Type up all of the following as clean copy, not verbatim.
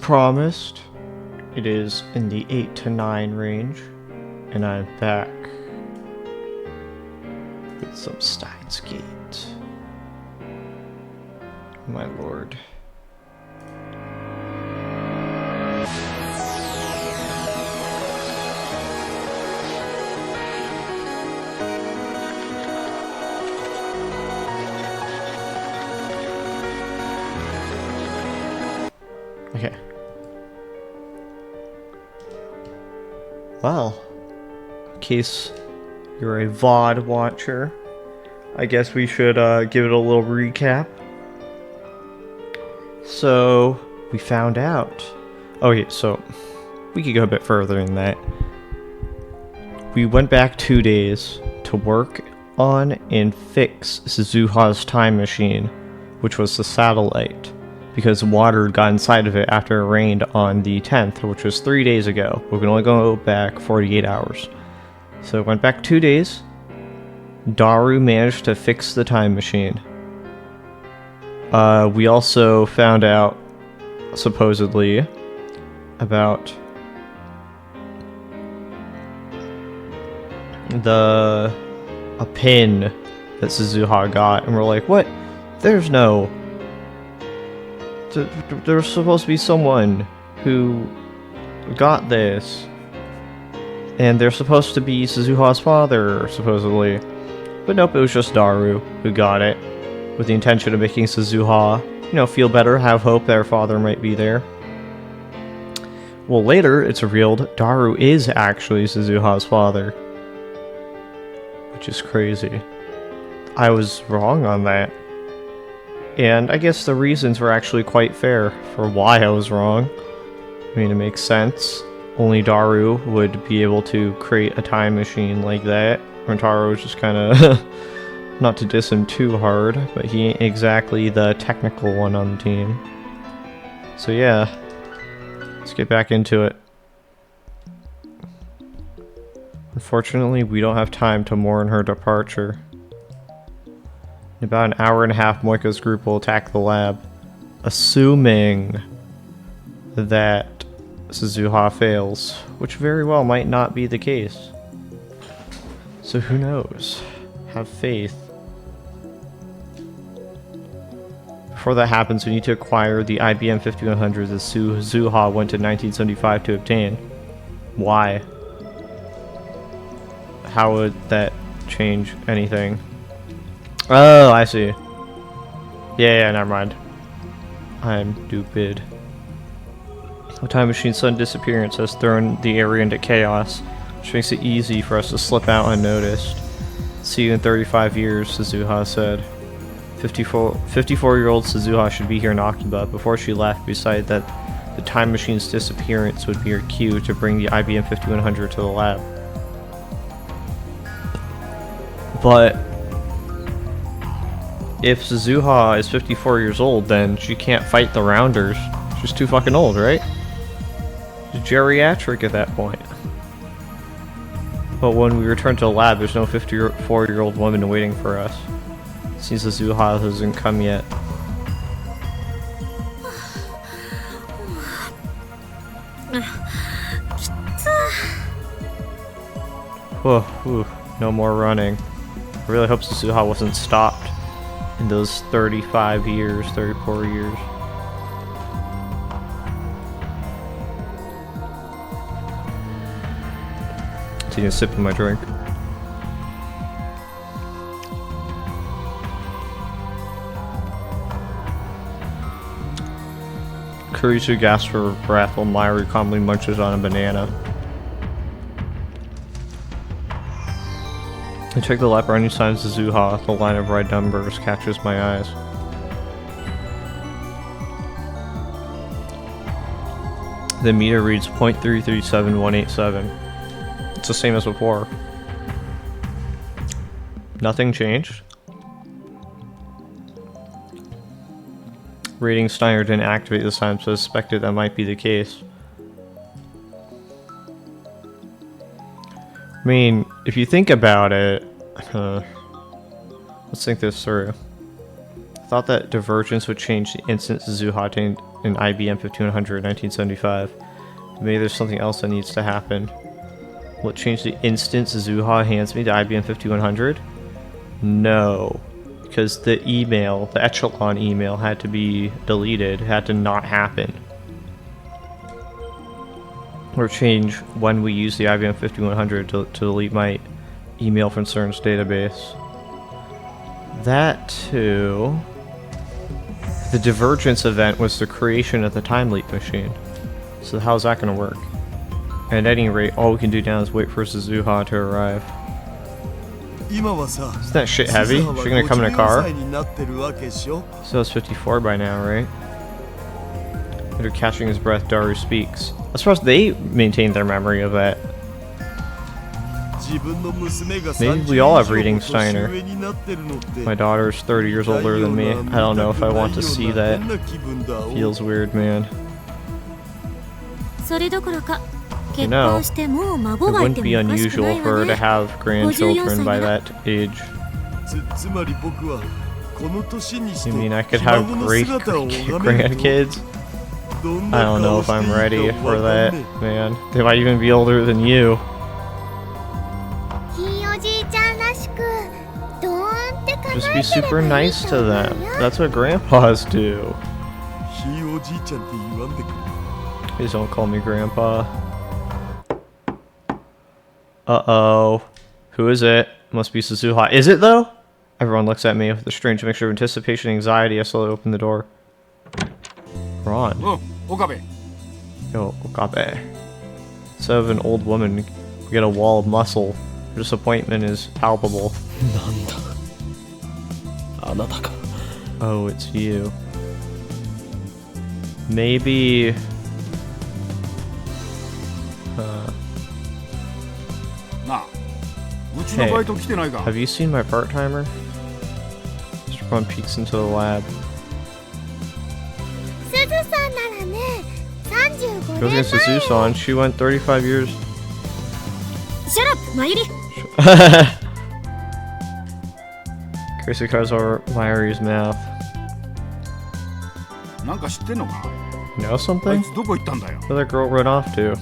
promised, it is in the 8 to 9 range, and I'm back with some STEINS Gate. My lord. Okay. Well, in case you're a VOD watcher, I guess we should give it a little recap. So, we found out. Okay, so we could go a bit further than that. We went back 2 days to work on and fix Suzuha's time machine, which was the satellite, because water got inside of it after it rained on the 10th, which was 3 days ago. We can only go back 48 hours. So went back 2 days. Daru managed to fix the time machine. We also found out, supposedly, about a pin that Suzuha got, and we're like, what? There's no... There's supposed to be someone who got this, and they're supposed to be Suzuha's father, supposedly. But nope, it was just Daru who got it, with the intention of making Suzuha, you know, feel better, have hope that her father might be there. Well, later, it's revealed Daru is actually Suzuha's father. Which is crazy. I was wrong on that. And I guess the reasons were actually quite fair for why I was wrong. I mean, it makes sense. Only Daru would be able to create a time machine like that. Rentaro was just kind of, not to diss him too hard, but he ain't exactly the technical one on the team. So yeah, let's get back into it. Unfortunately, we don't have time to mourn her departure. In about an hour and a half, Moika's group will attack the lab, assuming that Suzuha fails, which very well might not be the case. So who knows? Have faith. Before that happens, we need to acquire the IBM 5100 that Suzuha went to 1975 to obtain. Why? How would that change anything? Oh, I see. Yeah, never mind. I'm stupid. The time machine's sudden disappearance has thrown the area into chaos, which makes it easy for us to slip out unnoticed. See you in 35 years, Suzuha said. 54-year-old Suzuha should be here in Akiba. Before she left, we decided that the time machine's disappearance would be her cue to bring the IBM 5100 to the lab. But if Suzuha is 54 years old, then she can't fight the Rounders. She's too fucking old, right? She's geriatric at that point. But when we return to the lab, there's no 54-year-old woman waiting for us. Since Suzuha hasn't come yet. Whew, no more running. I really hope Suzuha wasn't stopped in those 35 years, 34 years. Taking a sip of my drink. Kurisu gasps for breath while Mayuri calmly munches on a banana. I check the lap running signs of Suzuha. The line of red numbers catches my eyes. The meter reads 0.337187. It's the same as before. Nothing changed. Rating Steiner didn't activate this time, so I suspected that might be the case. I mean, if you think about it, let's think this through. thought that divergence would change the instant Suzuha attained an IBM 5100 in 1975. Maybe there's something else that needs to happen. Will it change the instant Suzuha hands me the IBM 5100? No. Because the email, the echelon email, had to be deleted. It had to not happen. Or change when we use the IBM 5100 to delete my email from CERN's database. That too. The divergence event was the creation of the time leap machine. So how's that going to work? At any rate, all we can do now is wait for Suzuha to arrive. Isn't that shit heavy? Is she going to come in a car? So it's 54 by now, right? After catching his breath, Daru speaks. I suppose they maintain their memory of that. Maybe we all have reading Steiner. My daughter's 30 years older than me. I don't know if I want to see that. Feels weird, man. You know, it wouldn't be unusual for her to have grandchildren by that age. You mean I could have grandkids? I don't know if I'm ready for that, man. They might even be older than you. Just be super nice to them. That's what grandpas do. Please don't call me grandpa. Uh-oh. Who is it? Must be Suzuha. Is it, though? Everyone looks at me with a strange mixture of anticipation and anxiety. I slowly open the door. Ron. Oh, Okabe. Yo, Okabe. Instead of an old woman, we get a wall of muscle. Her disappointment is palpable. Oh, it's you. Maybe... Hey, have you seen my part-timer? Mr. Bond peeks into the lab. Goes against Suzu-san. She went 35 years. Shut up, Mayuri! Crazy cars over Mayuri's mouth. You know something? Where that girl run off to?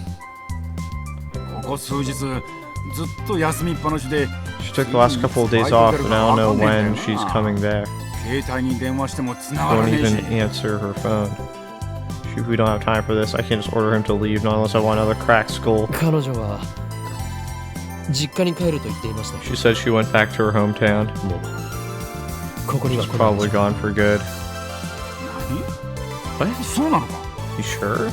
She took the last couple of days off, and I don't know when she's coming back. Don't even answer her phone. Shoot, we don't have time for this. I can't just order him to leave, not unless I want another cracked skull. She said she went back to her hometown. She's probably gone for good. What? You sure?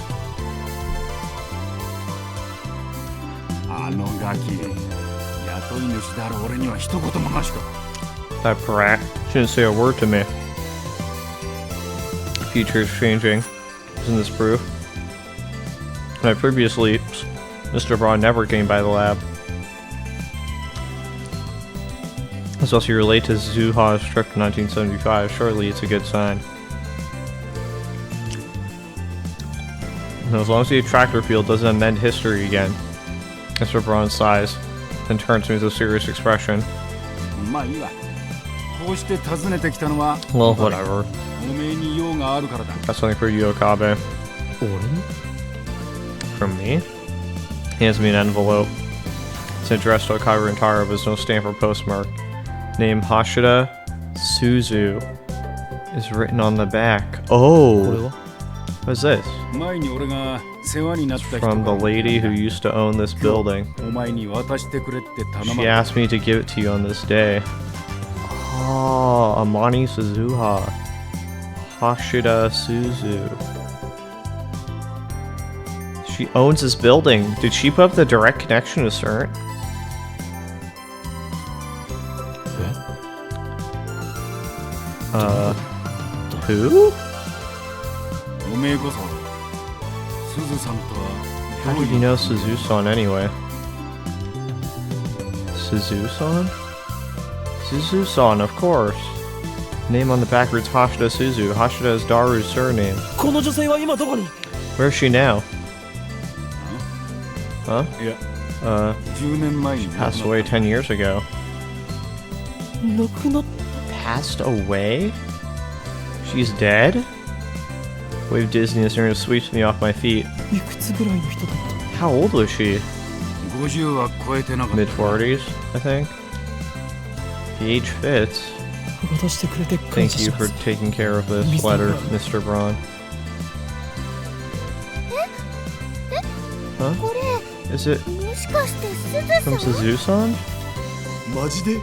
That brat. She didn't say a word to me. The future is changing. Isn't this proof? My previous leaps, Mr. Braun never came by the lab. As also you're late to Suzuha's trip in 1975. Surely it's a good sign. And as long as the attractor field doesn't amend history again. Mr. Braun sighs, then turns to me with a serious expression. Well, whatever. That's something for you, Okabe. From me? Hands me an envelope. It's addressed to Okabe Rintaro, but there's no stamp or postmark. Name Hashida Suzu is written on the back. Oh! What is this? It's from the lady who used to own this building. She asked me to give it to you on this day. Oh, Amani Suzuha. Hashida Suzu. She owns this building. Did she put up the direct connection to CERN? Who? How did you know Suzu-san anyway? Suzu-san? Suzu-san, of course. Name on the back reads Hashida Suzu. Hashida is Daru's surname. Where is she now? Huh? She passed away 10 years ago. Passed away? She's dead? Wave dizziness nearly sweeps me off my feet. いくつぐらいの人だった？ How old was she? 50は超えてなかった。 Mid-40s, I think. The age fits. 渡してくれて感 Thank 謝し you ま for す。 taking care of this Mr. letter, Braun. Mr. Braun. Huh? これ Is it もしかしてす from ずさん？ Suzu-san? マジで？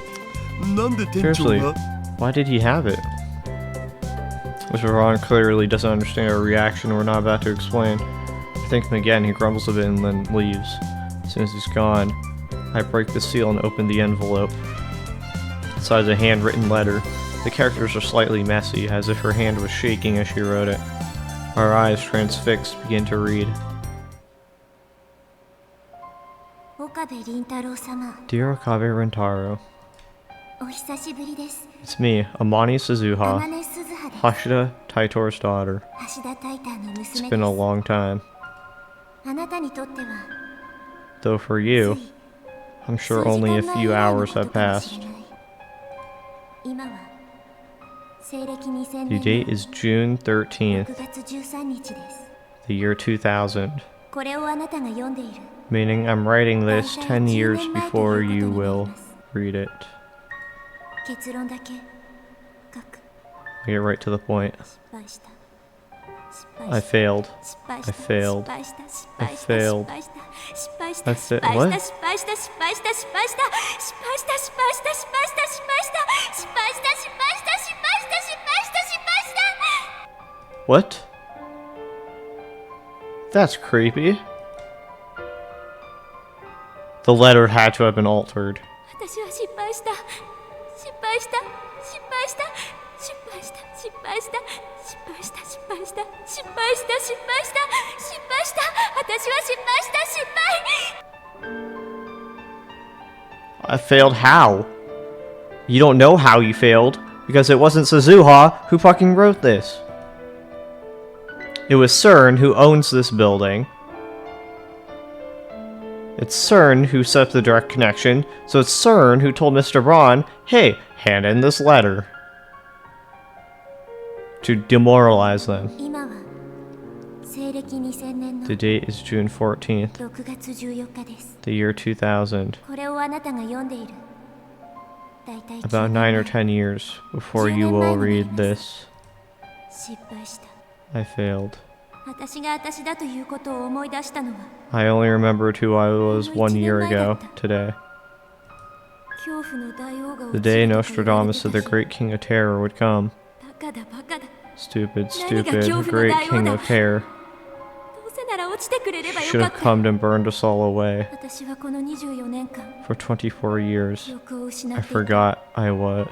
なんで店長 Seriously, が？ why did he have it? Mr. Braun clearly doesn't understand our reaction we're not about to explain. I thank him again, he grumbles a bit and then leaves. As soon as he's gone, I break the seal and open the envelope. Inside is a handwritten letter. The characters are slightly messy, as if her hand was shaking as she wrote it. Our eyes, transfixed, begin to read. 岡部倫太郎様、 Dear Okabe Rentaro, お久しぶりです。 it's me, Amani 天 Suzuha, 音鈴葉です。 Hashida Taitor's daughter. 橋田タイターの It's 娘 been で a す。 long time. あなたにとっては、 Though for you, つい I'm 数 sure 時 only 間 a 前 few 以来の hours こと have かもし passed. れない。今は西暦2000 The 年 date の is June 13th, 6月13日です。 the year 2000, これをあなたが読んでいる。 meaning I'm writing 大 this 体 10 10 years 年前と before いう you ことになり will ます。 read it. 結論だけ書く。 I get right to the point. 失敗した。失 I 敗した。 failed. 失敗 I した。 failed. 失敗した。失 I 敗した。 failed. 失敗した。失敗した。 I 失 fa- 敗 what? した。失敗した。失敗した。失敗した。失敗した。失敗した。失敗した。失敗した。失敗した。失敗した。失敗した。失敗した。失敗した。 What? That's creepy. The letter had to have been altered. 私は失敗した。失敗した。失敗した。失敗した。失敗した。失敗した。失敗した。失敗した。失敗した。失敗した。私は失敗した。失敗。 I failed how? You don't know how you failed, because it wasn't Suzuha who fucking wrote this. It was CERN who owns this building. It's CERN who set up the direct connection, so it's CERN who told Mr. Braun, hey, hand in this letter. To demoralize them. 今は西暦2000年の The date is June 14th, 6月14日です。 the year 2000. これをあなたが読んでいる。だいたい About 9 or 10 years before you will read this. 失敗した。 I failed. 私が私だということを思い出したのは I only remembered who I was 1 year ago today. 恐怖の大王が The day 落ちるとか言われて Nostradamus た said the し great king of terror would come. バカだバカだ。 Stupid, Nani ga stupid, kyoufu no great daioda. king of terror. どうせなら落ちてくれればよ Should か have った。 come and burned us all away. 私はこの24年間 For 24 years, 記憶を失 I っていた。 forgot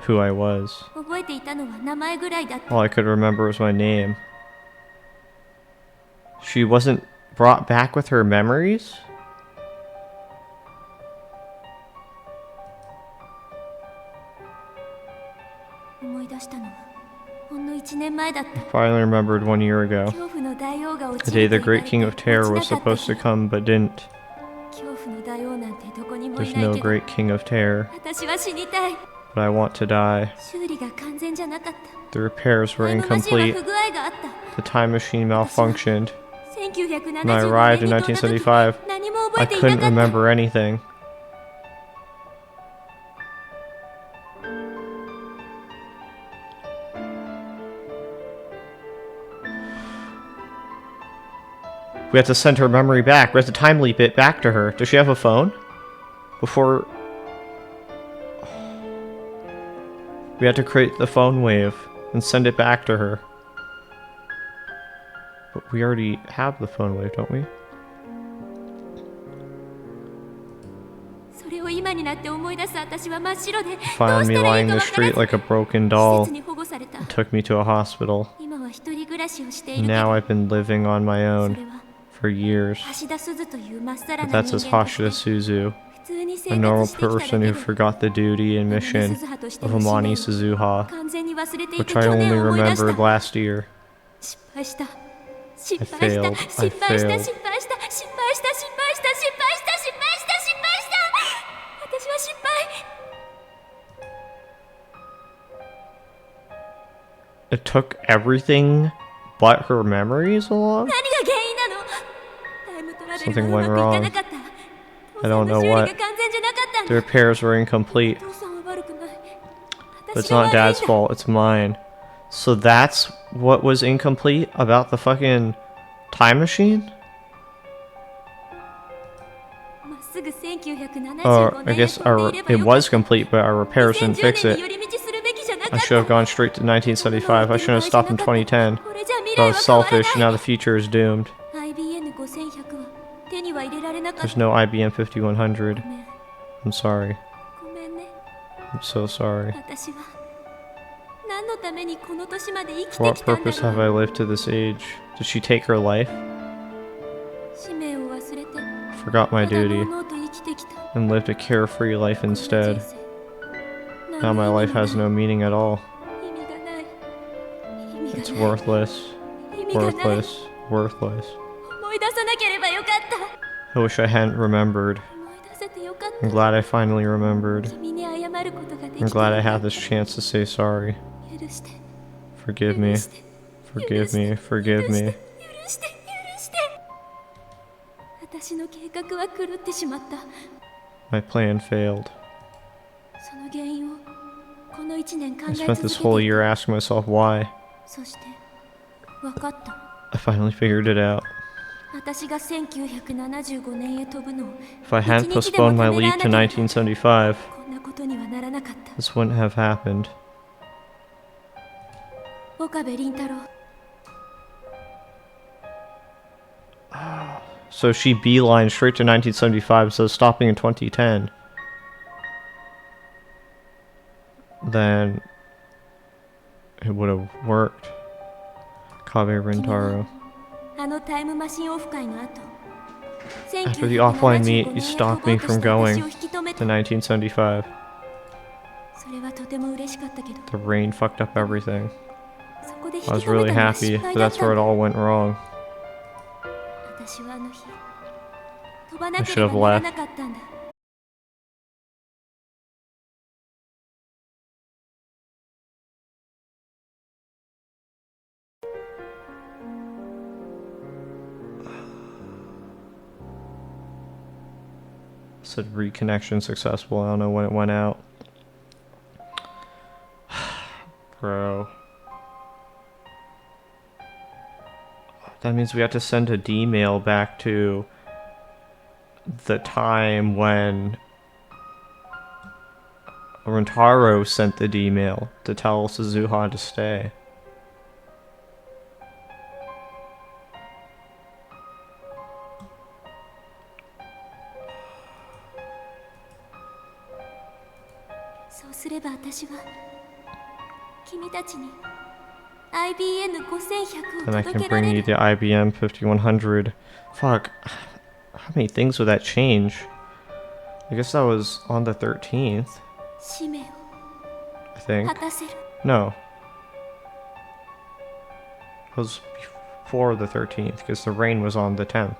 who I was. 覚えていたのは名前ぐらいだった。 All I could remember was my name. She wasn't brought back with her memories? 思い出したのはほんの1年前だった。 Finally remembered 1 year ago. 恐怖の大王が落 The ち day る the と言わ great れ king て of terror 落 was ちなかった supposed to から。 come but didn't. 恐怖の大王なんてどこにもい There's ない no けど、 great king of terror, 私は死にたい。 but I want to die. 修理が完全じゃなかった。 The repairs タ were イムマシンは incomplete. 不具合があった。 The time machine malfunctioned. 1975 When I arrived in 年に飛んだ時 1975, 何も覚 I えていな couldn't かった。 remember anything. We have to send her memory back. We have to time leap it back to her. Does she have a phone? Before... We have to create the phone wave and send it back to her. But we already have the phone wave, don't we? それを今になって思い出す私は真っ白で、どう Found し me たらい lying い in か the わから street ず、 like a broken 施 doll. 設に保護された。 Took me to a hospital. 今は一人暮らしをしているけ Now ど、 I've been living on my そ own れは for years. 橋田鈴というまっさら But な that's 人 as 間とし Hashida て Suzu, 普通に a 生 normal 活してきただ person け who で、 forgot the duty and 天音 mission 鈴葉として of の使 Amani 命を Suzuha, 完全に忘れていて which I 去 only 年思い出し remembered た。 last year. 失敗した。失 I 敗した。 failed. 失敗した。 I 失敗した。失敗した。失敗した。失 failed. 敗した。失敗した。失敗した。私は失敗。it took everything but her memories along? 何が原因なの？タイムトラベル Something がう went まくいか wrong. なかった。 I don't know 父さんの修理 what. が完全じゃなかったん The だ。 repairs were incomplete. 父さんは悪くない。 But it's 私が not 悪いんだ。 Dad's fault, it's mine. So that's what was incomplete about the fucking time machine? まっすぐ Or 1975 I 年へ guess 飛んでいれば it よかっ was た。 complete, but our repairs didn't 2010 fix 年 it. に寄り道するべきじゃなか I った。 should have gone straight to 1975. I shouldn't have stopped in 2010. これじゃ未 But I 来 was は変わら selfish. ない。 Now the future is doomed. IBN 5100は手には入れられなかっ There's た。 no IBM 5100. ごめん。 I'm sorry. ごめんね。 I'm so sorry. 私は何のためにこの年まで生き For て what きたんだ purpose have ろう。 I lived to this age? Did she take her life? 使命を忘れて Forgot my ただ duty のうのうと生きてきた。 and lived a carefree life この instead. 人生 Now 何 my の意 life 味も has ない。 no meaning at all. 意味がない。意味 It's がない。 worthless. 意味がない。 Worthless. Worthless. 思い出さなければよかった。 I wish I hadn't remembered. 思い出せてよかっ I'm た。 glad I finally remembered. 君に謝ることができ I'm た。 glad I had this chance to say sorry. 許して。 Forgive me. 許して。 Forgive me. Forgive me. 許して。許して。私の計画は狂ってしまった。 My plan failed. その原因をこの1年考 I え spent 続 this け whole てい year た。 asking myself why. そして分かった。 I finally figured it out. 私が1975年へ飛ぶのを If I hadn't 一日でも postponed my ためら leap わ to なければ 1975, こんなことにはならなかった。 this wouldn't have happened. 岡部倫太郎。 So she beelined straight to 1975 instead of stopping in 2010. Then it would have worked. Kabe Rintaro. あのタイムマシンオフ会の後 After the offline meet, 1975 you 年へ stopped 飛ぼ me うと from した going 私を引き止め to た。 1975. それはとても嬉しかったけど The rain fucked up everything. そこで引き I was 止め really たのは happy, 失 but 敗だっ that's た where ん it だ。 all went wrong. 私はあの日飛ばな I け should れ have ばなら left. なかったんだ。Said reconnection successful. I don't know when it went out. Bro. That means we have to send a D-mail back to the time when Rintaro sent the D-mail to tell Suzuha to stay.そうすれば私は君たちに IBN 5100 Then を I 届 can けら bring れ you る。 the IBM 5100. Fuck. How many things would that change? I guess that was on the 13th, 使命を I think. 果たせる。 No. It was before the 13th, because the rain was on the 10th.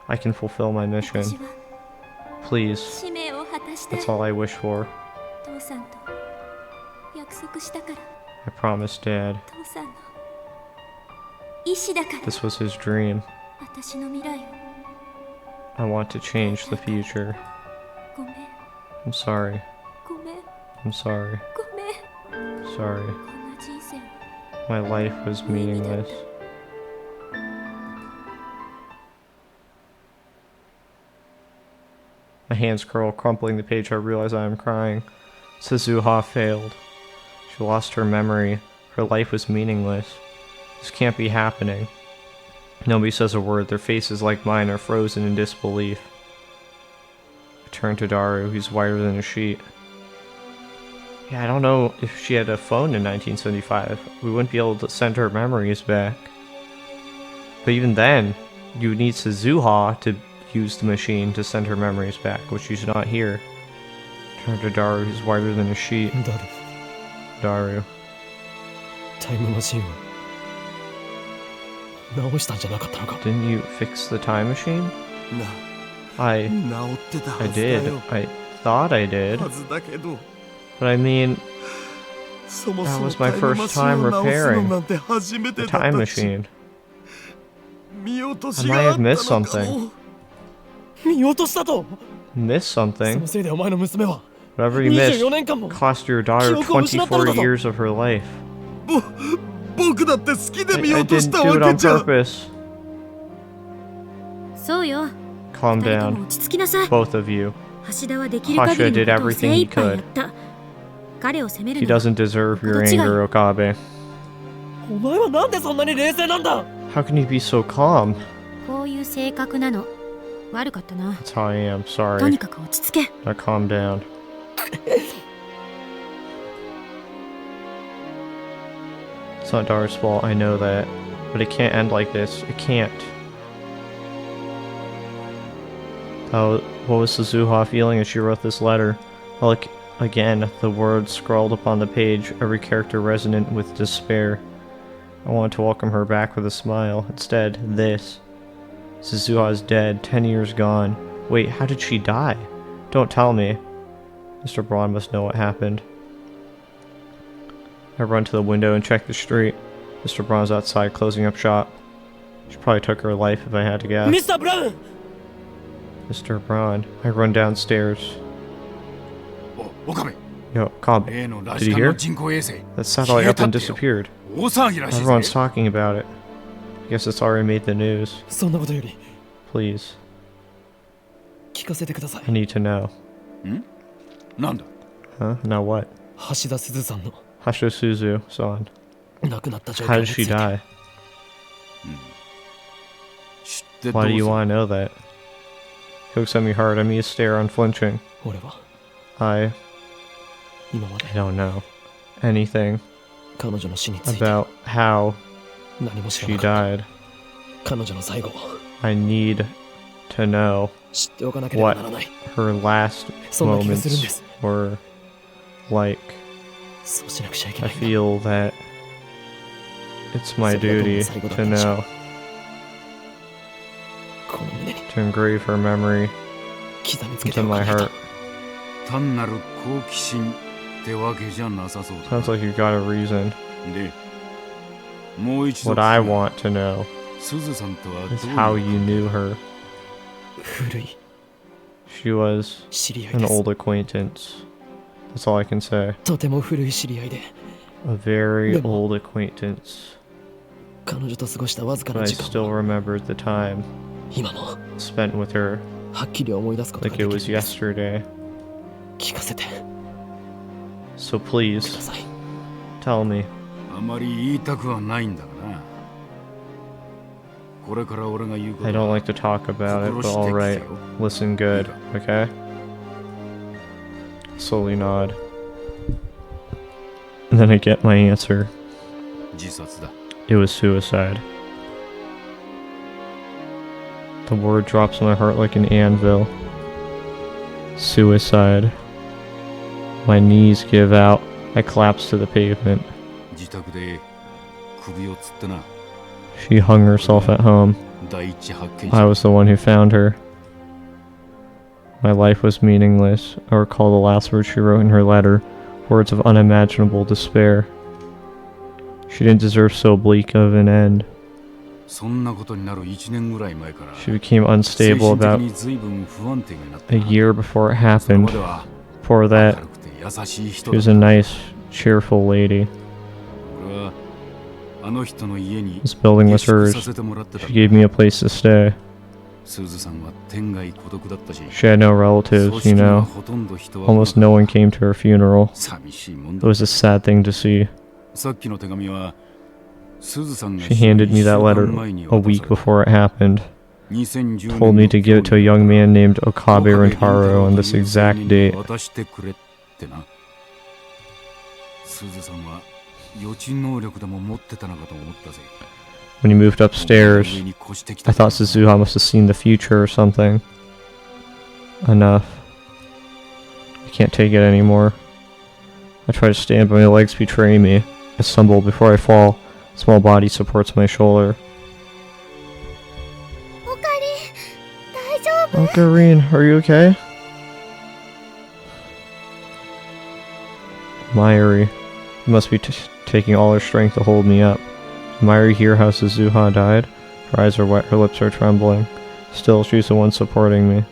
I can fulfill my 私 mission. は Please. 使命を果たしたい。 That's all I wish for. 父さんと約束したから。 I promised Dad. 父さんの意志だから。 This was his dream. 私の未来を I want to change the future. ごめん I'm sorry. ごめん I'm sorry. ごめん。 Sorry. こんな人生 My life was meaningless. My hands curl, crumpling the page. I realize I am crying. Suzuha failed. She lost her memory. Her life was meaningless. This can't be happening. Nobody says a word. Their faces, like mine, are frozen in disbelief. I turn to Daru, who's whiter than a sheet. Yeah, I don't know if she had a phone in 1975. We wouldn't be able to send her memories back. But even then, you would need Suzuha to use the machine to send her memories back, which she's not here. Turn to Daru, who's whiter than a sheet. ダル Daru. タイムマシンを直したんじゃなかったのか。 Didn't you fix the time machine? な I 治ってた I はずだ did. よ I thought I did. はずだけど But I mean, That was my first time repairing the time machine. I might have missed something. 見落としたと Missed そ something? のせいでお前の娘は Whatever you missed 24年間も cost your daughter 記憶を失ったのだぞ。 24 years of her life. 僕だって好きで I 見落とし didn't た do わ it け on じゃ。 purpose. そうよ Calm 二人とも down, 落ち着きなさい both of you. 橋田はできる限りのことを精一杯やった彼を責める He のは doesn't deserve your こと違い anger, Okabe. お前はなんでそんなに冷静なんだ How can you be so calm? こういう性格なの悪かったな That's how I am, と sorry. にかく落ち着け Now calm down. It's not Dara's fault, I know that. But it can't end like this. It can't. What was Suzuha feeling as she wrote this letter? Well, like, again, the words scrawled upon the page, every character resonant with despair. I wanted to welcome her back with a smile. Instead, this. Suzuha is dead, 10 years gone. Wait, how did she die? Don't tell me. Mr. Braun must know what happened. I run to the window and check the street. Mr. Braun's outside closing up shop. She probably took her life if I had to guess. ミスター・ブラウン Mr. Braun. I run downstairs. お岡部 Yo, Cobb, 例のラ did ジ you カンの hear? 人工衛星 That satellite up and disappeared. 大騒ぎらしい Everyone's ぜ talking about it. I guess it's already made the news. そんなことより Please, 聞かせてください I need to know. なんだ Huh? Now what? 橋田鈴さんの Hasho Suzu-san. 亡くなった状 How 況 did につ she いて die? 知ってどう Why do you する want to know that? He looks at me hard. I meet his stare, unflinching. 俺は I 今まで don't know anything 彼女の死について about how 何も知ら she なかっ died. た彼女の最後を I need to know 知っておかなければ what ならない her last そんな気がするんで moments す were like. そうしなくちゃいけ I ないんだ feel that it's my duty to know, この胸に to engrave her memory 刻みつけて into おか my ないと heart. 単なる好奇心ってわけじゃなさそうだ Sounds like you got a reason. でもう一度 What I want to know すずさんとはどう is how you knew her. 古い She was 知り合い an です old acquaintance. That's all I can say. とても古い知り合いで A very Demo. old acquaintance. 彼女と過ごしたわずか But な I 時間 still を remembered the time 今も spent with her はっきり思い出すことが like で it きる was んです yesterday. 聞かせて So くだ please, さい tell me. あまり言いたくはないんだがなこれから俺が言うこと I don't like to talk about it, but alright. Listen good, okay? Slowly nod. And then I get my answer. 自殺だ It was suicide. The word drops in my heart like an anvil. Suicide. My knees give out. I collapse to the pavement. 自宅で首をつってな She hung herself at home. 第一発見 I 者 was the one who found her. My life was meaningless. I recall the last words she wrote in her letter, words of unimaginable despair. She didn't deserve so bleak of an end. そんなことになる1年ぐらい前から She became 精 unstable 神的 about に随分不安定になった a year befur it それま happened. では Before 明 that, るくて優しい she 人だ was a nice, cheerful lady. 俺はあの人の家に This building 下 was 宿 hers. させてもらってた She gave me a place to stay. スズさんは天涯孤独だったし She had no 葬 relatives, 式 you には know. ほとんど人は Almost no one came to her funeral. 寂しいもん It だ was a sad thing to see. さっきの手紙はスズさんが She handed me that letter 前に a 渡さ week れ before it happened. 2010 Told me to give it to a young man named Okabe 岡部倫太 Rentaro 郎 on と this いう青 exact 年に date. 渡してくれってなスズさんは予知能力でも持ってたのかと思ったぜ When he moved upstairs, 上に越してきた I thought Suzuha must have seen the future or something. Enough. I can't take it anymore. I try to stand, but my legs betray me. I stumble before I fall. A small body supports my shoulder. おかり大丈夫 Ocarine, are you okay? Myri. She must be taking all her strength to hold me up. Did Mayuri hear how Suzuha died? Her eyes are wet, her lips are trembling. Still, she's the one supporting me.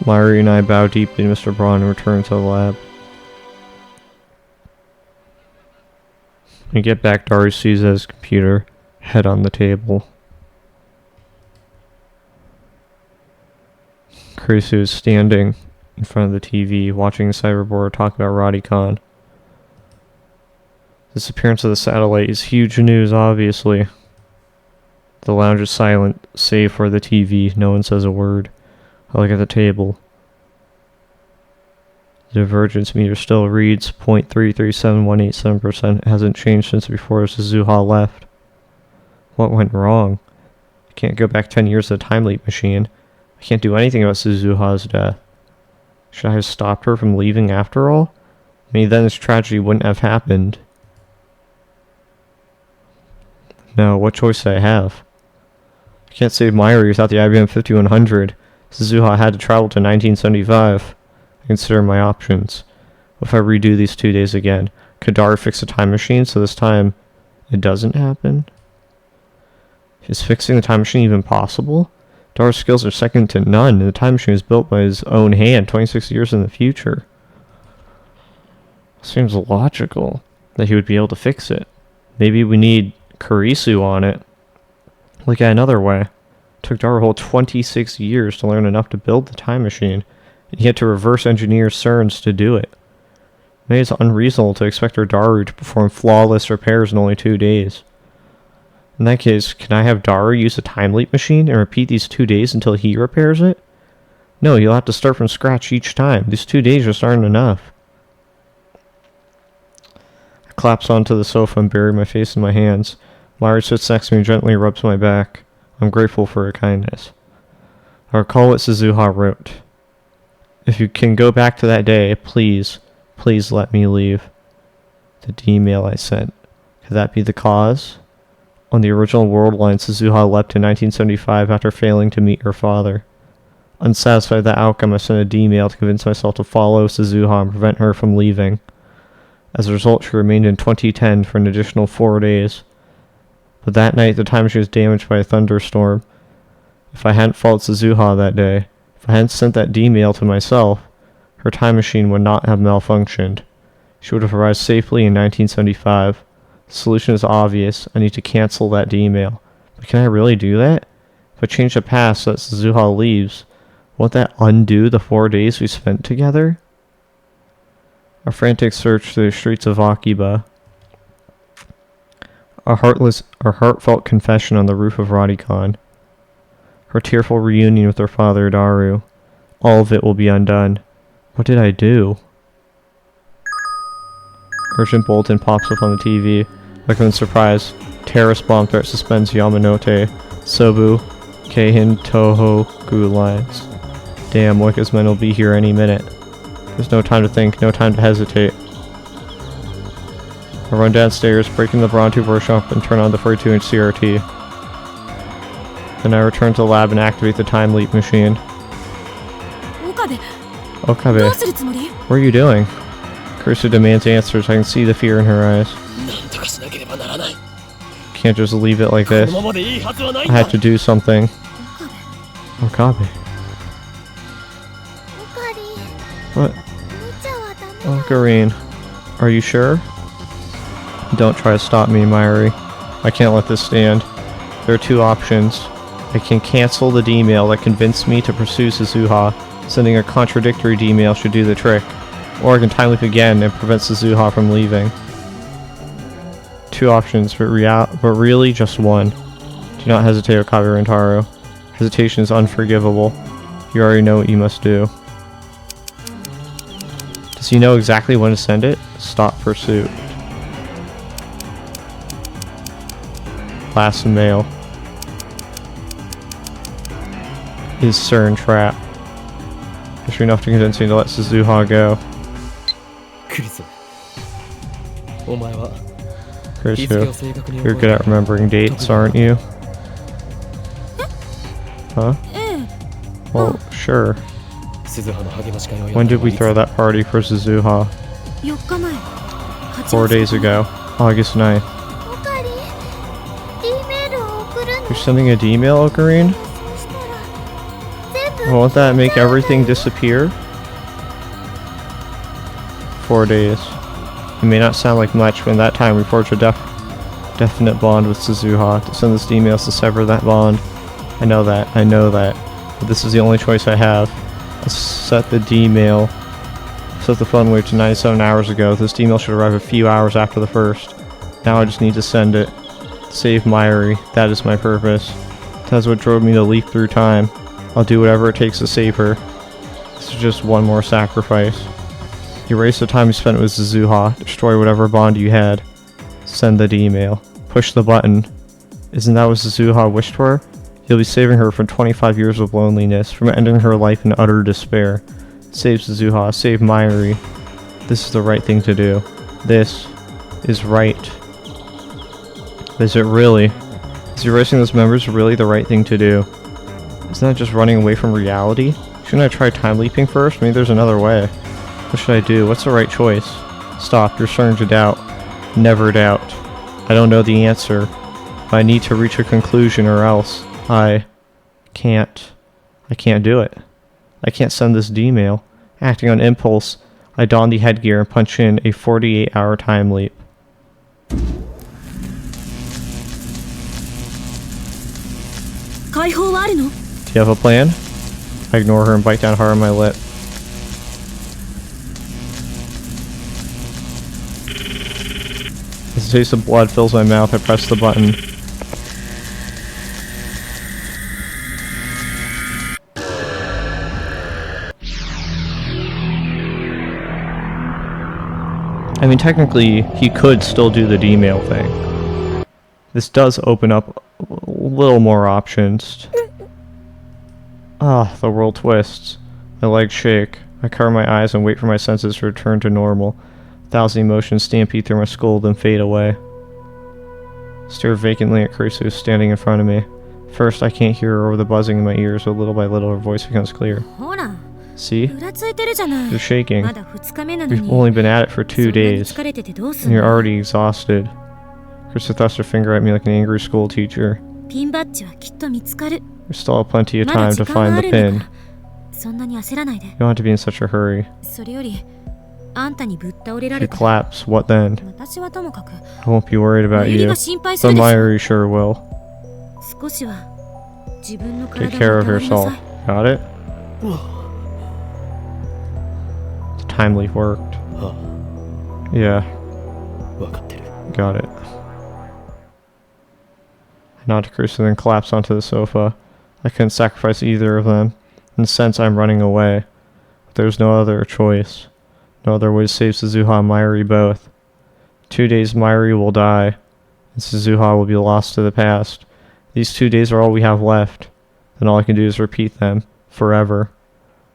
Mayuri and I bow deeply to Mr. Braun and return to the lab. When we get back, Daru sees his computer, head on the table. Kurisu is standing in front of the TV, watching the cyberboard talk about Radicon. The disappearance of the satellite is huge news, obviously. The lounge is silent, save for the TV. No one says a word. I look at the table. The divergence meter still reads 0.337187%. It hasn't changed since before Suzuha left. What went wrong? I can't go back 10 years to the time leap machine. I can't do anything about Suzuha's death. Should I have stopped her from leaving after all? Maybe then this tragedy wouldn't have happened. No, what choice do I have? I can't save Mayuri without the IBM 5100. Suzuha had to travel to 1975. I consider my options. What if I redo these 2 days again? Could Daru fix the time machine so this time it doesn't happen? Is fixing the time machine even possible? Daru's skills are second to none, and the time machine was built by his own hand 26 years in the future. Seems logical that he would be able to fix it. Maybe we need Kurisu on it. Look at another way. It took Daru a whole 26 years to learn enough to build the time machine, and he had to reverse engineer CERNs to do it. Maybe it's unreasonable to expect our Daru to perform flawless repairs in only 2 days. In that case, can I have Daru use a time leap machine and repeat these 2 days until he repairs it? No, you'll have to start from scratch each time. These 2 days just aren't enough. I collapse onto the sofa and bury my face in my hands. Mayuri sits next to me and gently rubs my back. I'm grateful for her kindness. I recall what Suzuha wrote. If you can go back to that day, please, please let me leave. The email I sent. Could that be the cause? On the original world line, Suzuha leapt in 1975 after failing to meet her father. Unsatisfied with the outcome, I sent a D-mail to convince myself to follow Suzuha and prevent her from leaving. As a result, she remained in 2010 for an additional 4 days. But that night, the time machine was damaged by a thunderstorm. If I hadn't followed Suzuha that day, if I hadn't sent that D-mail to myself, her time machine would not have malfunctioned. She would have arrived safely in 1975. The solution is obvious. I need to cancel that D-mail. But can I really do that? If I change the past so that Suzuha leaves, won't that undo the 4 days we spent together? A frantic search through the streets of Akiba. A heartfelt confession on the roof of Radicon. Her tearful reunion with her father, Daru. All of it will be undone. What did I do? Urgent bulletin pops up on the TV. Like in surprise, terrorist bomb threat suspends Yamanote, Sobu, Keihin, Tohoku lines. Damn, Moika's men will be here any minute. There's no time to think, no time to hesitate. I run downstairs, break in the Bronto workshop, and turn on the 42-inch CRT. Then I return to the lab and activate the time leap machine. Okabe, what are you doing? Kurisu demands answers. I can see the fear in her eyes. Can't just leave it like this. I had to do something. Okabe. What? Ocarine. Are you sure? Don't try to stop me, Mayuri. I can't let this stand. There are two options. I can cancel the D-mail that convinced me to pursue Suzuha. Sending a contradictory D-mail should do the trick. Or I can time leap again and prevent Suzuha from leaving. Two options, but really just one. Do not hesitate, Okabe Rentaro. Hesitation is unforgivable. You already know what you must do. Does he know exactly when to send it? Stop pursuit. Last mail. Is CERN trap? Is enough to convince me to let Suzuha go? Kurisu, you're good at remembering dates, aren't you? Huh? Well, sure. When did we throw that party for Suzuha? 4 days ago, August 9th. オカリン D メールを送るん You're sending an email, Ocarine? そしたら全部 Won't that make everything disappear? 4 days. It may not sound like much, but in that time we forged a definite bond with Suzuha. To send this email to sever that bond. I know that. But this is the only choice I have. I'll set the D-mail. Set the phone wave to 97 hours ago. This email should arrive a few hours after the first. Now I just need to send it. Save Myri. That is my purpose. That's what drove me to leap through time. I'll do whatever it takes to save her. This is just one more sacrifice. Erase the time you spent with Suzuha. Destroy whatever bond you had. Send the email. Push the button. Isn't that what Suzuha wished for? You'll be saving her from 25 years of loneliness, from ending her life in utter despair. Save Suzuha. Save Myri. This is the right thing to do. This is right. Is it really? Is erasing those memories really the right thing to do? Isn't that just running away from reality? Shouldn't I try time leaping first? Maybe there's another way. What should I do? What's the right choice? Stop, you're starting to doubt. Never doubt. I don't know the answer. I need to reach a conclusion or else I can't do it. I can't send this D-mail. Acting on impulse, I don the headgear and punch in a 48-hour time leap. Do you have a plan? I ignore her and bite down hard on my lip. As the taste of blood fills my mouth, I press the button. I mean, technically, he could still do the D-mail thing. This does open up a little more options. Ah, the world twists. My legs shake. I cover my eyes and wait for my senses to return to normal. 1,000 emotions stampede through my skull, then fade away. Stare vacantly at Karisu who's standing in front of me. First, I can't hear her over the buzzing in my ears, but little by little her voice becomes clear. See? You're shaking. We've only been at it for 2 days, and you're already exhausted. Karisu thrusts her finger at me like an angry school teacher. We still have plenty of time to find the pin. You don't have to be in such a hurry. If you collapse, what then? I won't be worried about you, but Myri sure will. Take care of yourself. Got it? The time leap worked. Yeah. Got it. I nod to Chris and then collapse onto the sofa. I couldn't sacrifice either of them. In a sense, I'm running away. But there's no other choice. No other way to save Suzuha and Myri both. 2 days Myri will die, and Suzuha will be lost to the past. These 2 days are all we have left. Then all I can do is repeat them. Forever.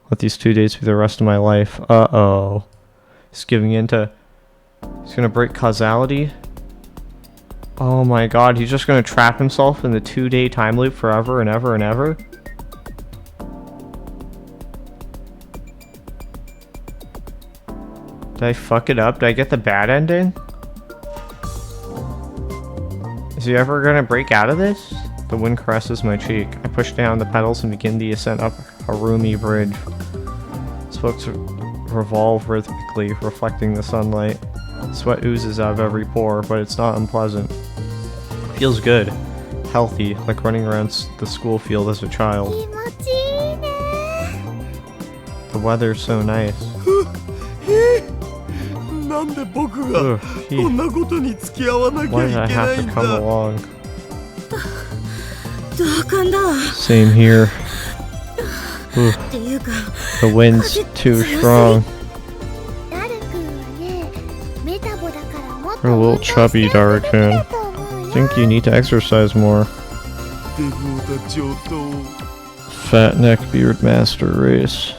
Let these 2 days be the rest of my life. Uh-oh. He's giving in to... He's gonna break causality? Oh my god, he's just gonna trap himself in the 2-day time loop forever and ever and ever? Did I fuck it up? Did I get the bad ending? Is he ever gonna break out of this? The wind caresses my cheek. I push down the pedals and begin the ascent up Harumi Bridge. Spokes revolve rhythmically, reflecting the sunlight. Sweat oozes out of every pore, but it's not unpleasant. It feels good. Healthy, like running around the school field as a child. The weather's so nice. Why did I have to come along? Same here. Ooh. The wind's too strong. You're a little chubby, Darukan. I think you need to exercise more. Fat neck beard master race.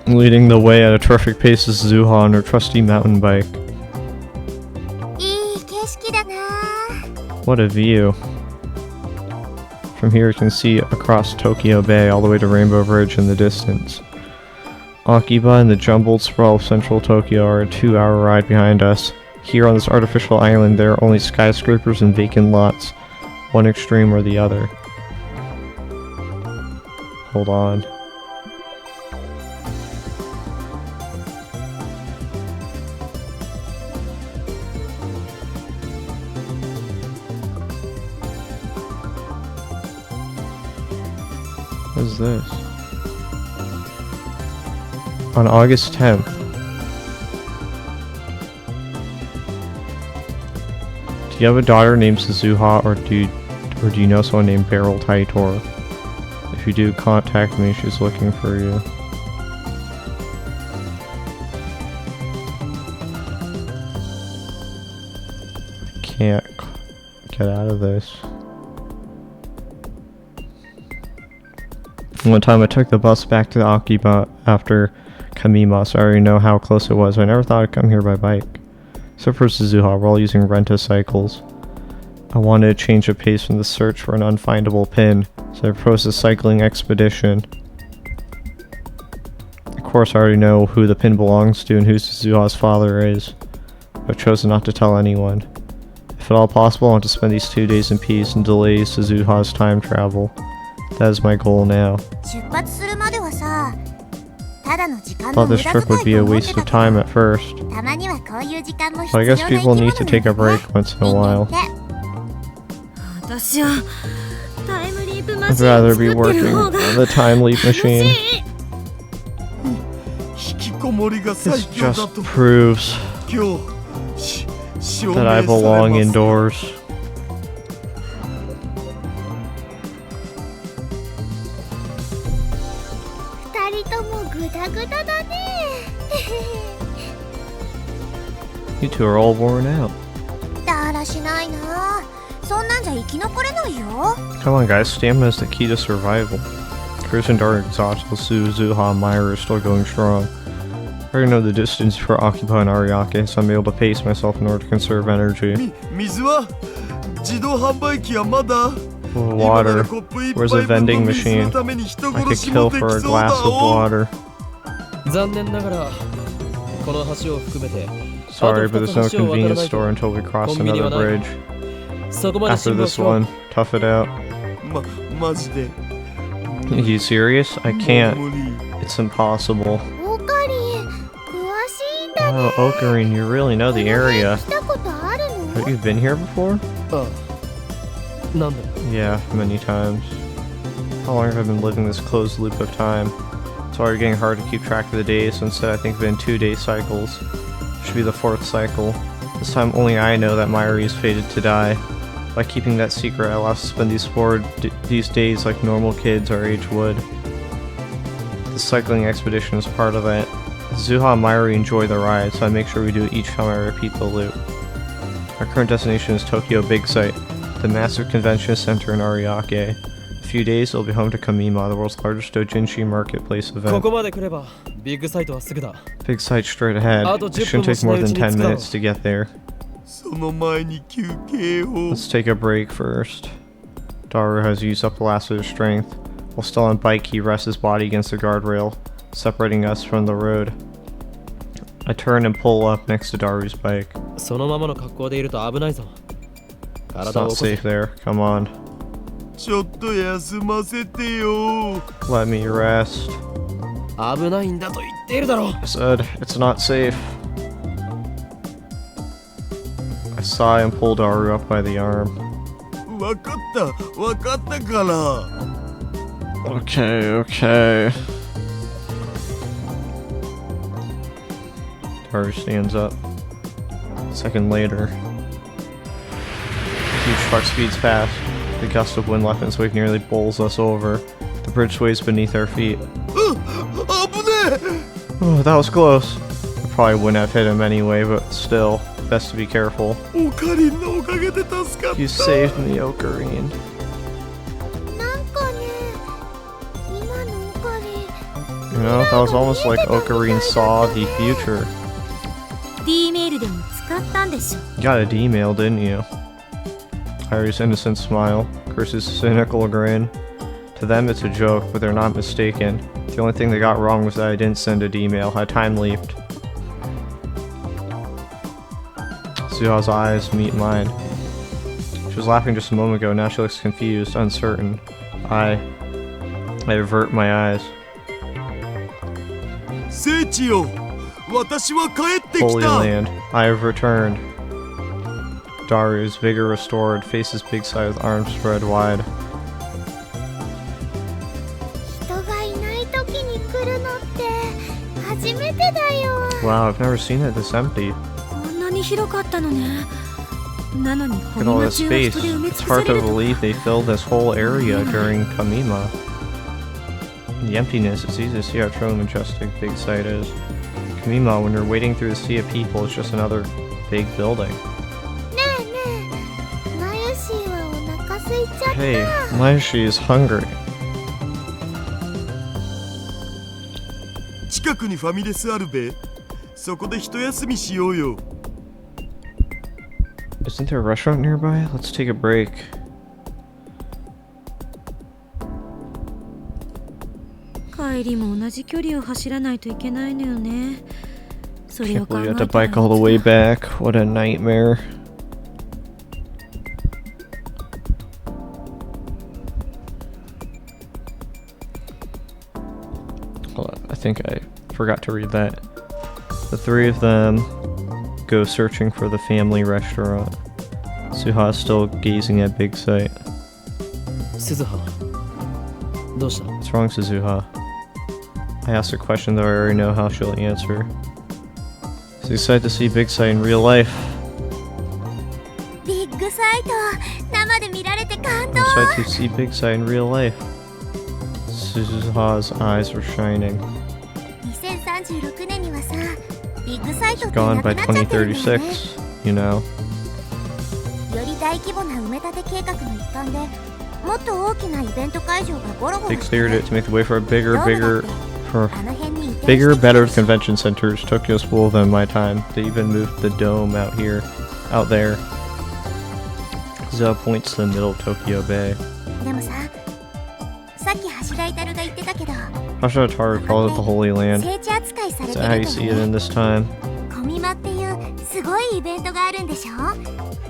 Leading the way at a terrific pace is Suzuha on her trusty mountain bike. What a view. From here you can see across Tokyo Bay all the way to Rainbow Bridge in the distance. Akiba and the jumbled sprawl of central Tokyo are a 2-hour ride behind us. Here on this artificial island, there are only skyscrapers and vacant lots, one extreme or the other. Hold on. What is this? On August 10th. Do you have a daughter named Suzuha, or do you know someone named Beryl Taitor? If you do, contact me. She's looking for you. I can't get out of this. One time I took the bus back to the Akiba after Kamima, so I already know how close it was. I never thought I'd come here by bike. Except for Suzuha, we're all using Renta-cycles. I wanted to change the pace from the search for an unfindable pin, so I proposed a cycling expedition. Of course, I already know who the pin belongs to and who Suzuha's father is, but I've chosen not to tell anyone. If at all possible, I want to spend these 2 days in peace and delay Suzuha's time travel. That is my goal now. Thought this trip would be a waste of time at first, but I guess people need to take a break once in a while. I'd rather be working on the time leap machine. This just proves that I belong indoors. You two are all worn out. Come on guys, stamina is the key to survival. Chris and Dark exhausted, Suzuha and Myra are still going strong. I already know the distance for Akiba and Ariake, so I'm able to pace myself in order to conserve energy. Water. Where's a vending machine? I could kill for a glass of water. Sorry, but there's no convenience store until we cross another bridge. After this one, tough it out. Are you serious? I can't. It's impossible. Oh, Ocarine, you really know the area. Have you been here before? Yeah, many times. How long have I been living this closed loop of time? It's already getting hard to keep track of the days, so instead I think of it in 2-day cycles. Should be the 4th cycle. This time only I know that Myri is fated to die. By keeping that secret, I allow us to spend these days like normal kids our age would. The cycling expedition is part of that. Suzuha and Myri enjoy the ride, so I make sure we do it each time I repeat the loop. Our current destination is Tokyo Big Sight, the massive convention center in Ariake. In a few days, we'll be home to Kamima, the world's largest doujinshi marketplace event. Big Sight straight ahead. It shouldn't take more than 10 minutes to get there. Let's take a break first. Daru has used up the last of his strength. While still on bike, he rests his body against the guardrail, separating us from the road. I turn and pull up next to Daru's bike. It's not safe there. Come on. Let me rest. I said, it's not safe. I sigh and pull Daru up by the arm. Okay. Daru stands up. A second later, a huge truck speeds past. The gust of wind left in its wake nearly bowls us over. The bridge sways beneath our feet. Oh, that was close. I probably wouldn't have hit him anyway, but still, best to be careful. You saved me, Ocarine. You know, that was almost like Ocarine saw the future. You got a D-mail, didn't you? Harry's innocent smile, Chris's cynical grin. To them it's a joke, but they're not mistaken. The only thing they got wrong was that I didn't send an email. I time-leaped. Suha's eyes meet mine. She was laughing just a moment ago, now she looks confused, uncertain. I avert my eyes. 聖地よ、私は帰ってき Holy た。 land, I have returned. Daru's vigor restored, faces big side with arms spread wide. 人がいない時に来るのって初めてだよ。 Wow, I've never seen it this empty. こんなに広かったのね。なのに Look at all this space. It's hard to believe they filled this whole area during Kamima. In the emptiness, it's easy to see how truly majestic Big Sight is. Kamima, when you're wading through the sea of people, it's just another big building. ねえねえ、マユシーはお腹空いちゃった。 Hey, Maishi is hungry. 近くにファミレスあるべ。そこで一休みしようよ。 Isn't there a restaurant nearby? Let's take a break. 帰りも同じ距離を走らないといけないのよね。それ Can't を考 believe え you た have to ら bike all the way back. What a nightmare. Hold on, I think I forgot to read that. The three of them go searching for the family restaurant. Suha's still gazing at Big Sight. 鈴葉どうした？ What's wrong, Suzuha? I asked a question that I already know how she'll answer. She's excited to see Big Sight in real life. ビッグサイト、生で見られて感 I'm 動。 excited to see Big Sight in real life. Suzuha's eyes were shining. 2036年にはさ、ビッグサイト It's ってな gone くな by っちゃってるんだよね。 2036, you know. より大規模な埋め立て計画の一環で、もっと大きなイベント会場がゴロゴロ They して cleared it to make the way for a bigger, ドームだって for あの辺に移転して bigger, きた better し convention centers. Tokyo's full of them in my time. They even moved the dome out here, out there. Zuha points to the middle of Tokyo Bay. でもさ、さっき柱井たるが言ってたけど、 How should Ataru call it the Holy Land? 聖地扱いされ Is て that how る you と see it ね。 in this time? コミマっていうすごいイベントがあるんでしょ。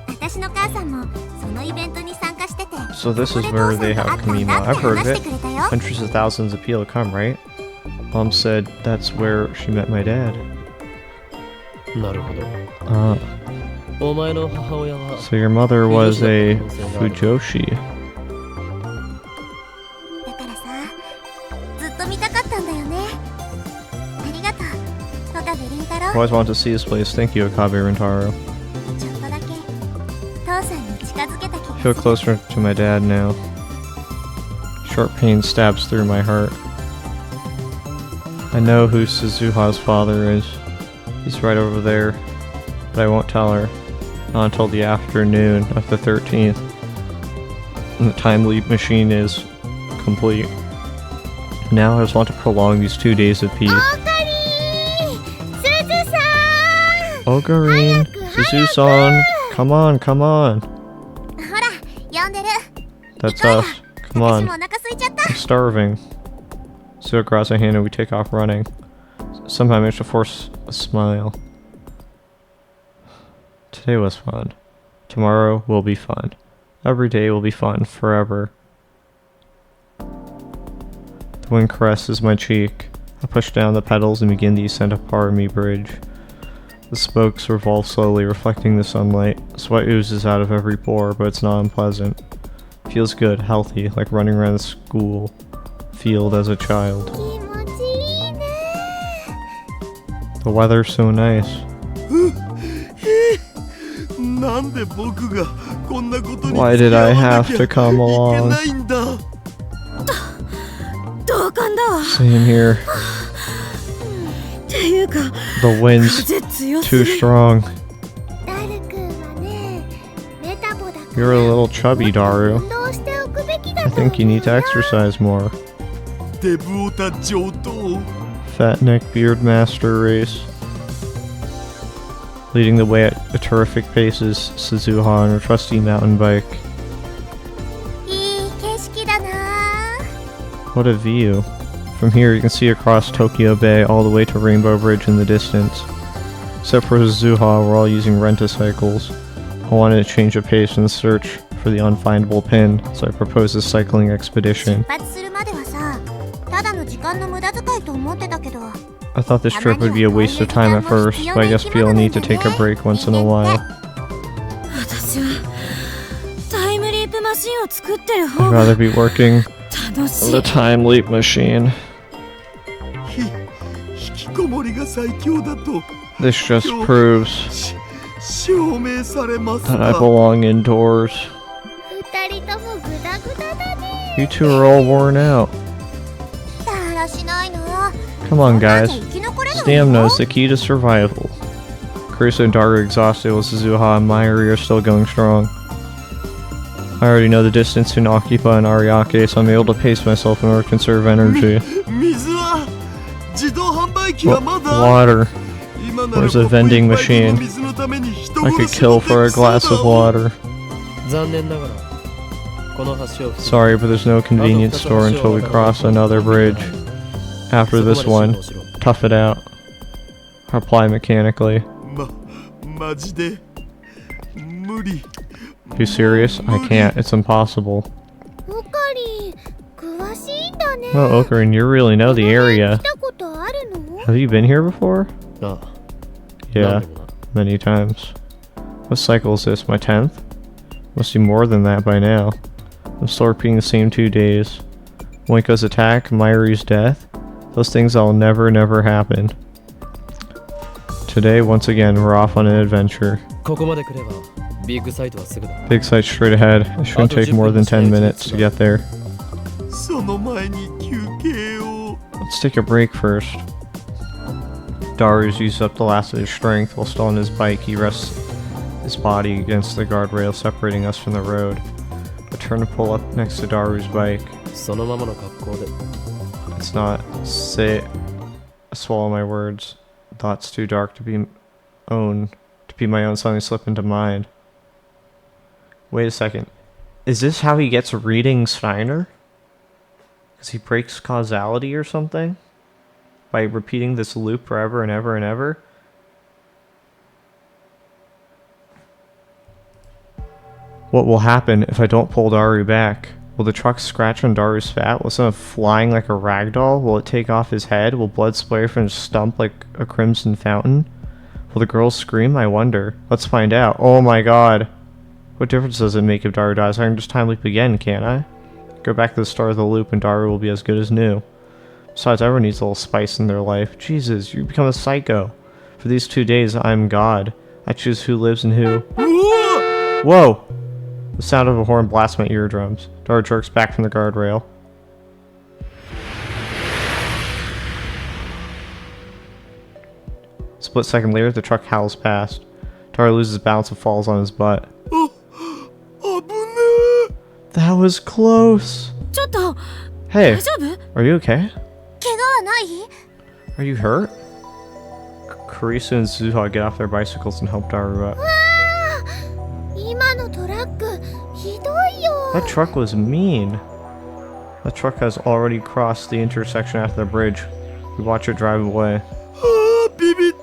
私の母さんもそのイベントに参加してて、 So this こ is れ where 父さ they んと have 会ったん Kamima. だっ I've て heard of 話し it. てくれたよ。 Hundreds of thousands of people come, right? Mom said that's where she met my dad. なるほど。 Uh, お前の母親は so your mother was a Fujoshi. だからさ、ずっと見たかったんだよね。ありがとう、戸壁凛太 I 郎。 always wanted to see this place. Thank you, Akabe Rintaro. ちょっとだけ父さんに近づけた気 I が feel する。 closer to my dad now. Sharp pain stabs through my heart. I know who Suzuha's father is. He's right over there, but I won't tell her. Not until the afternoon of the 13th. And the time leap machine is complete. Now I just want to prolong these 2 days of peace. オカリー、すずさん。 Ocarine, Suzu-san, come on, come on. ほら、呼んでる。 That's us. Come 私 on. もお腹空いちゃった。 I'm starving. Suha grabs my hand and we take off running. Somehow I managed to force a smile. Today was fun. Tomorrow will be fun. Every day will be fun forever. The wind caresses my cheek. I push down the pedals and begin the ascent of Parami Bridge. The spokes revolve slowly, reflecting the sunlight. Sweat oozes out of every pore, but it's not unpleasant. Feels good, healthy, like running around the school field as a child. 気持ちいいね。 The weather's so nice. なんで僕がこんなことに Why 付 did き合 I わな have きゃ to いけ come along? ないんだ。同感だわ。 Same here. っていうか、 The wind's 風強す too ぎ。 strong. ダル君はね、メタボだから。 You're a little chubby, Daru. 運動しておくべきだ I と思う think you need to よ。 exercise more. デブオタ上等。 Fat Neck Beard Master Race. Leading the way at a terrific pace is Suzuha on her trusty mountain bike. いい景色だな。What a view. From here you can see across Tokyo Bay all the way to Rainbow Bridge in the distance. Except for Suzuha, we're all using rent-a-cycles. I wanted to change the pace and search for the unfindable pin, so I proposed a cycling expedition. 出発するまではさ、ただの時間の無駄遣いと思ってたけど。 I thought this trip would be a waste of time at first, but I guess people need to take a break once in a while. 私はタイムリープマシンを作ってる I'd 方が rather be working 楽し on the い。 time leap machine. 引きこもりが最強だと This just proves 証明されます that I か belong indoors. 二人ともグダグダだね。 You two are all worn out. だらしないの。 Come on, そんなん guys. じゃ生き残れないよ Stamina is the key to survival. Carissa and Daru are exhausted while Suzuha and Mayuri are still going strong. I already know the distance to Nakipa and Ariake, so I'm able to pace myself in order to conserve energy. 水は自動販売機はまだ Water. 今なら Where's a vending machine? 水のために人 I 殺 could し kill も for a できそうだ glass of water. 残念ながらこの橋を Sorry, but there's no convenience store until we cross another bridge. After this one, tough it out. Reply mechanically. マジで無理 You serious? I can't. It's impossible. オカリン、詳しいんだね。 Oh, Okarin, you really know the 来 area. たことあるの？ Have you been here before? ああ Yeah, many times. What cycle is this? My 10th? Must be more than that by now. I'm still repeating the same 2 days. Moiko's attack, Mayuri's death. Those things all never happen. Today, once again, we're off on an adventure. ここまで来ればビッグサイトはすぐだ Big site straight ahead. It shouldn't take more than 10 minutes to get there. その前に休憩を Let's take a break first. Daru's used up the last of his strength. While still on his bike, he rests his body against the guardrail separating us from the road. I turn to pull up next to Daru's bike. そのままの格好で It's not say I swallow my words. Thoughts too dark to be my own suddenly slip into mind. Wait a second. Is this how he gets reading Steiner? Because he breaks causality or something? By repeating this loop forever and ever and ever? What will happen if I don't pull Daru back? Will the truck scratch on Daru's fat? Will it send him flying like a ragdoll? Will it take off his head? Will blood splatter from his stump like a crimson fountain? Will the girls scream? I wonder. Let's find out. Oh my god. What difference does it make if Daru dies? I can just time leap again, can't I? Go back to the start of the loop and Daru will be as good as new. Besides, everyone needs a little spice in their life. Jesus, you become a psycho. For these 2 days, I'm God. I choose who lives and who. うわ Whoa! The sound of a horn blasts my eardrums. Daru jerks back from the guardrail. Split second later, the truck howls past. Daru loses balance and falls on his butt. 危ね That was close! ちょっと Hey, 大丈夫？ are you okay? 怪我はない？ Are you hurt? Carissa and Suzuha get off their bicycles and help Daru up. 今のトラックひどいよ。 That truck was mean. The truck has already crossed the intersection after the bridge. We watch it drive away. あビビっ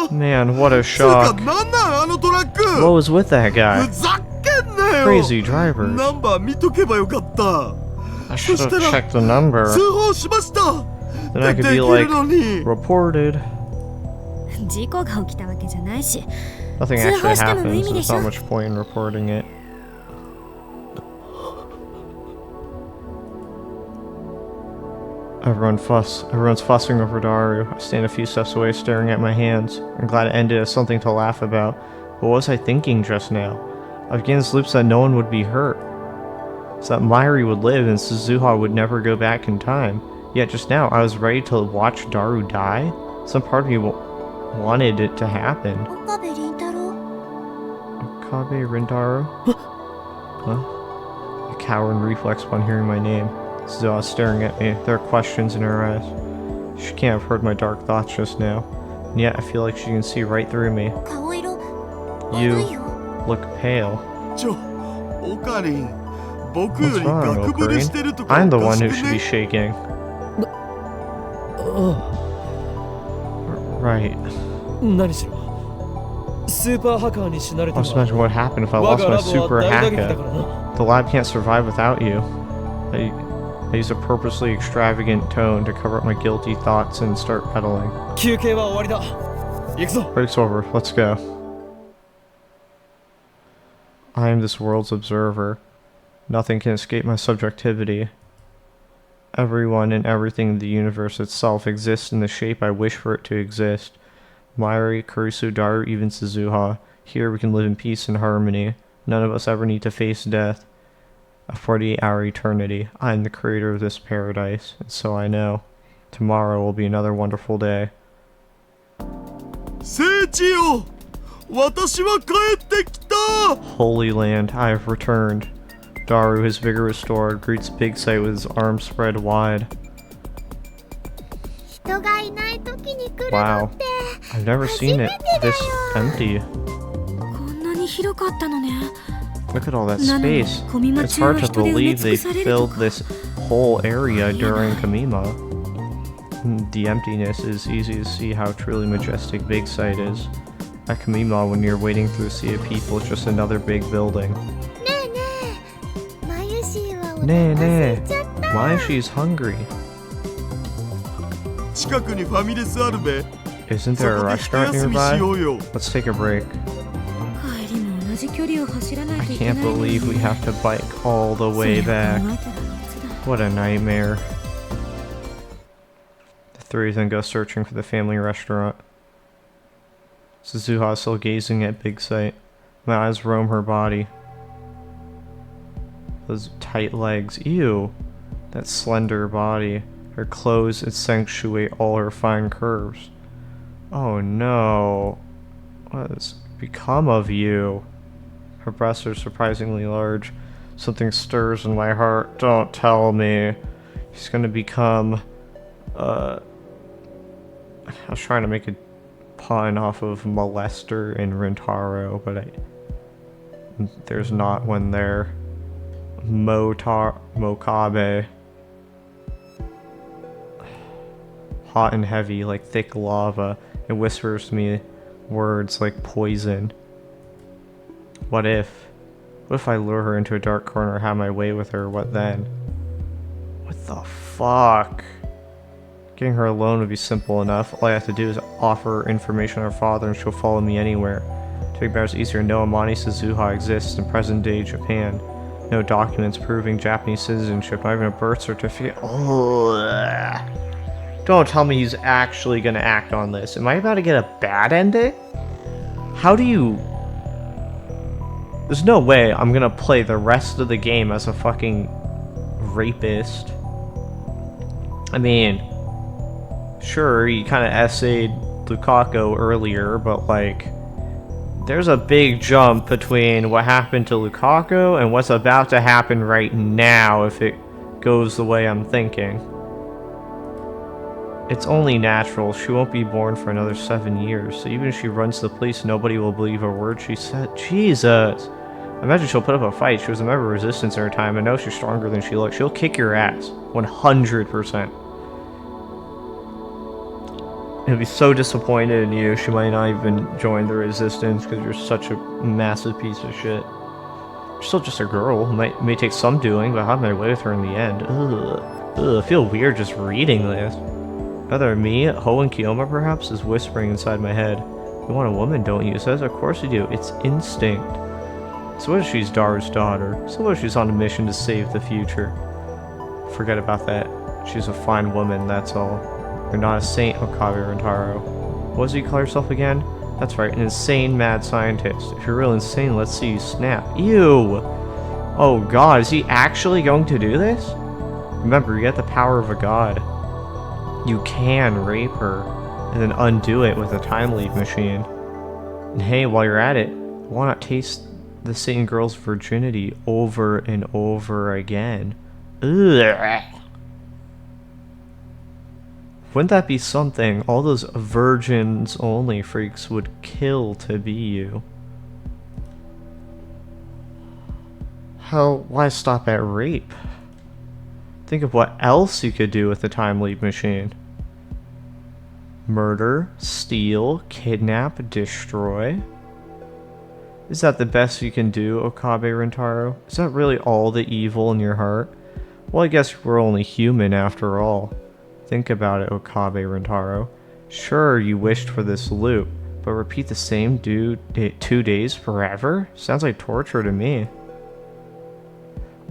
た Man, what a つうか shock. なんなんあのトラック What was with that guy? ふざけんなよ Crazy driver. ナンバー見とけばよかった I should have そしたら checked the number. 通報しました Then I で could き be る like, のに reported. 事故が起きたわけじゃないし。 Nothing 通 actually 報しても無意 happened, 味 so で there's しょ。 not much point in reporting it. Everyone's fussing over Daru. I stand a few steps away staring at my hands. I'm glad it ended as something to laugh about. What was I thinking just now? I began this loop so that no one would be hurt. So that Mayuri would live and Suzuha would never go back in time. Yet just now, I was ready to watch Daru die. Some part of me wanted it to happen. 岡部倫太郎。 Okabe Rindaru? Huh? I cower in reflex upon hearing my name. Suzuha is staring at me. There are questions in her eyes. She can't have heard my dark thoughts just now. And yet I feel like she can see right through me. 顔色悪い You よ。 look pale. オカリン僕よ What's り wrong, 学ぶれしてると Ocarine? か I'm the おか one し who く should be ね shaking. あ Right. あ、何しろスーパーハッカーに死なれた Let's imagine what happened if I 我 lost が my ラボ super は大打撃だ hacker. からな。 The lab can't survive without you. I use a purposely extravagant tone to cover up my guilty thoughts and start pedaling. 休憩は終わりだ。行くぞ。 Break's over. Let's go. I am this world's observer. Nothing can escape my subjectivity. Everyone and everything in the universe itself exists in the shape I wish for it to exist. Mairi, Kurisu, Daru, even Suzuha. Here we can live in peace and harmony. None of us ever need to face death. A 48-hour eternity. I am the creator of this paradise, and so I know. Tomorrow will be another wonderful day. 聖地よ私は帰ってきた Holy land, I have returned. Daru, his vigor restored, greets Big Sight with his arms spread wide. 人がいない時に来るの Wow. って I've never seen it this empty. こんなに広かったのね Look at all that なのに space. 小見 It's 町は hard to 人で埋め believe 尽 they くされると filled か this whole area during Kamima. The emptiness is easy to see how truly majestic Big Sight is. At Kamima, when you're wading through a sea of people, it's just another big building. ねえねえマユシーはお腹 Nee, 空 nee. いちゃった Why she's hungry? 近くにファミレスあるべ Isn't そ there こ a で一 restaurant 休みし nearby? ようよ Let's take a break. 帰りも同じ距離を走らない I といけない can't のに believe we have to bike all the way それを back. 考えたら熱だ What a nightmare. The three then go searching for the family restaurant. Suzuha is still gazing at Big Sight. My eyes roam her body. Those tight legs. Ew. That slender body. Her clothes accentuate all her fine curves. Oh no. What has become of you? Her breasts are surprisingly large. Something stirs in my heart. Don't tell me. He's gonna become, I was trying to make a pun off of Molester and Rintaro, but there's not one there. Mokabe. Hot and heavy, like thick lava. It whispers to me words like poison. What if? What if I lure her into a dark corner, have my way with her? What then? What the fuck? Getting her alone would be simple enough. All I have to do is offer her information on her father and she'll follow me anywhere. To make matters easier, no Amani Suzuha exists in present-day Japan. No documents proving Japanese citizenship, not even a birth certificate. Ugh. Don't tell me he's actually gonna act on this. Am I about to get a bad ending? How do you... There's no way I'm gonna play the rest of the game as a fucking rapist. I mean, sure, he kind of essayed Lukaku earlier, but like, there's a big jump between what happened to Lukaku and what's about to happen right now if it goes the way I'm thinking. It's only natural. She won't be born for another 7 years, so even if she runs to the police, nobody will believe a word she said. Jesus! I imagine she'll put up a fight. She was a member of Resistance in her time. I know she's stronger than she looks. She'll kick your ass. 100%. He'll be so disappointed in you, she might not even join the Resistance because you're such a massive piece of shit. You're still just a girl. It may take some doing, but I'll have my way with her in the end. Ugh. Ugh, I feel weird just reading this. Either me, Ho and Kiyoma perhaps, is whispering inside my head. You want a woman, don't you? Says, of course you do. It's instinct. So what if she's Daru's daughter? So what if she's on a mission to save the future? Forget about that. She's a fine woman, that's all. You're not a saint, Okabe Rintaro. What does he call yourself again? That's right, an insane mad scientist. If you're real insane, let's see you snap. Ew! Oh god, is he actually going to do this? Remember, you get the power of a god. You can rape her, and then undo it with a time leap machine. And hey, while you're at it, why not taste the same girl's virginity over and over again? Ugh. Wouldn't that be something? All those virgins only freaks would kill to be you. Why stop at rape? Think of what else you could do with the time leap machine. Murder, steal, kidnap, destroy. Is that the best you can do, Okabe Rintaro? Is that really all the evil in your heart? Well, I guess we're only human after all. Think about it, Okabe Rintaro. Sure, you wished for this loop, but repeat the same 2 days forever? Sounds like torture to me.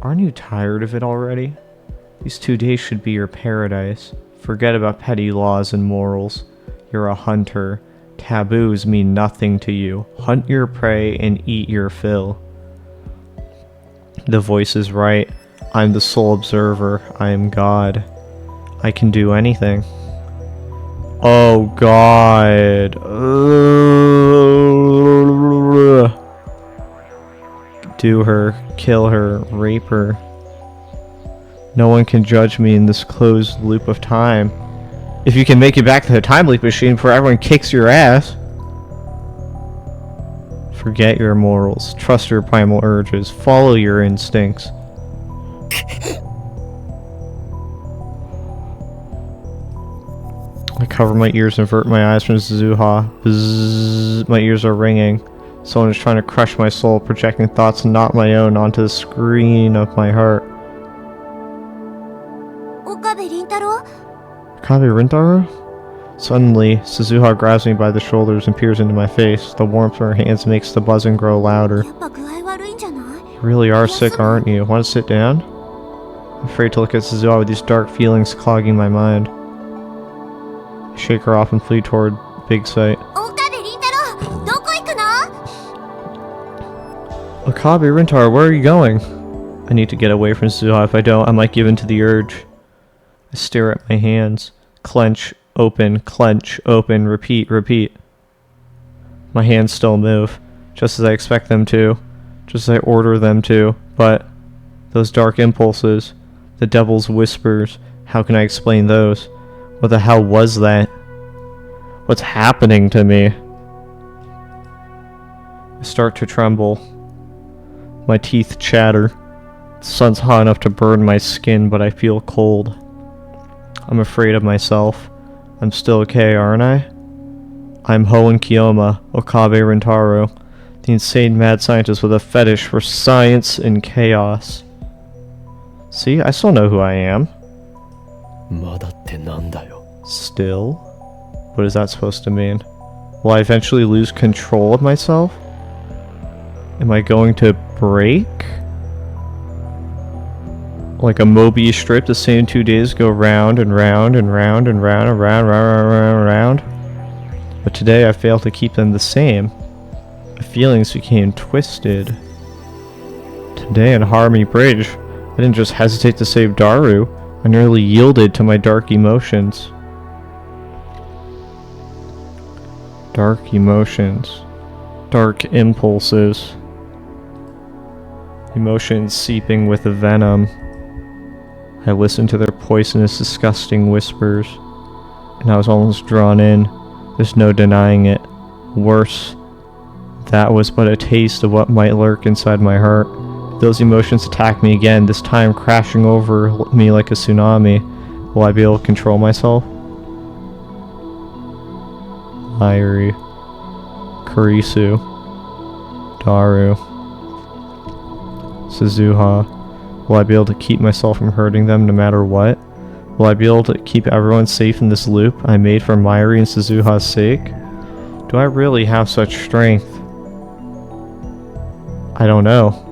Aren't you tired of it already? These 2 days should be your paradise. Forget about petty laws and morals. You're a hunter. Taboos mean nothing to you. Hunt your prey and eat your fill. The voice is right. I'm the sole observer. I am God. I can do anything. Oh God. Do her, kill her, rape her. No one can judge me in this closed loop of time. If you can make it back to the time leap machine before everyone kicks your ass. Forget your morals. Trust your primal urges. Follow your instincts. I cover my ears and avert my eyes from Suzuha. Bzzz, my ears are ringing. Someone is trying to crush my soul, projecting thoughts not my own onto the screen of my heart. Okabe Rintaro? Okabe Rintaro? Suddenly, Suzuha grabs me by the shoulders and peers into my face. The warmth of her hands makes the buzzing grow louder. You really are sick, aren't you? Want to sit down? I'm afraid to look at Suzuha with these dark feelings clogging my mind. I shake her off and flee toward Big Sight. Okabe Rintaro, where are you going? I need to get away from Suzuha. If I don't, I might give in to the urge. I stare at my hands. Clench, open, repeat, repeat. My hands still move, just as I expect them to, just as I order them to, but those dark impulses, the devil's whispers, how can I explain those? What the hell was that? What's happening to me? I start to tremble. My teeth chatter. The sun's hot enough to burn my skin, but I feel cold. I'm afraid of myself. I'm still okay, aren't I? I'm Hoen Kiyoma, Okabe Rintaro, the insane mad scientist with a fetish for science and chaos. See, I still know who I am. Still? What is that supposed to mean? Will I eventually lose control of myself? Am I going to break? Like a Mobius strip, the same 2 days go round and round and round and round and round, round. But today I failed to keep them the same. My feelings became twisted. Today in Harmony Bridge, I didn't just hesitate to save Daru, I nearly yielded to my dark emotions. Dark emotions. Dark impulses. Emotions seeping with venom. I listened to their poisonous, disgusting whispers, and I was almost drawn in. There's no denying it. Worse, that was but a taste of what might lurk inside my heart. Those emotions attack me again, this time crashing over me like a tsunami. Will I be able to control myself? Mayuri, Kurisu, Daru, Suzuha. Will I be able to keep myself from hurting them no matter what? Will I be able to keep everyone safe in this loop I made for Mayuri and Suzuha's sake? Do I really have such strength? I don't know.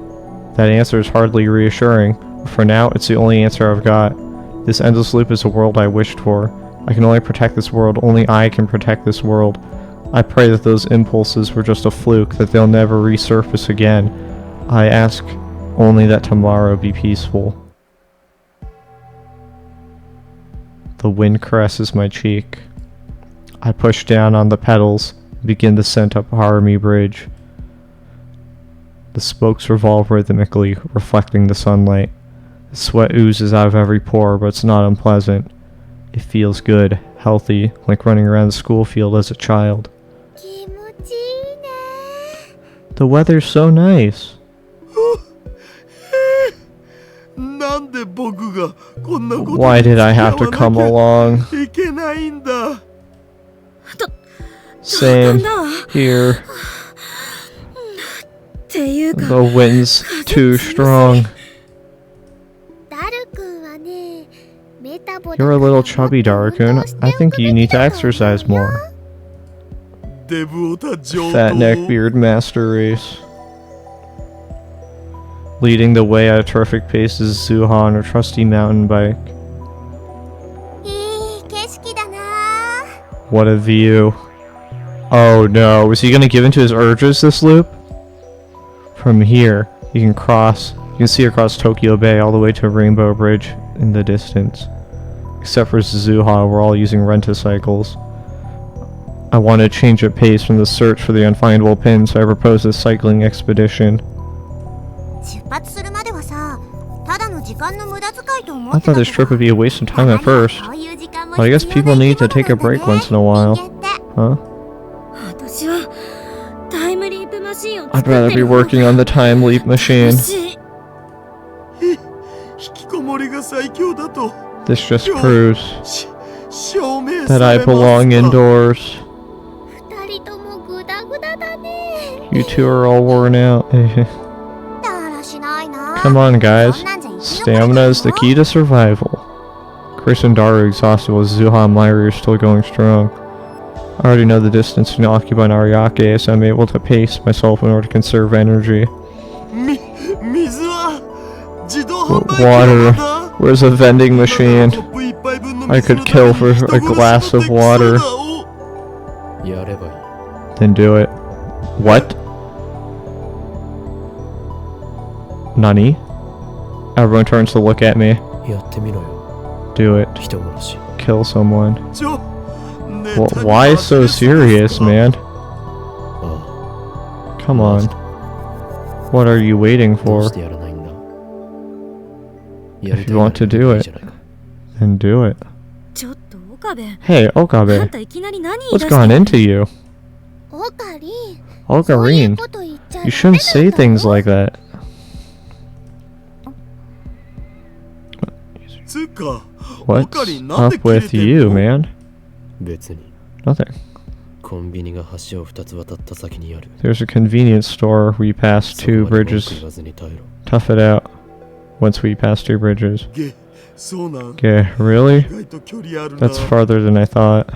That answer is hardly reassuring, but for now it's the only answer I've got. This endless loop is a world I wished for. I can only protect this world, only I can protect this world. I pray that those impulses were just a fluke, that they'll never resurface again. I ask only that tomorrow be peaceful. The wind caresses my cheek. I push down on the pedals and begin the descent up Harmony Bridge. The spokes revolve rhythmically, reflecting the sunlight. The sweat oozes out of every pore, but it's not unpleasant. It feels good, healthy, like running around the school field as a child. The weather's so nice. なんで僕がこんなことに Why did I have to come along? いけないんだ。 Same here. っていうか The wind's too strong. ダル君はね、メタボだ You're a little chubby, Daru-kun. I think you need to exercise more. デブオタ上等。 Fat neckbeard master race. Leading the way at a terrific pace is Zuha on her trusty mountain bike. いい景色だな。 What a view. Oh no, is he gonna give into his urges this loop? From here, you can see across Tokyo Bay all the way to Rainbow Bridge in the distance. Except for Suzuha, we're all using rent-a-cycles. I want to change of pace from the search for the unfindable pin, so I propose a cycling expedition. 出発するまではさ、ただの時間の無駄遣いと思 I ってた thought this trip would be a waste of time at first, そういう時間も but I guess 必要 people な need 生 to き take a 物なん break だね once in a while. 人間って Huh? 私はタイムリープマシンを I'd 作って rather る be 方が working on the time leap machine. 楽しい。引きこもりが最強だと This just proves 証明 that さ I れます belong か。 indoors. 二人ともグダグダだね。 You two are all worn out. だらしないな。 Come on, guys. そんなんじゃ生き残れない Stamina is the よ key to survival. Chris and Daru are exhausted while Zuha and Myri are still going strong. I already know the distance to Akiba and Ariake, so I'm able to pace myself in order to conserve energy. 水は自動販売機 Water. なんだ。 Where's a vending だ machine? からコップ一杯分の I 水 could の kill ため for に人 a 殺し glass の of テク water. ソーダをやればいい。 Then do it. What? Nani? Everyone turns to look at me. やってみろよ、 Do it. 人殺し。 Kill someone. ちょネ Wh タに why は so 絶対 serious, か man? あ Come あ、 on. What are you waiting どう for? してやらないんだ。や If りた you いな want to ら do いい it, じゃないか。 then do it. ちょっと岡部、 Hey, あん Okabe. たいきなり何言い出 What's した gone の？ into you? オカリン、そういう Ocarine. こと言っちゃ You ダメ shouldn't なん say だ things よ。 like that. つうか What's オカリンなんで up 切れ with てん you, の？ man? 別に Nothing. コンビニが橋を2つ渡った先にある。 There's a convenience store where you pass そこ two まで文句 bridges. 言わずに耐えろ。 Tough it out. Once we pass two bridges. ゲそうなん Okay, really? 意外と距離あるな。 That's farther than I thought.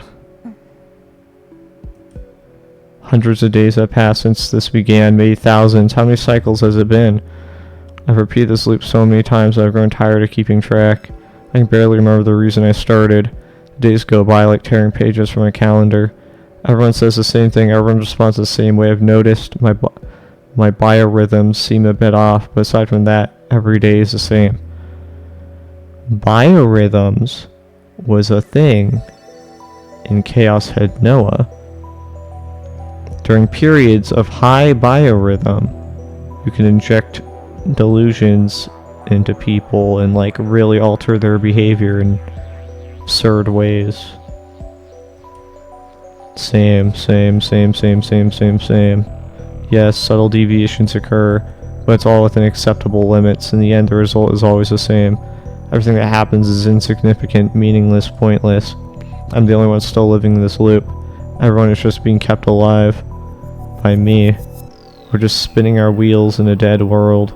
Hundreds of days have passed since this began, maybe thousands. How many cycles has it been? I've repeated this loop so many times that I've grown tired of keeping track. I can barely remember the reason I started. Days go by like tearing pages from a calendar. Everyone says the same thing, everyone responds the same way. I've noticed my biorhythms seem a bit off, but aside from that, every day is the same. Biorhythms was a thing in Chaos Head Noah. During periods of high biorhythm, you can inject delusions into people and like really alter their behavior in absurd ways. Same. Yes, subtle deviations occur, but it's all within acceptable limits. In the end, the result is always the same. Everything that happens is insignificant, meaningless, pointless. I'm the only one still living in this loop. Everyone is just being kept alive by me. We're just spinning our wheels in a dead world.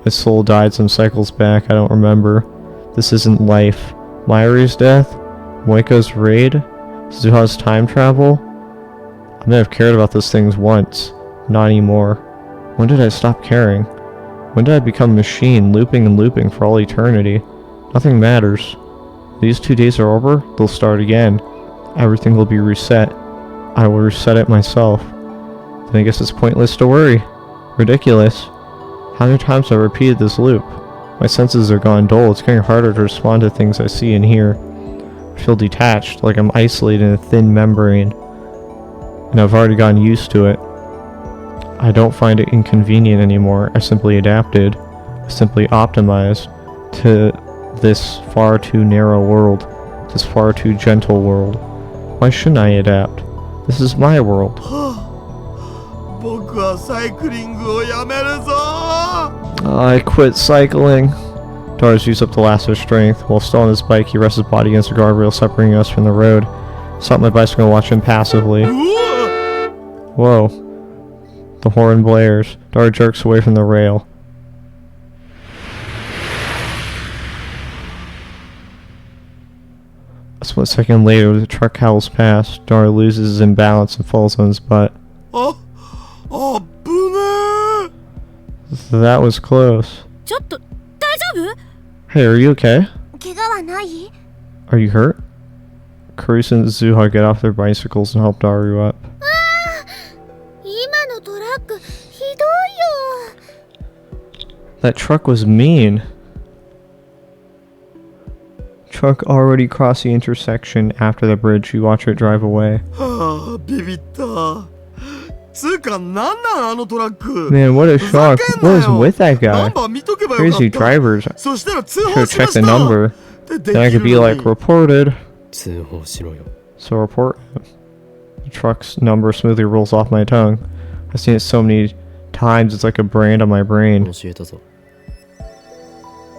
My soul died some cycles back, I don't remember. This isn't life. Myri's death? Moiko's raid? Zuha's time travel? I may have cared about those things once. Not anymore. When did I stop caring? When did I become a machine, looping and looping for all eternity? Nothing matters. These 2 days are over, they'll start again. Everything will be reset. I will reset it myself. Then I guess it's pointless to worry. Ridiculous. How many times have I repeated this loop? My senses are gone dull, it's getting harder to respond to things I see and hear. I feel detached, like I'm isolated in a thin membrane. And I've already gotten used to it. I don't find it inconvenient anymore, I simply adapted. I simply optimized to this far too narrow world. This far too gentle world. Why shouldn't I adapt? This is my world. 僕はサイクリングをやめるぞ。 I quit cycling. Daru's used up the last of his strength. While still on his bike, he rests his body against the guardrail separating us from the road. Stop my bicycle and watch him passively. うわ Whoa. The horn blares. Daru jerks away from the rail. A split second later, the truck howls past. Daru loses his imbalance and falls on his butt. ああぶねえ That was close. ちょっと大丈夫？ Hey, are you okay? 怪我はない？ Are you hurt? Karisa and Zuha get off their bicycles and help Daru up. 今のトラックひどいよ。 That truck was mean. Truck already crossed the intersection after the bridge. You watch it drive away. はあビビったつうかなんなんあのトラック Man, what a ふざ shock. けんな What is よ with that ナ guy? ンバー見とけばよかっ Crazy た drivers. そしたら通報 Should しま check し the た number. でで Then I き could る be の like に reported. 通報しろよ。 So report him. The truck's number smoothly rolls off my tongue. I've seen it so many times it's like a brand on my brain. 教えたぞ。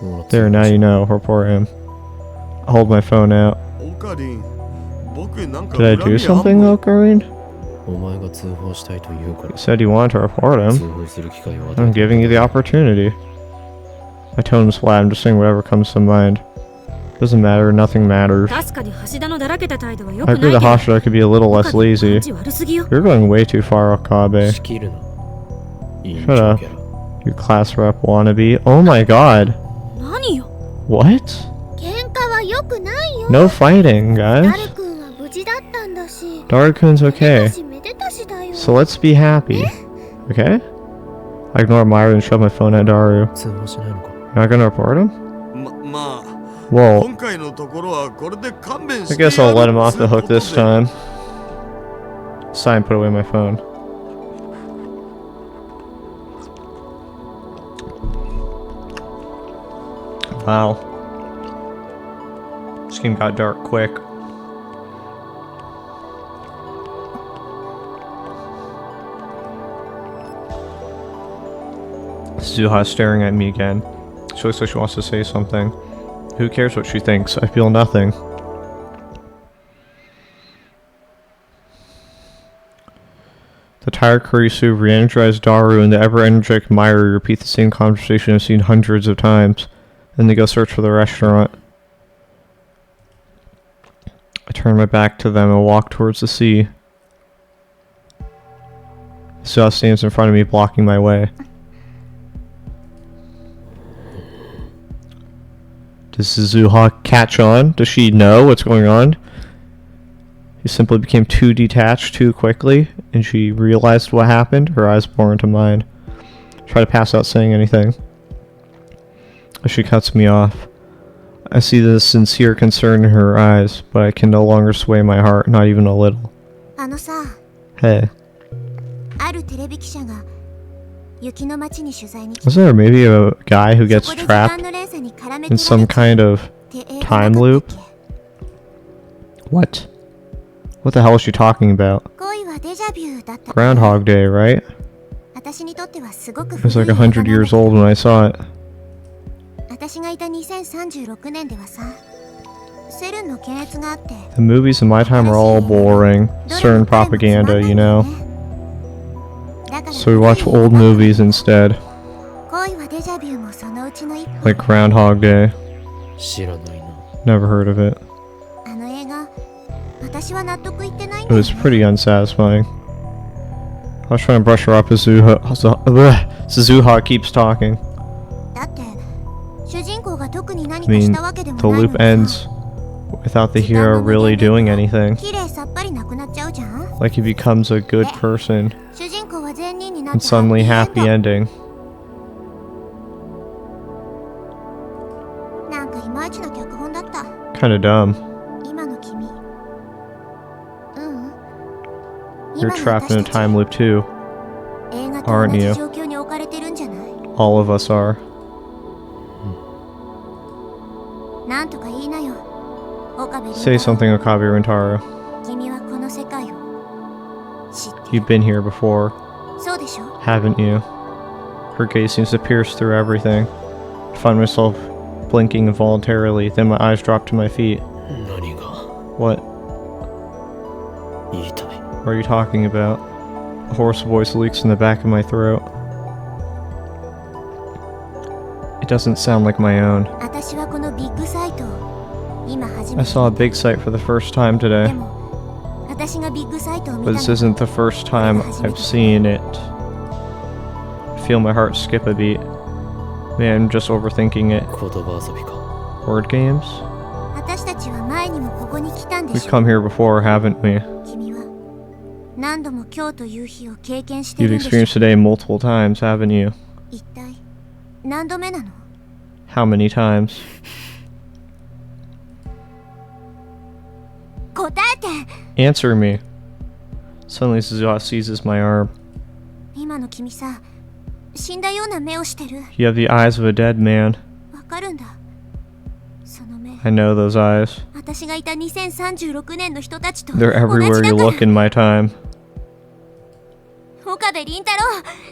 もう There, now you know. Report him. I hold my phone out. オカリン僕になんか Did I 恨 do みあん something の though, Kareem? お前が通報したいと言うから You said you wanted to report 通 him. 報する機会を与 I'm えて giving you the opportunity. My tone is flat. I'm just saying whatever comes to mind. Doesn't matter. Nothing matters. 確かに橋田のだらけた態度は良 I くない agree け the ど。 Hashira could be a little less lazy. 感じ悪すぎよ。 You're going way too far, Okabe. 仕切るな。委員 Shut 長 up. キャラ。 You class rep wannabe. Oh my god. 何よ。 What? 喧嘩は良くないよ。 No fighting, guys. くんは無事だったんだし。 Daru-kun's okay. めでたしだよ。 So let's be happy. Okay? I ignore Myra and shove my phone at Daru. 通報しないのか。 You're not gonna report him? まあ Well, 今回のところはこれで勘弁 I して guess や I'll る let him off the っつう hook こと this で time. Sign, put away my phone. Wow. This game got dark quick. Zuha staring at me again. She looks like she wants to say something. Who cares what she thinks? I feel nothing. The tired Kurisu re-energized Daru and the ever-energetic Myri repeat the same conversation I've seen hundreds of times. Then they go search for the restaurant. I turn my back to them and walk towards the sea. Zuha stands in front of me, blocking my way. Does Zuha catch on? Does she know what's going on? He simply became too detached too quickly, and she realized what happened. Her eyes bore into mine. Try to pass out saying anything. She cuts me off. I see the sincere concern in her eyes, but I can no longer sway my heart, not even a little. あのさ、 Hey, あるテレビ記者が雪の街に取材に来て、 wasn't there maybe a guy who そ gets こで時間 trapped の連鎖に絡め in 取ら some れちゃ kind of って映画な time か loop? ったっけ？ What? What the hell is she talking about? 恋はデジャビューだった。 Groundhog Day, right? 私にとってはすごく It was 古い like 100 years old when I saw it. 私がいた2036年ではさ、セルンの検閲があって、 The movies in my time are all boring. CERN propaganda, you know. だから So we watch old movies instead, 恋はデジャビューもそのうちの一本。 like Groundhog Day. 知らないな。 Never heard of it. あの映画、私は納得いってないん It だよ was pretty unsatisfying. I was trying to brush her off as Suzuha keeps talking. だって、主人公が特に何 I かし mean, たわけでも the ないの loop にさ ends without the hero really doing anything. 綺麗さっぱりなくなっちゃうじゃん。 Like he becomes a good person 主人公は善人になっ and て suddenly happy ハッピーエン ending. ドなんかいまいちな脚本だった。 Kinda dumb. 今の君。You're 今の trapped in a 私たち time loop too. 映画と aren't 同じ you? 状況に置かれてるんじゃない？ All of us are. なんとか言いなよ。岡部 Say something, Okabe Rintaro. 君はこの世界を知ってる。 You've been here before, そうでしょ？ haven't you? Her gaze seems to pierce through everything. I find myself blinking involuntarily. Then my eyes dropped to my feet. 何が What? 言いたい What are you talking about? A hoarse voice leaks in the back of my throat. It doesn't sound like my own. 私はこのビッグサイトを今初 I めて saw a big sight for the first time で today, も私がビッグサイトを見 but た this の isn't the first time I've seen it. I feel my heart skip a beat. Man, I'm just overthinking it. 言葉遊びか Word games? 私たちは前にもここに来たんで We've しょ come here before, haven't we? 君は何度も今日という日を経験して You've るんでしょ experienced today multiple times, haven't you? 一体何度目なの How many times? 答えて Answer me. Suddenly Suzuha seizes my arm. 今の君さ死んだような目をしてる You have the eyes of a dead man. わかるんだその目 I know those eyes. 私がいた2036年の人たちと They're 同じ everywhere だ you から look in my time. 岡部倫太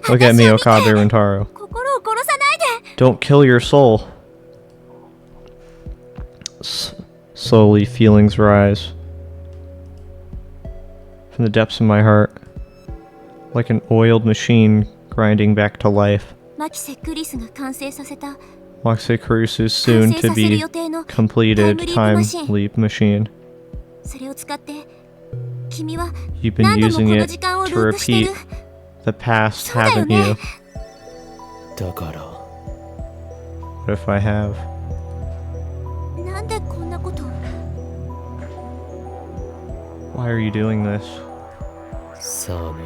郎 Look at me, 私を見て Okabe Rintaro. 心を殺さないで Don't kill your soul. Slowly, feelings rise. From the depths of my heart. Like an oiled machine grinding back to life. マキセ・クリスが完成させた Maxe Caruso's 完 soon 成 to させる be 予定の completed time leap machine. それを使って君は You've been 何度も using この it 時間を to ループして repeat る the past, そうだよ haven't ね you? だから What if I have? なんでこんなことを Why are you doing this? さあね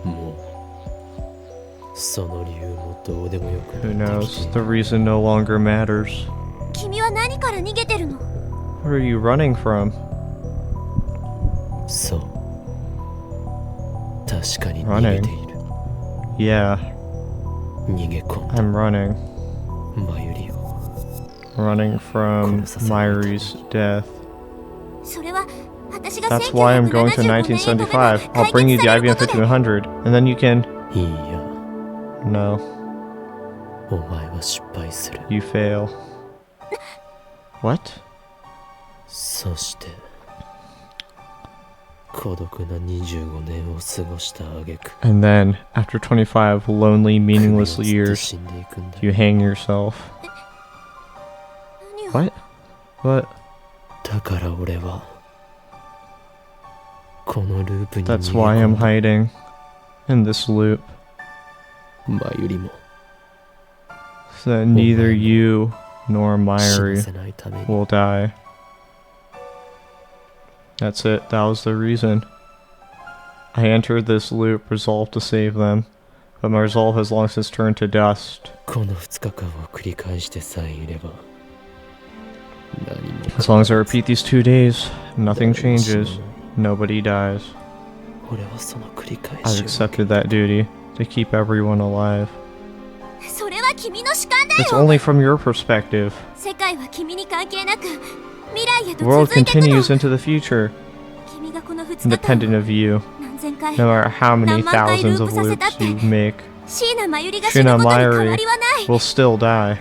もうその理由もどうでもよく Who なって knows? きて The reason no longer matters. 君は何から逃げてるの What are you running from? そう確かに逃げている Yeah, 逃げ込んだ I'm running. マユリを Running from Myri's death. それは私が That's why I'm going to 1975. I'll bring you the IBM 5100, and then you can... いいや No, お前は失敗する you fail. What? そして孤独な25年を過ごした挙句 And then, after 25 lonely, 首を meaningless 吊って years, 死んでいくんだ you hang yourself. 何を What? What? だから俺はこのループに逃 That's げ why 込 I'm んだ hiding in this loop. マユリも So that neither you nor 死な Myri せないために will die. That's it. That was the reason. I entered this loop resolved to save them, but my resolve has long since turned to dust. この2日間を繰り返してさえいれば何も As long as I repeat these 2 days, nothing changes. Nobody dies. 俺はその繰り返 I've しを accepted that duty to keep everyone alive. それは君の主観だ It's よ only from your perspective. 世界は君に関係なく未来へ The と world 続いていくの continues into the future, 君がこの2日間 independent of you. 何千回 No matter how many 何万回 thousands ルー of プさせたっ loops て you make, 椎名真由里が死ぬ Shina ことに変わ Mayuri りはない will still die.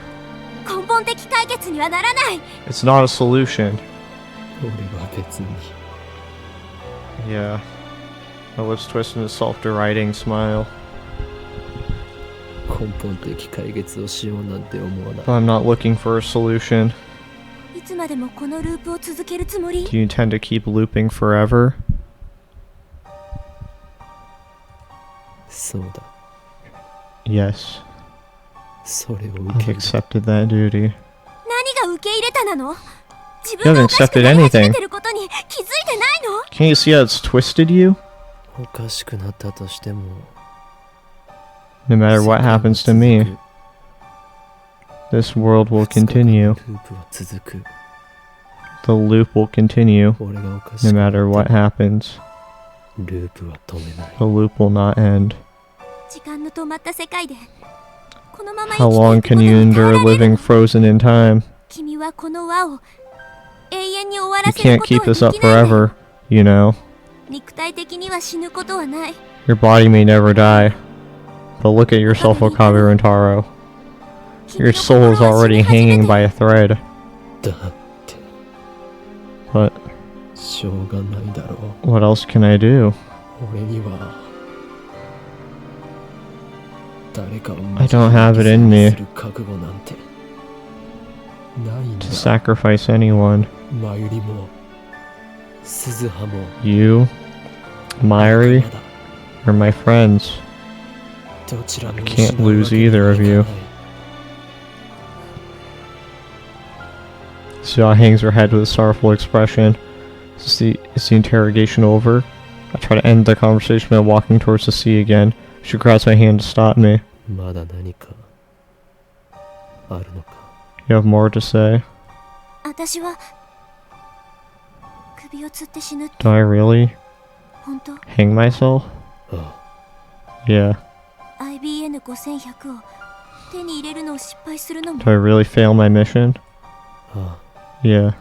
根本的解決にはならない It's not a solution. 俺は別に Yeah. My lips twist in a self-deriding smile. 根本的解決をしようなんて思わない But I'm not looking for a solution. いつまでもこのループを続けるつもり Do you intend to keep looping forever? そうだ Yes. それを受 I've ける accepted that duty. 何が受け入れたなの自 You 分が haven't おかしく accepted なり始 anything. めてることに気づいてないの Can't you see how it's twisted you? おかしくなったとしても No matter what happens to me, this world will continue. ループは続く The loop will continue. 俺がおかし No くな matter っ what ても happens, ループは止めない the loop will not end. 時間の止まった世界でこのまま How 生きて long いくこと can に you 耐え endure られる living frozen in time? 君はこの輪を永遠に終わ You らせる can't こと keep は this で up きないの forever, you know. 肉体的には死ぬことはない Your body may never die. But look at yourself, Okabe Rintaro. Your soul is already hanging by a thread. だって But しょうがないだろう。 what else can I do? 俺には誰かを I don't have it in me する覚悟なんてないんだ。 to sacrifice anyone. マユリも鈴葉も You, Myri, まだ are my friends. どちらも I can't 失うわ lose けに either はい of か you. ない。 Xia hangs her head with a sorrowful expression. Is the interrogation over? I try to end the conversation by walking towards the sea again. She grabs my hand to stop me. まだ何かあるのか。 You have more to say? 私は首を吊って死ぬって Do I really 本当？ hang myself? あ Yeah. IBN5100 を手に入れるのを失敗するのも Do I really fail my mission? あ、 Yeah.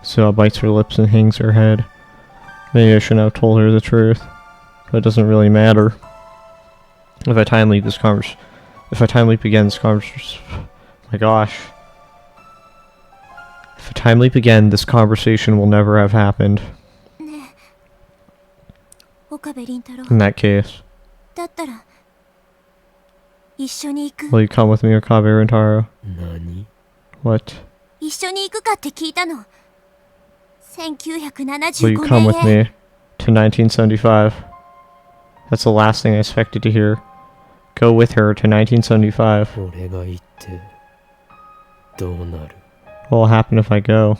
Xia bites her lips and hangs her head. Maybe I shouldn't have told her the truth, but it doesn't really matter. If I timely begin this conversation, my gosh. If I timely begin, this conversation will never have happened. ねえ岡部倫太郎 In that case, だったら一緒に行く will you come with me, Okabe Rintaro? 何？ What? 一緒に行くかって聞いたの Will you 1975 come with 年へ me to 1975? That's the last thing I expected to hear. Go with her to 1975. 俺が行ってどうなる？ What will happen if I go?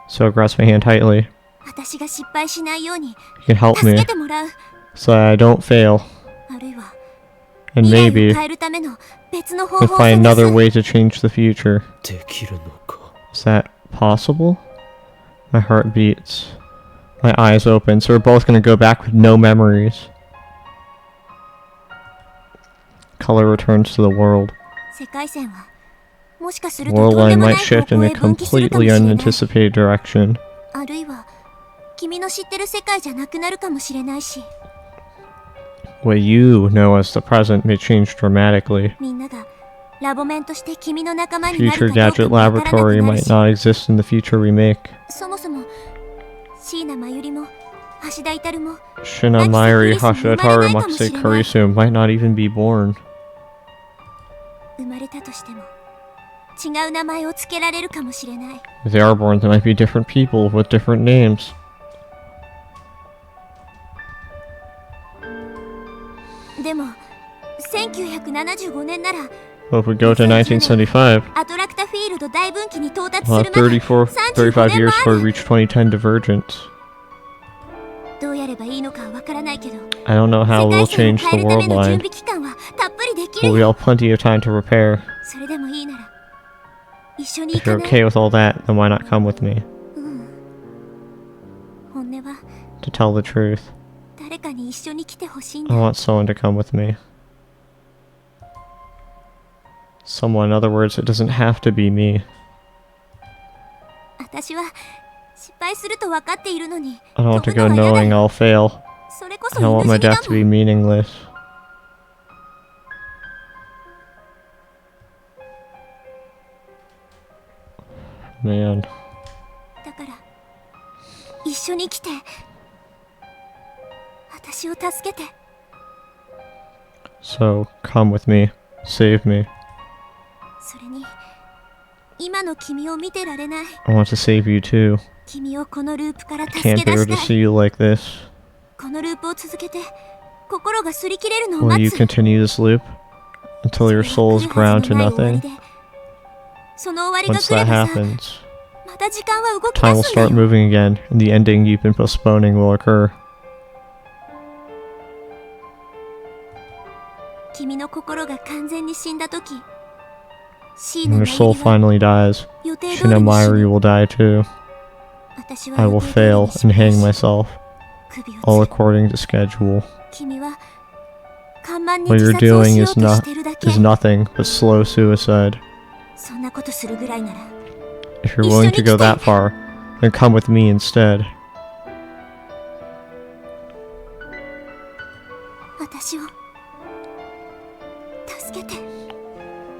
So grasp my hand tightly. 私が失敗しないように You can help 助 me けてもらう so that I don't fail. あるいは And 未来 maybe を変えるための別の方 we'll 法を find 探す another way to change the future. できるのか？ Is that possible? My heart beats. My eyes open. So we're both gonna go back with no memories. Color returns to the world. 世界線はもしかす The ると world とんで line もな might い shift 方 in 向 a へ分岐するかも completely しれない unanticipated direction. あるいは君の知ってる世界じゃなくなるかもしれないし What you know as the present may change dramatically. みんながラボメンとして君の仲間にな Future るかどうか gadget もわからなく laboratory なる might し not exist in the future we make. そもそも椎名真由里も橋田至も Shina Mairi Hashidataru Makusei Karisu might not even be born. 生まれたとしても違う名前を付けられるかもしれない If they are born, they might be different people with different names. でも1975年なら But if we go to 1975, アトラクタフィールド大分岐に到達 we'll す have るまで 35 years 35 before we reach 2010 divergence. どうやればいいのかはわからないけど I don't know how 世 we'll 界線を change 変 the えるため world の準 line, 備期間はたっぷりでき but る we よ have plenty of time to prepare. それでもいいなら一緒に行 If か you're ない okay with all that, then why not come with me? 本音は To tell the truth, 誰かに一緒に来てほしいん I だ want someone to come with me. Someone, in other words, it doesn't have to be me. 私は失敗すると分かっているのに I don't want to 飛 go ぶのは嫌 knowing だ I'll fail. それこ I don't そ want 犬 my 死にだ death to も be ん meaningless. Man. だから一緒に来て私を助けて So, come with me. Save me. それに今の君を見てられない I want to save you too. 君をこのループから助 Can't け出 bear し to た see い you like this. このループを続けて心が擦り切れるのを Will 待 you つ continue this loop until your soul is ground to nothing? その終わりが Once 来れ that ばさ happens, また時間は動き time will 出すんだ start よ moving again, and the ending you've been postponing will occur. 君の心が完全に死んだ時椎 When 名 your 真 soul 由里は finally dies, 予定通り Shina に死 Mairi ぬ will die too. 私は I 予 will 定通り fail に失 and 敗 hang し myself, 首を all 吊る according to schedule. 君は看板に What 自 you're 殺をし doing よう is と not してるだけ is nothing but slow suicide. そんなことするぐらいなら If you're willing to go that far, then come with me instead. 私を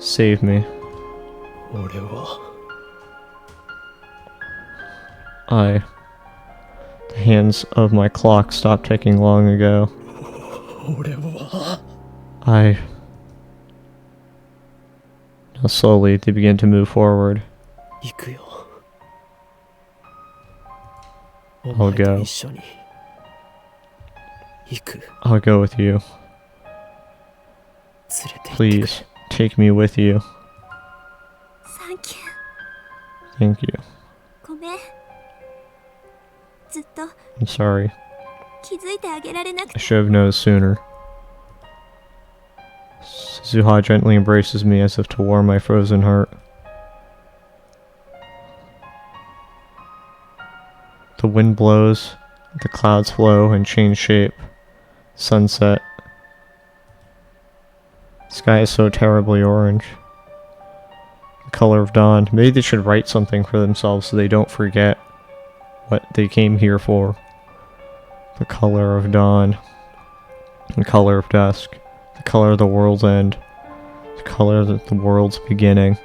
Save me. 俺は The hands of my clock stopped ticking long ago. 俺は Now slowly they begin to move forward. 行くよ I'll お前と go. 一緒に行く I'll go with you. 連れて行ってくれ Please, take me with you. サンキュー Thank you. ごめんずっと I'm sorry. 気づいてあげられなく I て should have noticed sooner. Suzuha gently embraces me as if to warm my frozen heart. The wind blows, the clouds flow and change shape. Sunset. The sky is so terribly orange. The color of dawn. Maybe they should write something for themselves so they don't forget what they came here for. The color of dawn. The color of dusk. The color of the world's end. The color of the world's beginning.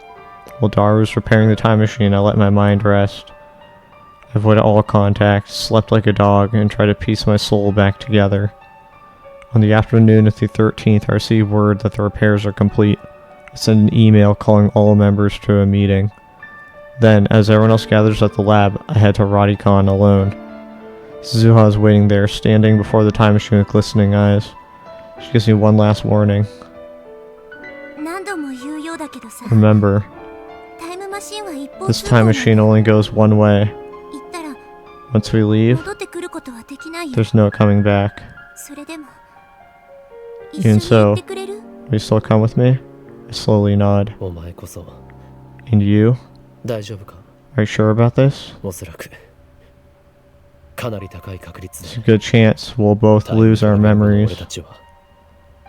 While Daru's repairing the time machine, I let my mind rest. I avoided all contact, slept like a dog, and tried to piece my soul back together. On the afternoon of the 13th, I received word that the repairs are complete. I sent an email calling all members to a meeting. Then, as everyone else gathers at the lab, I head to Radicon alone. Suzuha is waiting there, standing before the time machine with glistening eyes. She gives me one last warning. 何度も言うようだけどさ Remember, タイムマシンは一方 this 通行 time な machine の only goes one way. 言ったら Once we leave, 戻ってくることはできないよ there's no coming back. それでも一緒 Even に行 so, ってくれる will you still come with me? I slowly nod. お前こそ And you? 大丈夫か Are you sure about this? おそらくかなり高い確率 There's a good chance we'll both タイム lose トラ our ベル後の memories 俺たちは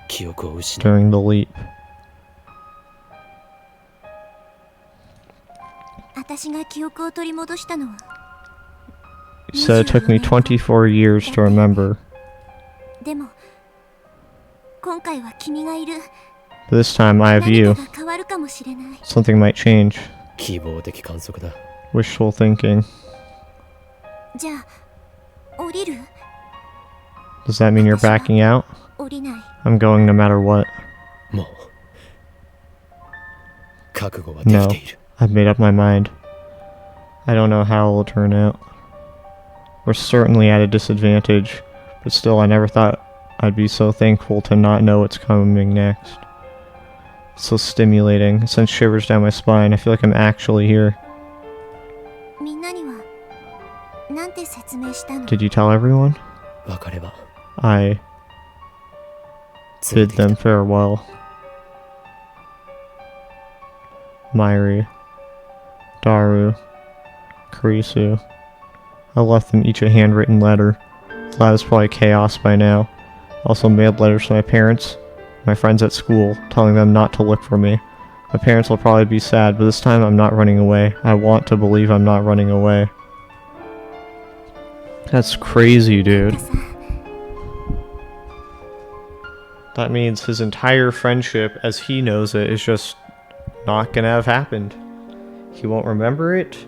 記憶を失う during the leap. 私が記憶を取り戻したのは You said it took me 24 years to remember, でも今回は君がいる but this time I have 何 you. かが変わるかもしれない Something might change. 希望的観測だ Wishful thinking. じゃあ降りる Does that mean you're backing out? 降りない I'm going no matter what. もう覚悟はできている I've made up my mind. I don't know how it will turn out. We're certainly at a disadvantage, but still I never thought I'd be so thankful to not know what's coming next. It's so stimulating. It sends shivers down my spine. I feel like I'm actually here. みんなにはなんて説明したの Did you tell everyone? 別れば I 連れ bid てきた them farewell. Mairi, Daru, Kurisu. I left them each a handwritten letter. The lab is probably chaos by now. Also mailed letters to my parents, my friends at school, telling them not to look for me. My parents will probably be sad, but this time I'm not running away. I want to believe I'm not running away. That's crazy, dude. さ That means his entire friendship, as he knows it, is just not gonna have happened. He won't remember it,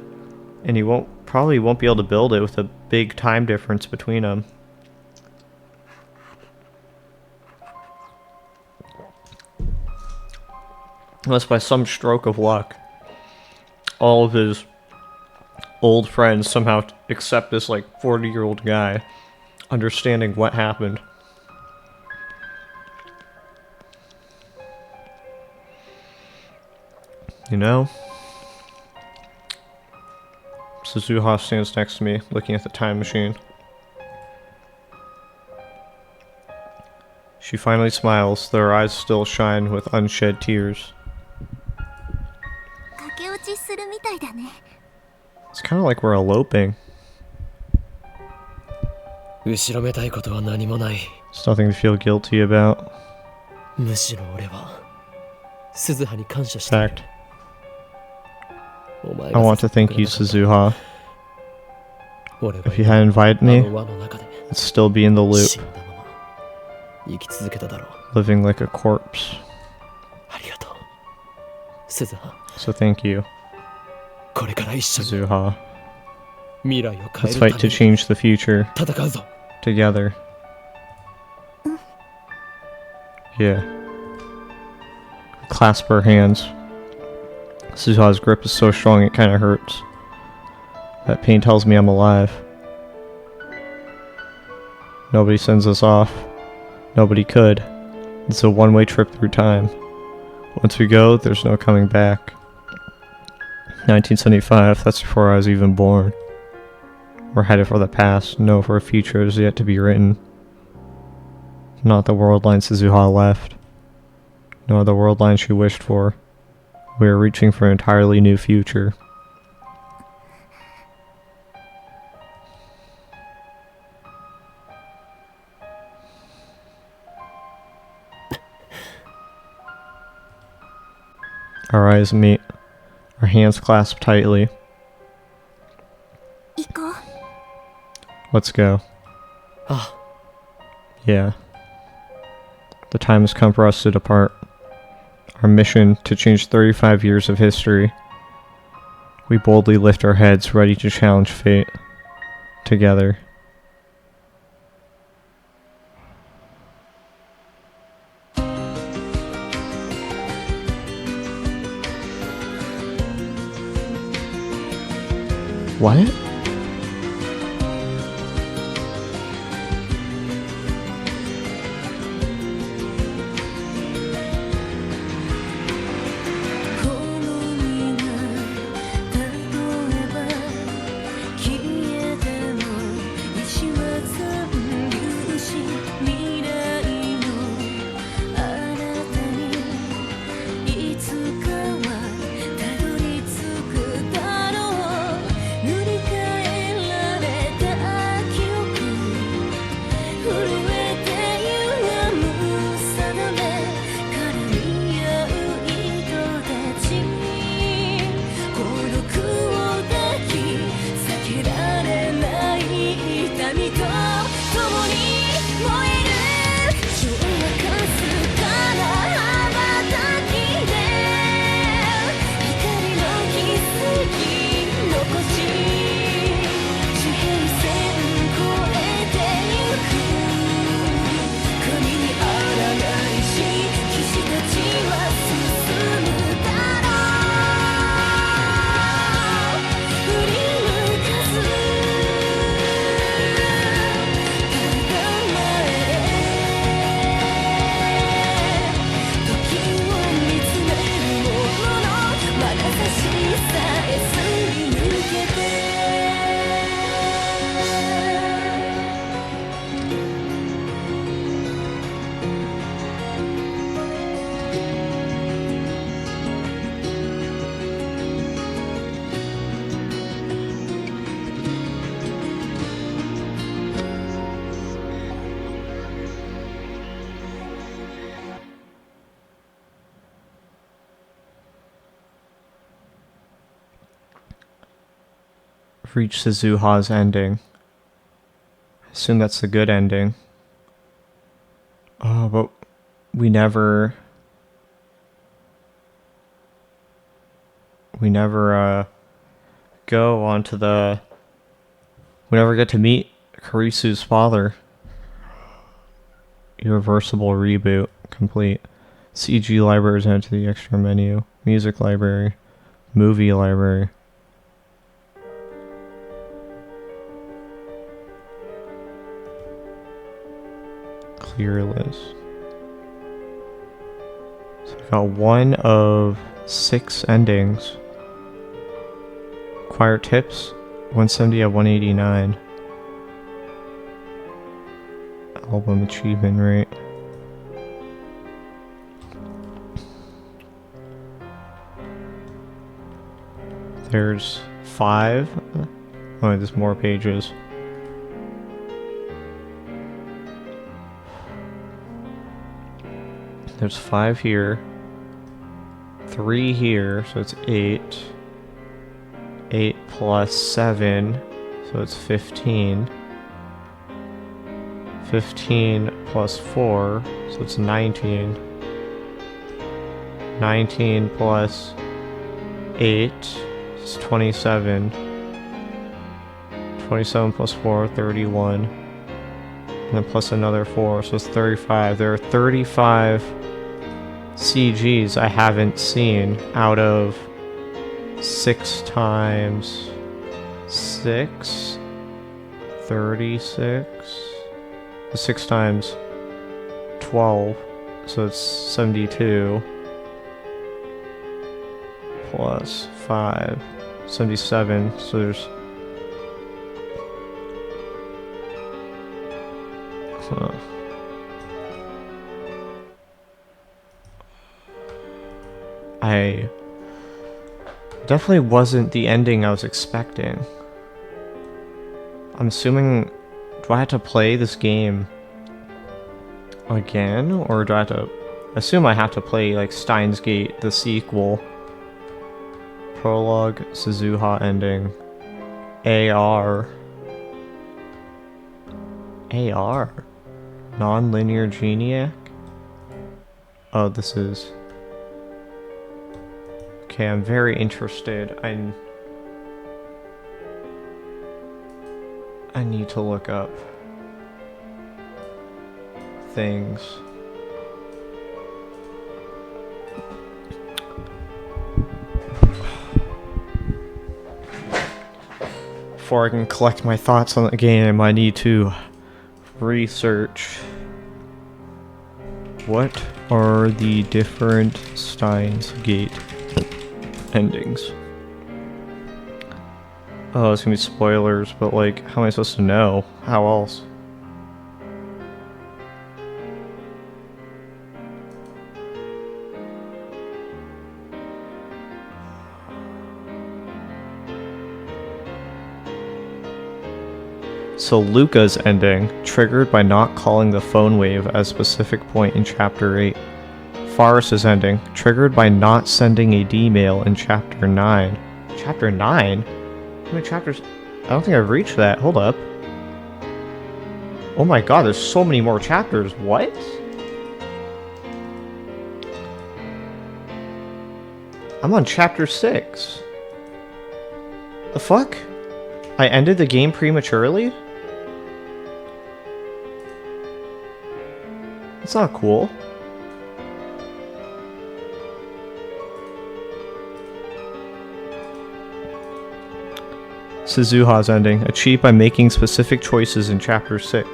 and he probably won't be able to build it with a big time difference between them. Unless by some stroke of luck, all of his old friends somehow accept this like 40-year-old guy, understanding what happened. You know? Suzuha stands next to me, looking at the time machine. She finally smiles, though her eyes still shine with unshed tears. 駆け落ちするみたいだね It's kind of like we're eloping. 後ろめたいことは何もない It's nothing to feel guilty about. むしろ俺は鈴葉に感謝 In している fact, お前 I が want to 誘って thank く you, れなかった Suzuha. 俺は If you hadn't invited あ me, の輪の中で I'd still be in the loop, 死んだまま生き続けただろう living like a corpse. ありがとう鈴葉、 So thank you, これから一緒に Suzuha. 未来を Let's 変え fight る to ために change the future 戦うぞ。 together. Yeah. Clasp her hands. Suzuha's grip is so strong it kind of hurts. That pain tells me I'm alive. Nobody sends us off. Nobody could. It's a one-way trip through time. Once we go, there's no coming back. 1975, that's before I was even born. We're headed for the past, no for a future is yet to be written. Not the world line Suzuha left, nor the world line she wished for. We are reaching for an entirely new future. Our eyes meet, our hands clasp tightly. 行こう。 Let's go. あ Yeah. The time has come for us to depart. Our mission to change 35 years of history. We boldly lift our heads, ready to challenge fate. Together. What? Reach Suzuha's ending. I assume that's the good ending. Oh, but we never go on to the... We never get to meet Karisu's father. Irreversible reboot complete. CG libraries enter the extra menu. Music library. Movie library. Clear list. So I got one of 6 endings. Acquire tips, 170 at 189. Album achievement rate. There's 5. Oh, there's more pages. There's 5 here, 3 here, so it's 8. 8 plus 7, so it's 15. 15 plus 4, so it's 19. 19 plus 8 is 27. 27 plus 4, 31. And then plus another 4, so it's 35. There are 35 CGs I haven't seen out of 6 times 6, 36. 6 times 12, so it's 72. Plus 5, 77, so there's... I definitely wasn't the ending I was expecting. I'm assuming... Do I have to play this game again? Or do I have to... I assume I have to play, like, Steins Gate, the sequel. Prologue, Suzuha ending. AR. AR? Non-linear Geniac? Oh, this is... Okay, I'm very interested. I need to look up things. Before I can collect my thoughts on the game, I need to research what are the different Steins Gate endings. Oh, it's gonna be spoilers, but like, how am I supposed to know? How else? So Luca's ending, triggered by not calling the phone wave at a specific point in Chapter 8. Forrest's ending, triggered by not sending a D-mail in Chapter 9. Chapter 9? How many chapters? I don't think I've reached that. Hold up. Oh my god, there's so many more chapters. What? I'm on Chapter 6. The fuck? I ended the game prematurely? That's not cool. Suzuha's ending, achieved by making specific choices in Chapter 6.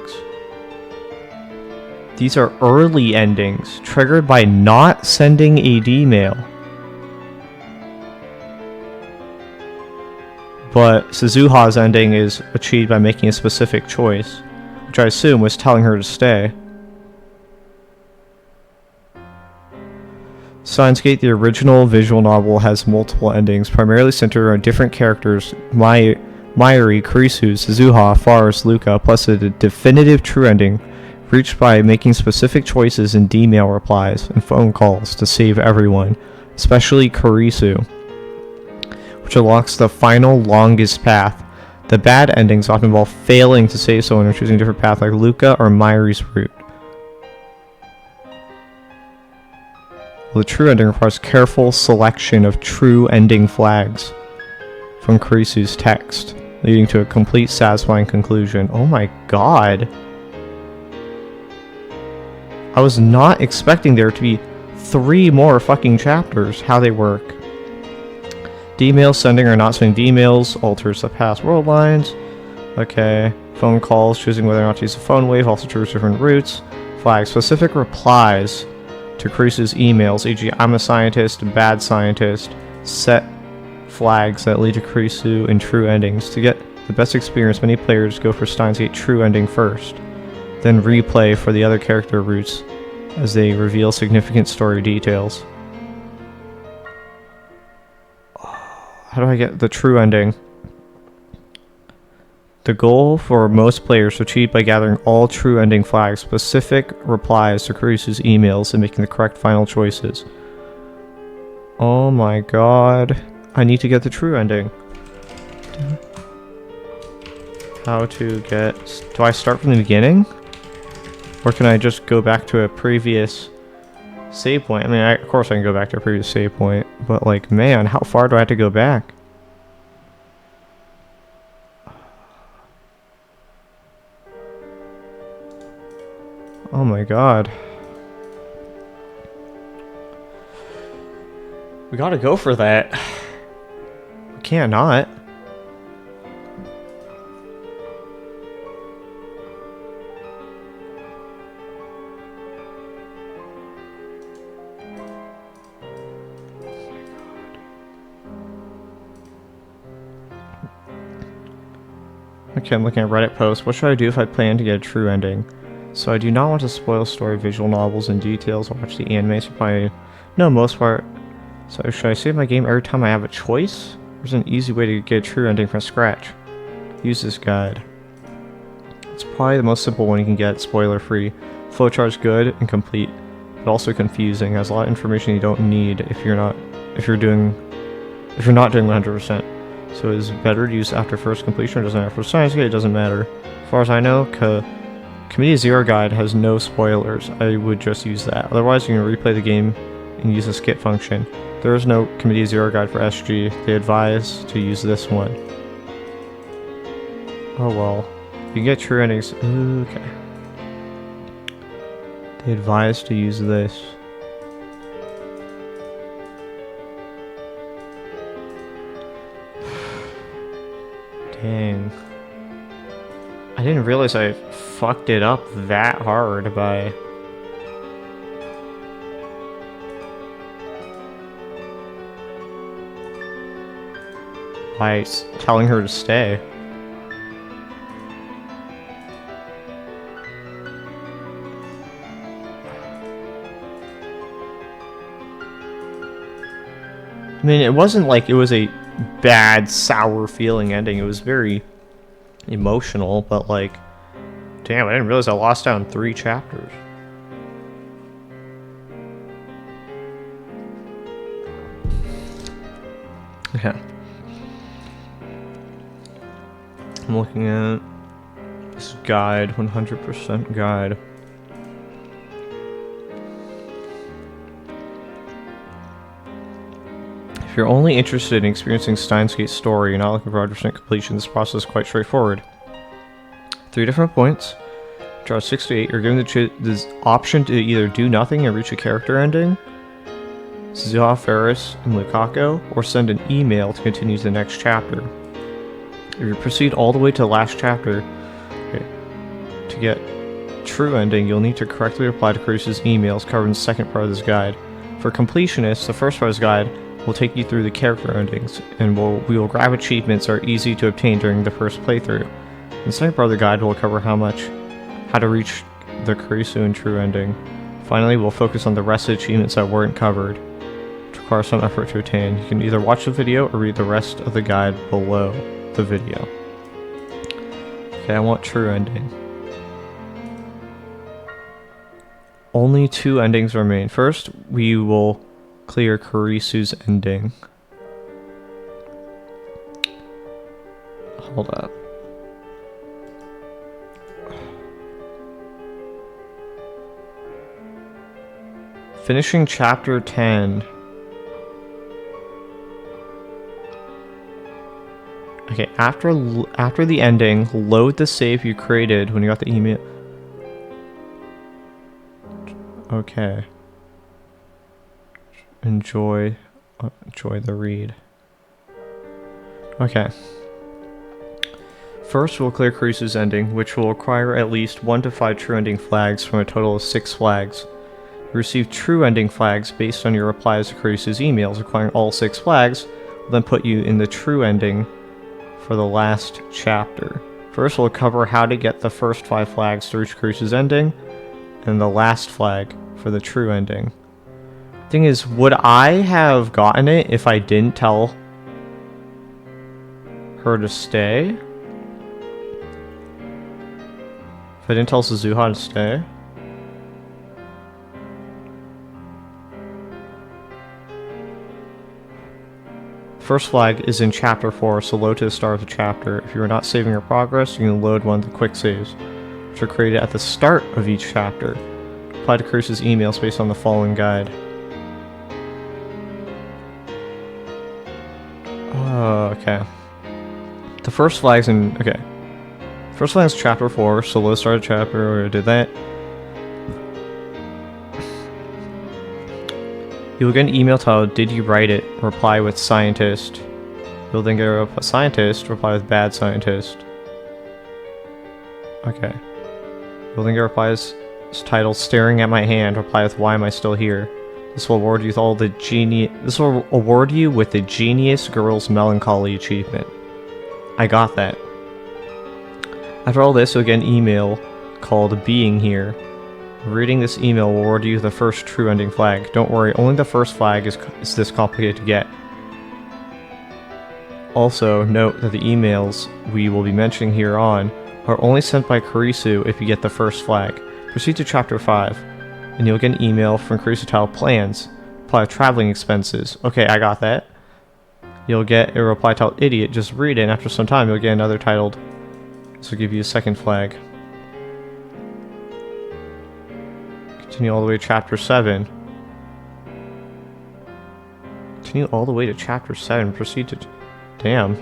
These are early endings, triggered by not sending a D-mail. But Suzuha's ending is achieved by making a specific choice, which I assume was telling her to stay. Steins Gate, the original visual novel, has multiple endings, primarily centered on different characters, Mayuri, Kurisu, Suzuha, Forrest, Luca, plus a definitive true ending, reached by making specific choices in D-mail replies and phone calls to save everyone, especially Kurisu, which unlocks the final longest path. The bad endings often involve failing to save someone or choosing a different path, like Luca or Mayuri's route. The true ending requires careful selection of true ending flags from Kurisu's text, leading to a complete satisfying conclusion. Oh my god. I was not expecting there to be 3 more fucking chapters. How they work. D-mail sending or not sending D-mails alters the past world lines. Okay. Phone calls, choosing whether or not to use the phone wave, also triggers different routes. Flags. Specific replies to Kurisu's emails, e.g. I'm a scientist, bad scientist, set flags that lead to Kurisu and true endings. To get the best experience, many players go for Steins Gate true ending first, then replay for the other character routes as they reveal significant story details. How do I get the true ending? The goal for most players to achieve by gathering all true ending flags, specific replies to Kurisu's emails, and making the correct final choices. Oh my god. I need to get the true ending. How to get... Do I start from the beginning? Or can I just go back to a previous save point. I mean, of course I can go back to a previous save point, but like, man, how far do I have to go back? Oh my god. We gotta go for that. We can't not. Okay, I'm looking at Reddit posts. What should I do if I plan to get a true ending? So I do not want to spoil story, visual novels, and details. Watch the anime, so probably no most part. So should I save my game every time I have a choice? There's an easy way to get a true ending from scratch. Use this guide. It's probably the most simple one you can get, spoiler free. Flowchart's good and complete, but also confusing. Has a lot of information you don't need if you're not doing 100%. So it's better to use after first completion, or doesn't matter. For Science Gate, it doesn't matter. As far as I know, Committee Zero Guide has no spoilers. I would just use that. Otherwise, you can replay the game and use the skip function. There is no Committee Zero Guide for SG. They advise to use this one. Oh well. You can get true endings. Okay. They advise to use this. Dang. I didn't realize I fucked it up that hard by... telling her to stay. I mean, it wasn't like it was a bad, sour feeling ending. It was very emotional, but like, damn, I didn't realize I lost out in 3 chapters. Yeah. I'm looking at this guide, 100% guide. If you're only interested in experiencing Steins Gate's story, you're not looking for 100% completion, this process is quite straightforward. 3 different points. Draw 6 to 8. You're given this option to either do nothing and reach a character ending, Suzuha, Ferris, and Lukaku, or send an email to continue to the next chapter. If you proceed all the way to the last chapter, to get true ending, you'll need to correctly reply to Cruce's emails covered in the second part of this guide. For completionists, the first part of this guide will take you through the character endings, and we will grab achievements that are easy to obtain during the first playthrough. The second part of the guide will cover how to reach the Kurisu and true ending. Finally, we'll focus on the rest of the achievements that weren't covered, which require some effort to attain. You can either watch the video or read the rest of the guide below the video. Okay, I want true ending. Only 2 endings remain. First, we will clear Kurisu's ending. Hold up. Finishing chapter 10. Okay, after the ending, load the save you created when you got the email. Okay. Enjoy the read. Okay. First, we'll clear Kurisu's ending, which will require at least 1 to 5 true ending flags from a total of 6 flags. You receive true ending flags based on your replies to Kurisu's emails. Requiring all 6 flags will then put you in the true ending for the last chapter. First, we'll cover how to get the first 5 flags to reach Kurisu's ending, and the last flag for the true ending. Thing is, would I have gotten it if I didn't tell her to stay? If I didn't tell Suzuha to stay? First flag is in chapter 4, so load to the start of the chapter. If you are not saving your progress, you can load one of the quick saves, which are created at the start of each chapter. Reply to Kurisu's emails based on the following guide. Oh, okay. The first flag's in... Okay. First flag's chapter 4, so let's start a chapter, or did that. You will get an email titled, "Did you write it?" Reply with scientist. You'll then get a scientist, reply with bad scientist. Okay. You'll then get replies titled, "Staring at my hand," reply with, "Why am I still here?" This will award you with all the This will award you with the Genius Girl's Melancholy achievement. I got that. After all this, you'll get an email called "Being Here." Reading this email will award you the first true ending flag. Don't worry, only the first flag is this complicated to get. Also, note that the emails we will be mentioning here on are only sent by Kurisu if you get the first flag. Proceed to Chapter 5, and you'll get an email from Kurisu titled "Plans." Reply traveling expenses. Okay, I got that. You'll get a reply titled "Idiot." Just read it, and after some time you'll get another titled. This will give you a second flag. Continue all the way to Chapter 7. Continue all the way to Chapter 7. Proceed to... Damn.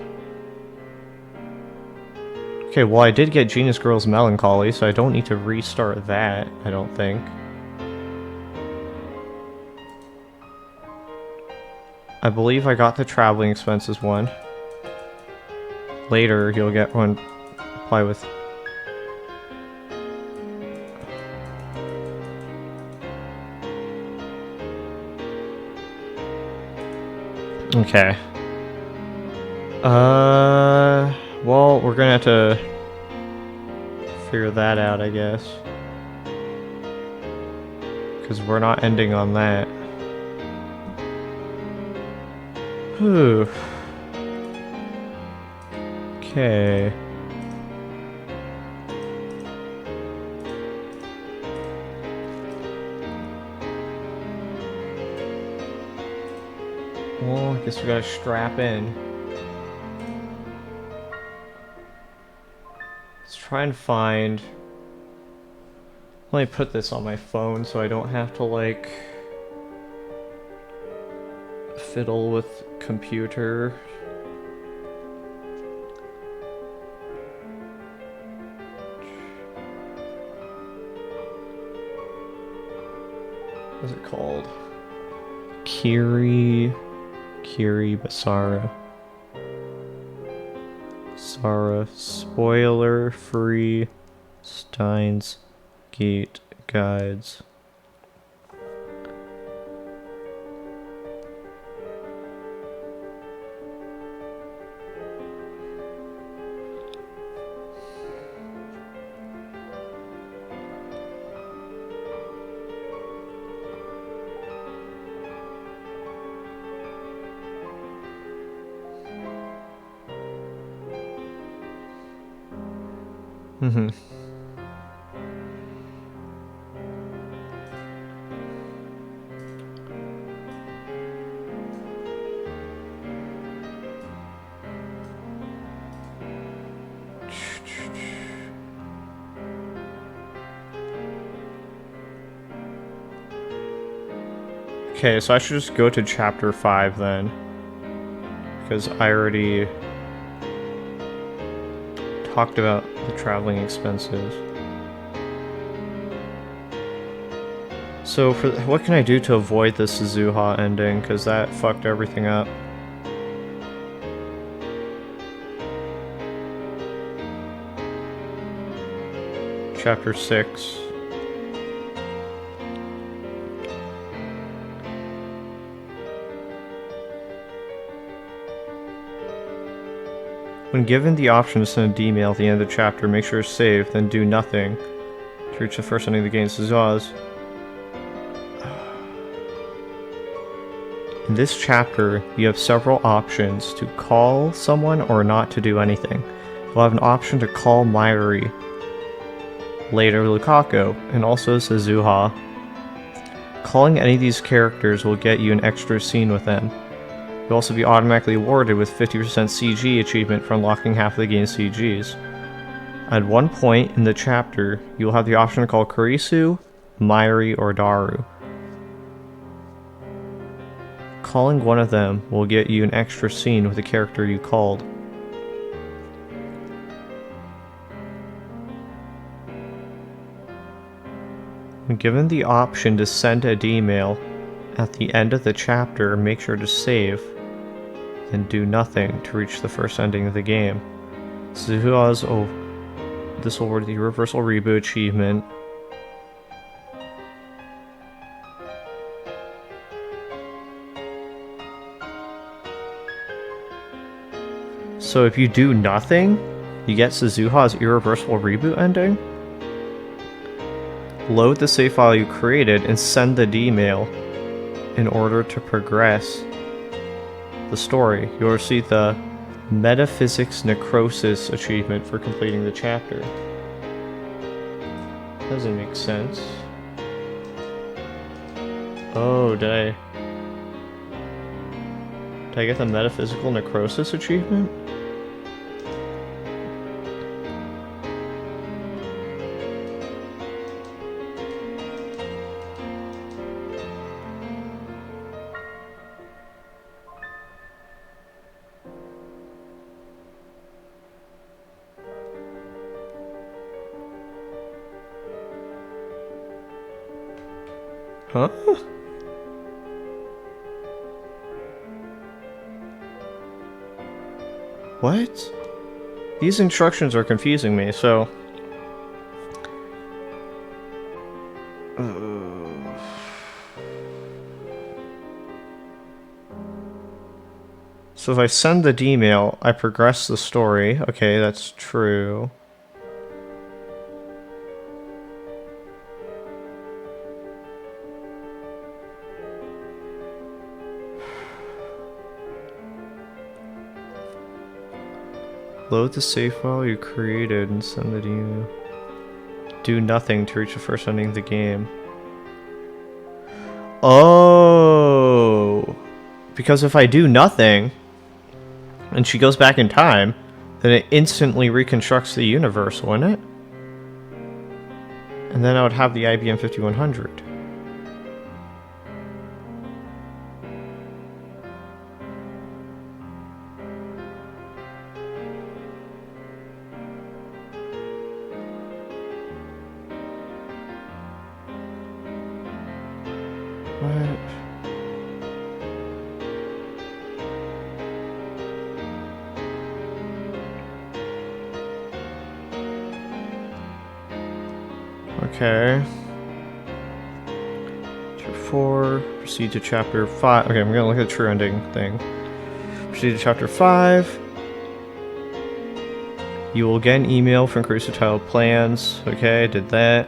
Okay, well I did get Genius Girl's Melancholy, so I don't need to restart that, I don't think. I believe I got the traveling expenses one. Later, you'll get one... Apply with... Okay. Well, we're gonna have to figure that out, I guess. Because we're not ending on that. Whew. Okay. Well, I guess we gotta strap in. Let's try and find... Let me put this on my phone so I don't have to, like... fiddle with computer. What's it called? Kiri Basara. Sara. Spoiler-free Steins Gate guides. Mm-hmm. Okay, so I should just go to Chapter 5 then. Because I already talked about the traveling expenses. So, what can I do to avoid the Suzuha ending? Because that fucked everything up. Chapter 6. When given the option to send a D-mail at the end of the chapter, make sure it's saved, then do nothing to reach the first ending of the game. Suzuha's. In this chapter, you have several options to call someone or not to do anything. You'll have an option to call Mayuri, later Lukaku, and also Suzuha. Calling any of these characters will get you an extra scene with them. You'll also be automatically awarded with 50% CG achievement for unlocking half of the game's CGs. At one point in the chapter, you'll have the option to call Kurisu, Mairi, or Daru. Calling one of them will get you an extra scene with the character you called. When given the option to send an email at the end of the chapter, make sure to save, then do nothing to reach the first ending of the game. This will award the Universal Reboot achievement. So if you do nothing, you get Suzuha's irreversible reboot ending. Load the save file you created and send the email in order to progress the story. You'll receive the Metaphysics Necrosis achievement for completing the chapter. Doesn't make sense. Oh, did I get the Metaphysical Necrosis achievement? Huh? What? These instructions are confusing me, so... So if I send the email, I progress the story. Okay, that's true. Load the save file you created and send it email. Do nothing to reach the first ending of the game. Oh! Because if I do nothing, and she goes back in time, then it instantly reconstructs the universe, wouldn't it? And then I would have the IBM 5100. What? Okay. Chapter 4. Proceed to chapter 5. Okay, I'm gonna look at the true ending thing. Proceed to chapter 5. You will get an email from Caruso titled Plans. Okay, did that.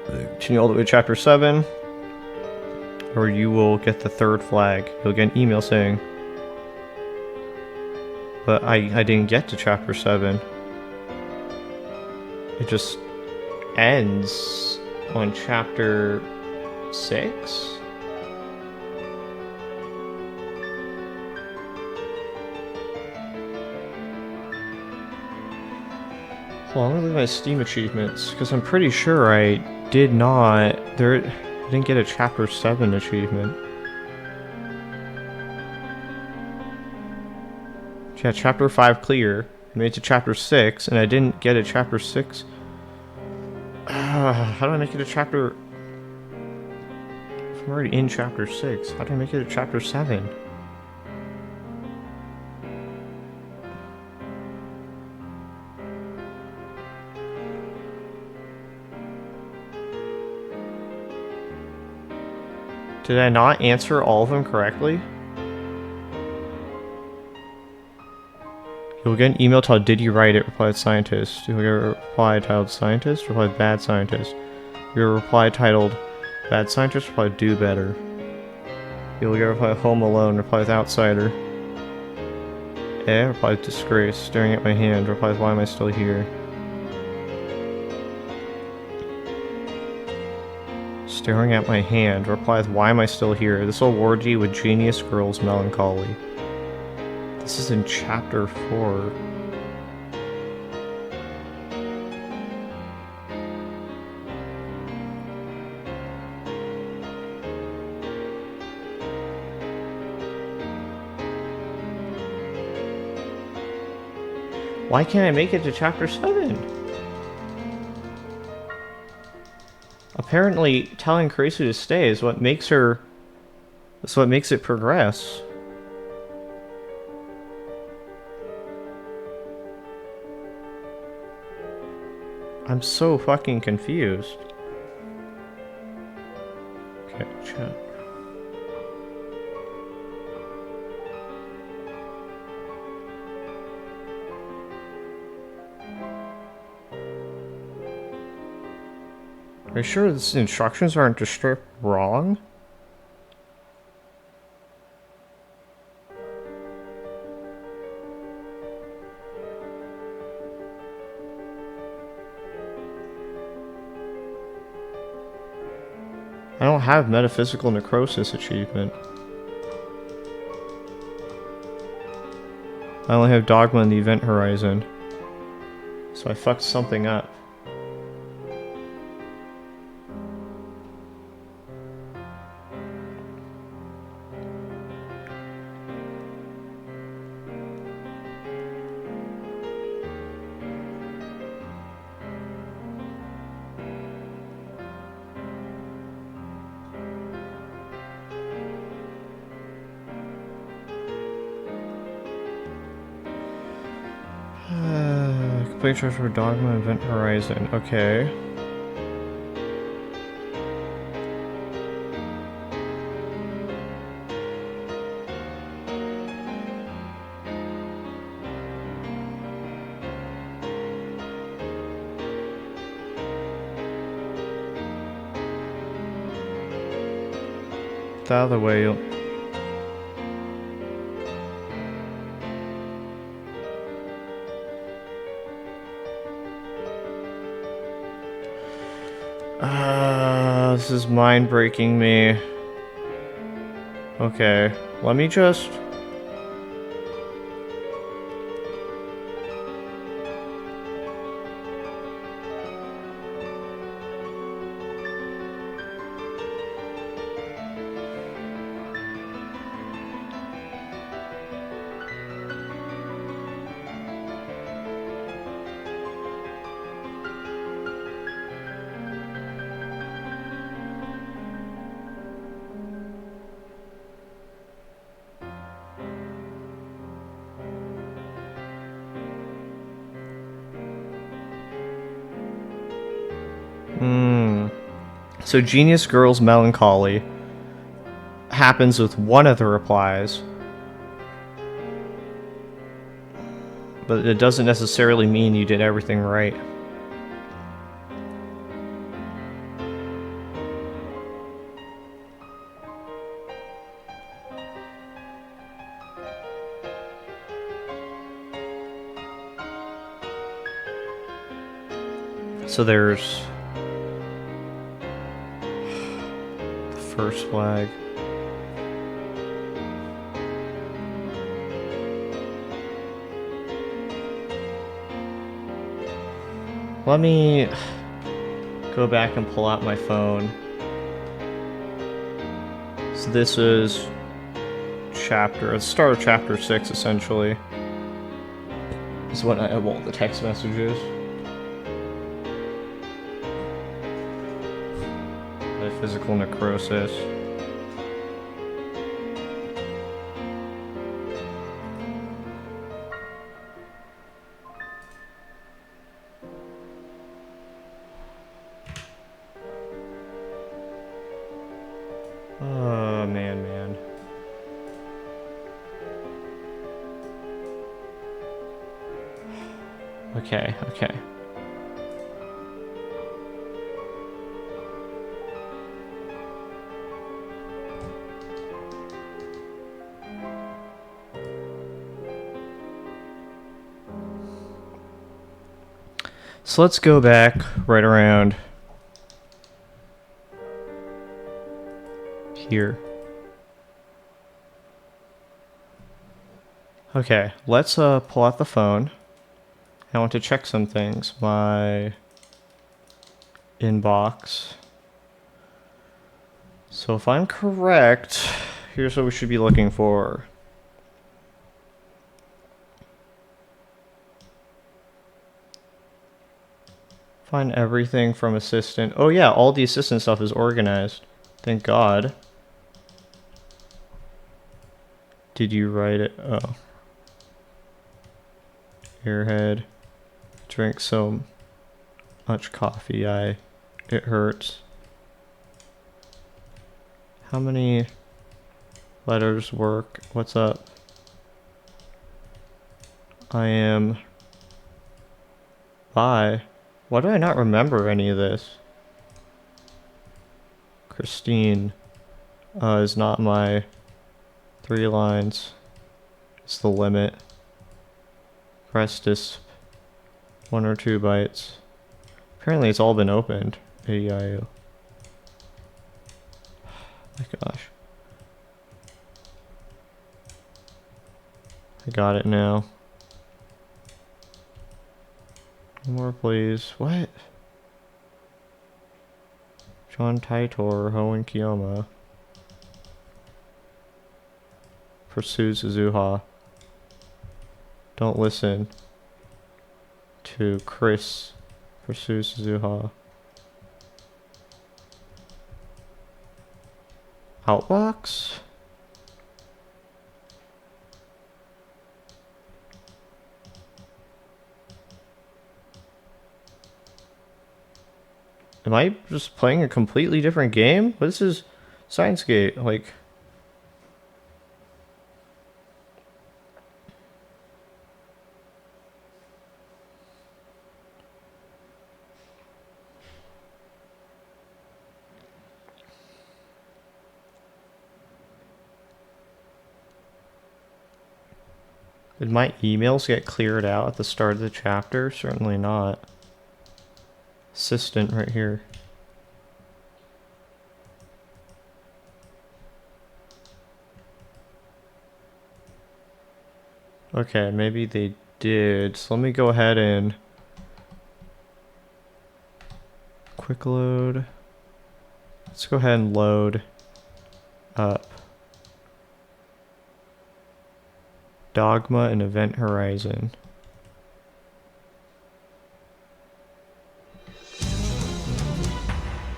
Continue all the way to chapter 7. Or you will get the third flag. You'll get an email saying... But I didn't get to chapter 7. It just ends on chapter 6? Hold on, let me look at my Steam achievements, because I'm pretty sure I did not... I didn't get a chapter 7 achievement. Yeah, chapter 5 clear. I made it to chapter 6, and I didn't get a chapter 6. How do I make it a chapter... If I'm already in chapter 6, how do I make it a chapter 7? Did I not answer all of them correctly? You'll get an email titled, "Did you write it?" Replied scientist. You'll get a reply titled, "Scientist?" Replied, "Bad scientist." You'll get a reply titled, "Bad scientist?" Replied, "Do better." You'll get a reply, "Home alone." Replied, "Outsider." Replied, "Disgrace." Staring at my hand. Replied, "Why am I still here?" Staring at my hand. Replies, "Why am I still here? This will award you with Genius Girl's Melancholy." This is in chapter 4. Why can't I make it to chapter 7? Apparently, telling Karisu to stay is what makes her... That's what makes it progress. I'm so fucking confused. Okay, chat. Are you sure these instructions aren't just straight wrong? I don't have metaphysical necrosis achievement. I only have dogma in the event horizon. So I fucked something up. Complete charge for dogma event horizon. Okay. Get out of the way. This is mind breaking me. Okay, let me just... So Genius Girl's melancholy happens with one of the replies, but it doesn't necessarily mean you did everything right. So there's the first flag. Let me go back and pull out my phone. So this is the start of chapter 6 essentially. This is when I have all the text messages. Physical necrosis. Oh, man. Okay. So let's go back right around here. Okay, let's pull out the phone. I want to check some things. My inbox. So if I'm correct, here's what we should be looking for. Find everything from assistant. Oh yeah, all the assistant stuff is organized. Thank God. Did you write it? Oh. Airhead. Drink so much coffee, it hurts. How many letters work? What's up? I am... Bye. Why do I not remember any of this? Christine is not my 3 lines. It's the limit. Press this 1 or 2 bytes. Apparently it's all been opened. AEIO. My gosh. I got it now. More please. What? John Taitor, Hoen Kiyoma. Pursue Suzuha. Don't listen to Chris. Pursue Suzuha. Outbox? Am I just playing a completely different game? This is Science Gate, like... Did my emails get cleared out at the start of the chapter? Certainly not. Assistant right here. Okay, maybe they did. So let me go ahead and quick load. Let's go ahead and load up Dogma and Event Horizon.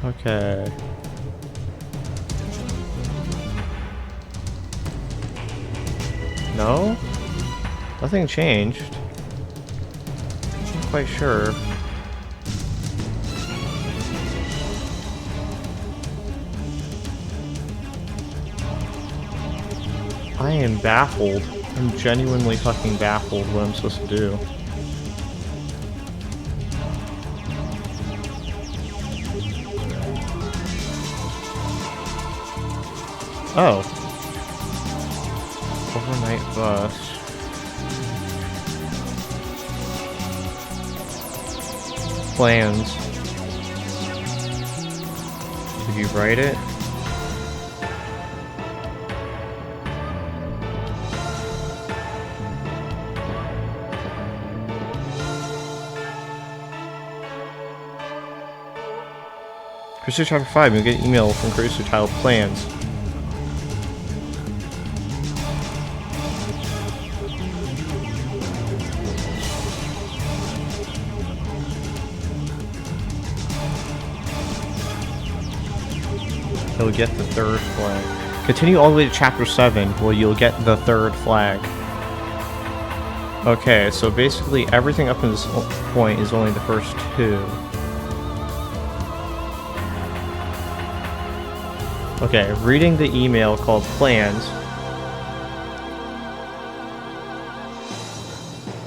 Okay. No? Nothing changed. Not quite sure. I am baffled. I'm genuinely fucking baffled what I'm supposed to do. Oh. Overnight bus. Plans. Did you write it? Cruiser Chapter 5, you'll get an email from Cruiser titled Plans. You'll get the 3rd flag. Continue all the way to Chapter 7, where you'll get the 3rd flag. Okay, so basically everything up to this point is only the first 2. Okay, reading the email called Plans.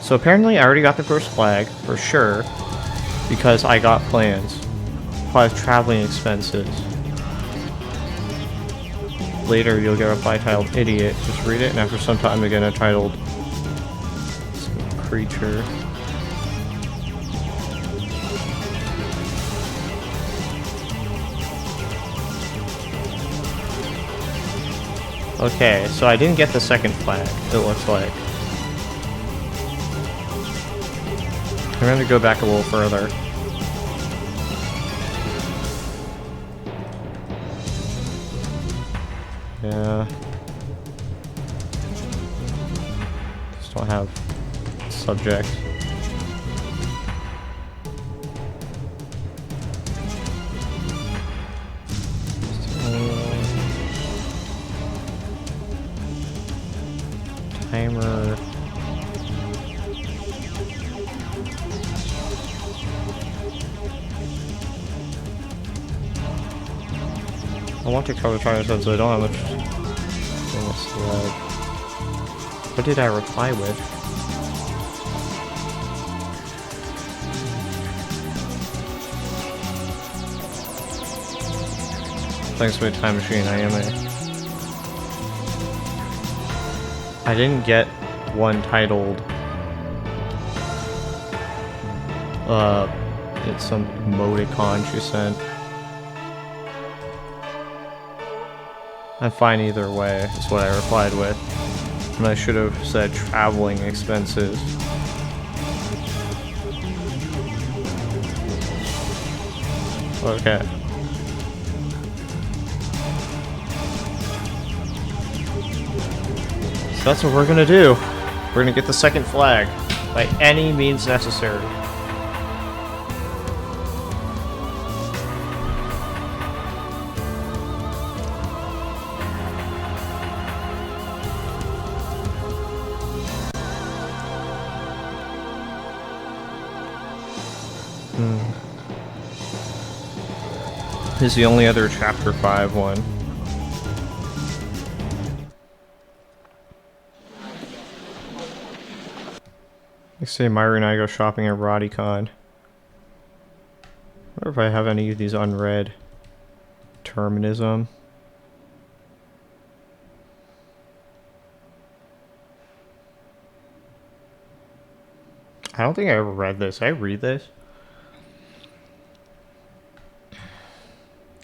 So apparently I already got the first flag, for sure, because I got Plans. 5 traveling expenses. Later you'll get a reply titled Idiot. Just read it, and after some time again a titled some Creature. Okay, so I didn't get the 2nd flag, it looks like. I'm going to go back a little further. Yeah. Just don't have subject. want to cover China's head so I don't have much in this thread. What did I reply with? Thanks for the time machine, I didn't get one titled it's some emoticon she sent. I'm fine either way, is what I replied with. And I should have said traveling expenses. Okay. So that's what we're gonna do. We're gonna get the second flag by any means necessary. This is the only other Chapter 5 one. Next day, Myra and I go shopping at RowdyCon. I wonder if I have any of these unread. Terminism. I don't think I ever read this. Did I read this?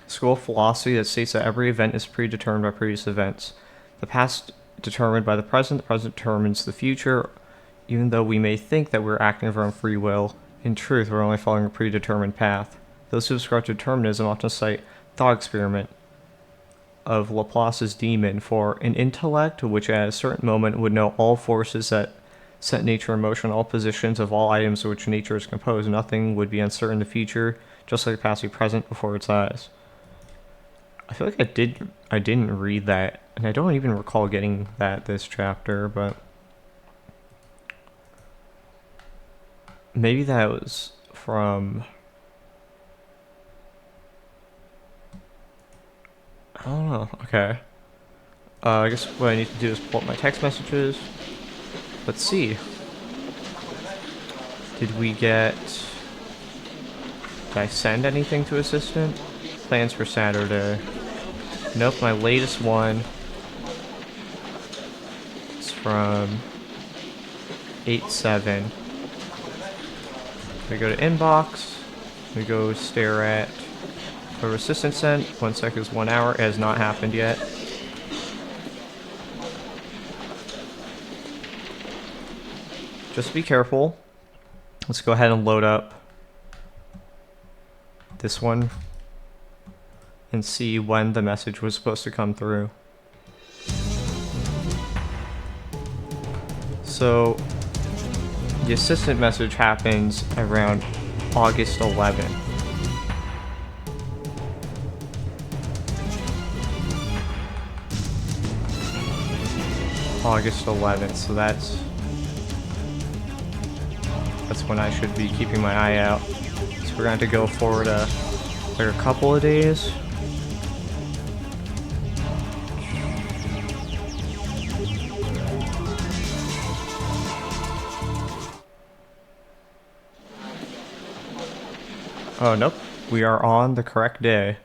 School of philosophy that states that every event is predetermined by previous events. The past determined by the present determines the future. Even though we may think that we're acting of our own free will, in truth we're only following a predetermined path. Those who subscribe to determinism often cite thought experiment of Laplace's demon for an intellect which at a certain moment would know all forces that set nature in motion, all positions of all items of which nature is composed. Nothing would be uncertain in the future, just like the past be present before its eyes. I feel like I didn't read that, and I don't even recall getting that this chapter, but maybe that was from, I don't know. Okay. I guess what I need to do is pull up my text messages. Let's see. Did I send anything to assistant? Plans for Saturday. Nope, my latest one is from 8/7. We go to inbox. We go stare at our assistant sent. 1 sec is 1 hour. It has not happened yet. Just be careful. Let's go ahead and load up this one and see when the message was supposed to come through. So the assistant message happens around August 11th. August 11th, so that's when I should be keeping my eye out. So we're going to go forward like a couple of days. Oh, nope. We are on the correct day.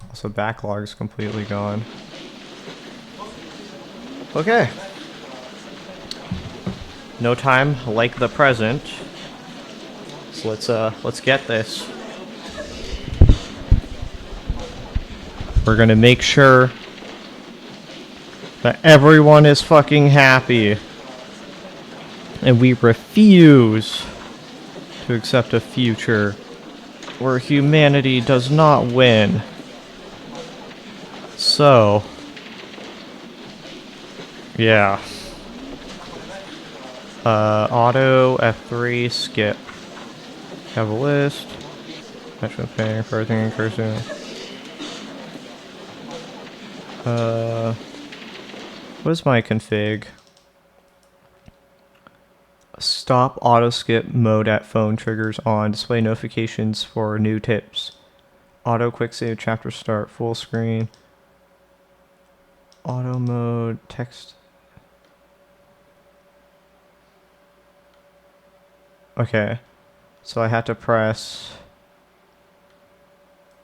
Also, backlog is completely gone. Okay. No time like the present. So let's get this. We're gonna make sure that everyone is fucking happy. And we refuse to accept a future where humanity does not win. So, yeah. Auto, F3, skip. Have a list. Actually paying for everything in cursor. What is my config? Stop auto skip mode at phone triggers on. Display notifications for new tips. Auto quick save, chapter start, full screen. Auto mode, text. Okay. So I had to press...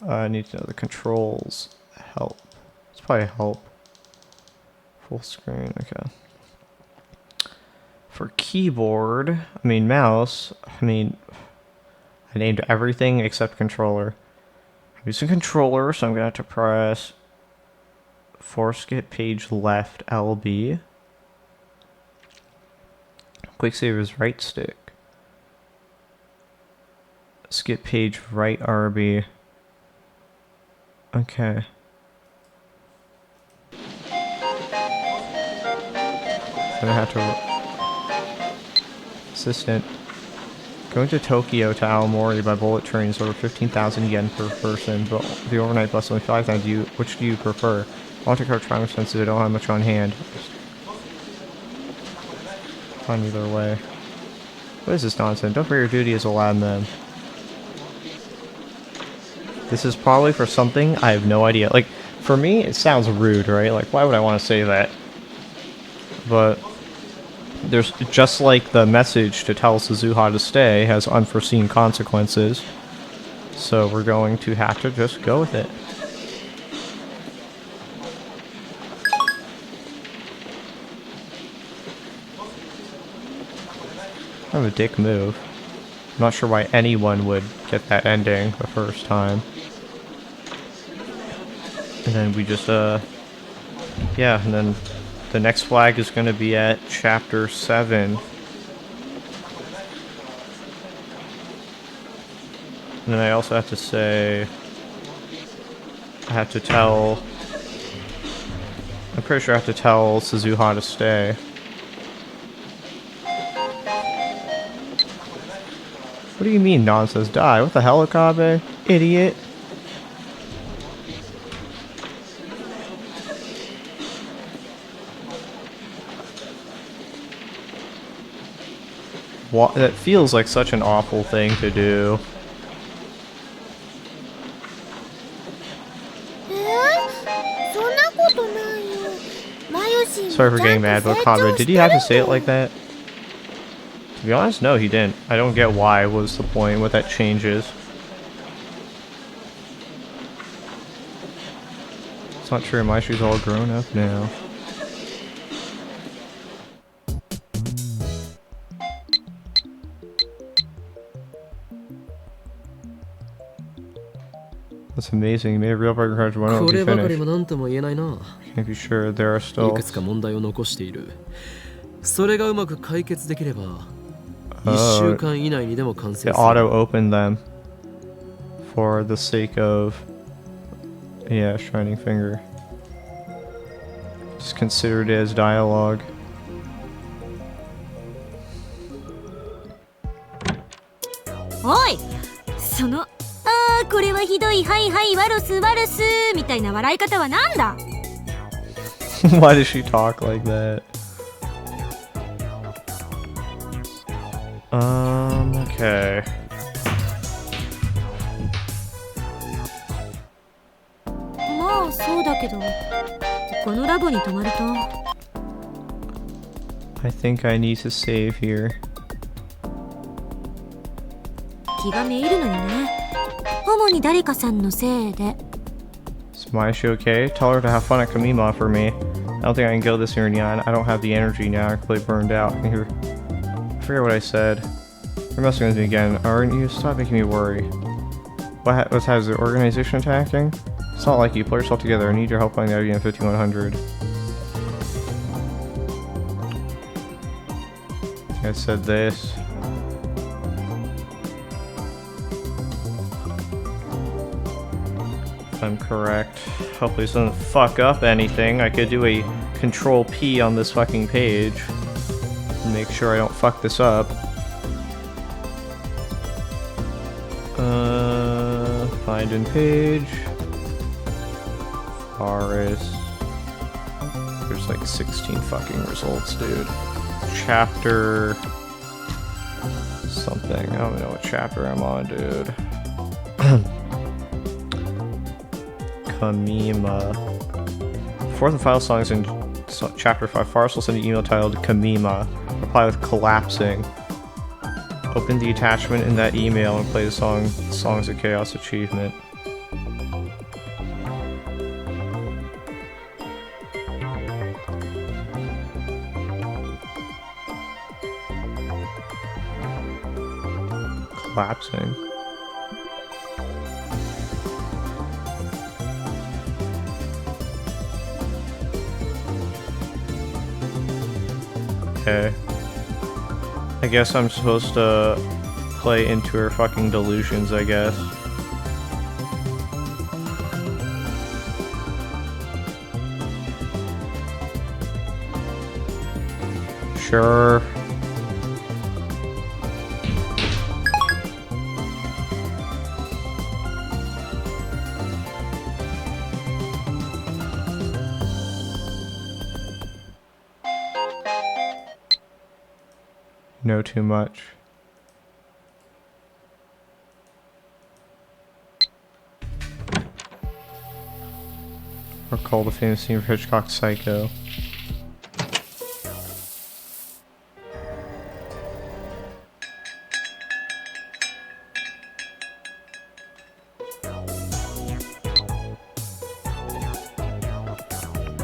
I need to know the controls. Help. It's probably help. Full screen, okay. For keyboard, mouse, I named everything except controller. I'm using controller, so I'm gonna have to press skip page left LB. Quick save is right stick. Skip page right RB. Okay. Gonna have to... Assistant. Going to Tokyo to Aomori by bullet train is over 15,000 yen per person, but the overnight bus only 5,000. Which do you prefer? I want to go try expensive. I don't have much on hand. Fine either way. What is this nonsense? Don't forget your duty as a lad man. This is probably for something I have no idea. Like, for me, it sounds rude, right? Like, why would I want to say that? But there's just like the message to tell Suzuha to stay has unforeseen consequences. So we're going to have to just go with it. Kind of a dick move. I'm not sure why anyone would get that ending the first time. And then we just, yeah, and then the next flag is going to be at chapter 7. And then I also have to say, I have to tell, I'm pretty sure I have to tell Suzuha to stay. What do you mean nonsense? Die? What the hell, Okabe? Idiot. That feels like such an awful thing to do. Sorry for getting mad, but Okabe, did he have to say it like that? To be honest, no, he didn't. I don't get why. What's the point? What that changes? It's not true. Maishi's all grown up now. That's amazing. You made a real burger card. Why don't you finish? Can't be sure. There are still... The auto opened them for the sake of... Yeah, Shining Finger. Just considered it as dialogue. Oi! これはひどい、はいはいワルスワルスみたいな笑い方はなんだ Why does she talk like that? Okay. Ma, そうだけど、このラボに泊まると I think I need to save here. 気がめいるのよね。主に誰かさんのせいで。Is Maishi okay? Tell her to have fun at Kamima for me. I don't think I can go this year, Nyan. I don't have the energy now. I'm completely burned out. I forget what I said. You're messing with me again, aren't you? Stop making me worry. What's the organization attacking? It's not like you. Pull yourself together. I need your help playing the IBM 5100. I said this. If I'm correct. Hopefully this doesn't fuck up anything. I could do a Control P on this fucking page and make sure I don't fuck this up. Find in page. Forest. There's like 16 fucking results, dude. Chapter something. I don't know what chapter I'm on, dude. Kamima. Before the final songs in Chapter 5, Forrest will send an email titled Kamima. Reply with collapsing. Open the attachment in that email and play the Songs of Chaos achievement. Collapsing. Okay. I guess I'm supposed to play into her fucking delusions, I guess. Sure. Know too much. Recall the famous scene of Hitchcock's Psycho.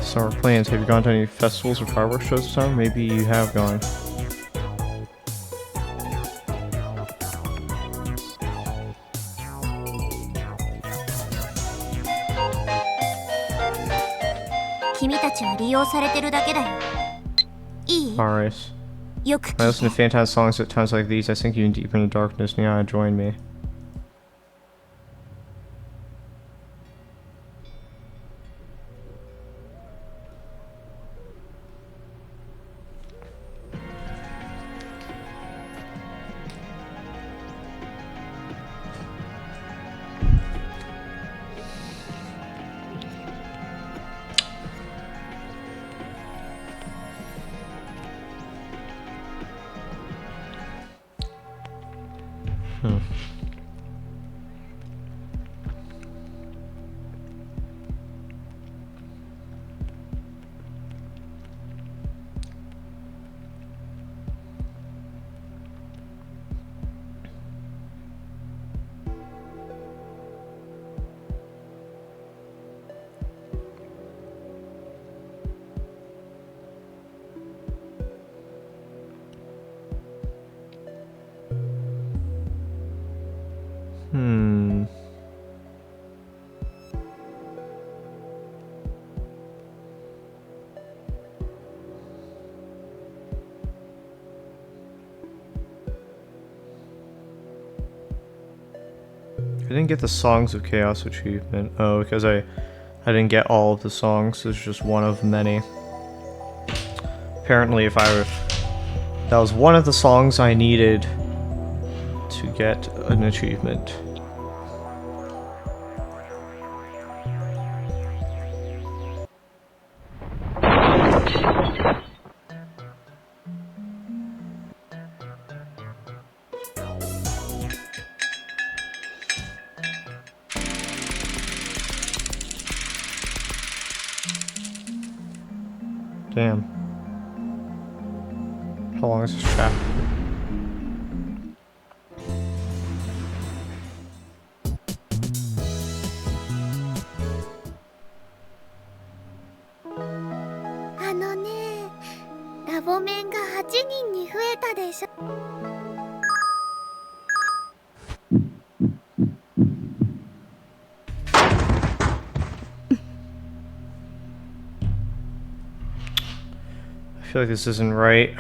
Summer plans. Have you gone to any festivals or fireworks shows this time? Maybe you have gone. Alright. When I listen to Phantom songs at times like these, I sink you in deeper in the darkness and you gotta join me. I didn't get the Songs of Chaos achievement. Oh, because I didn't get all of the songs. There's just one of many. Apparently, that was one of the songs I needed to get an achievement. Damn. How long is this chapter? I feel like this isn't right.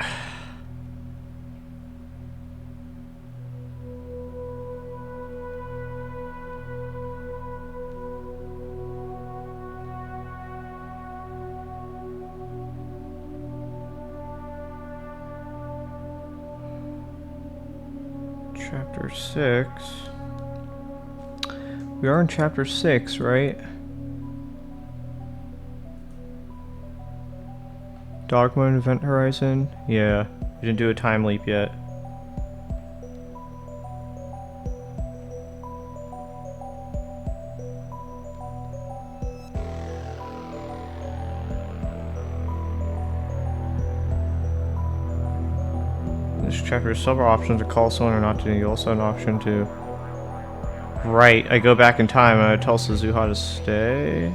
Chapter 6. We are in chapter 6, right? Dogma and Event Horizon? Yeah, we didn't do a time leap yet. This chapter has several options to call someone or not to. You also have an option to... Right, I go back in time and I tell Suzuha to stay.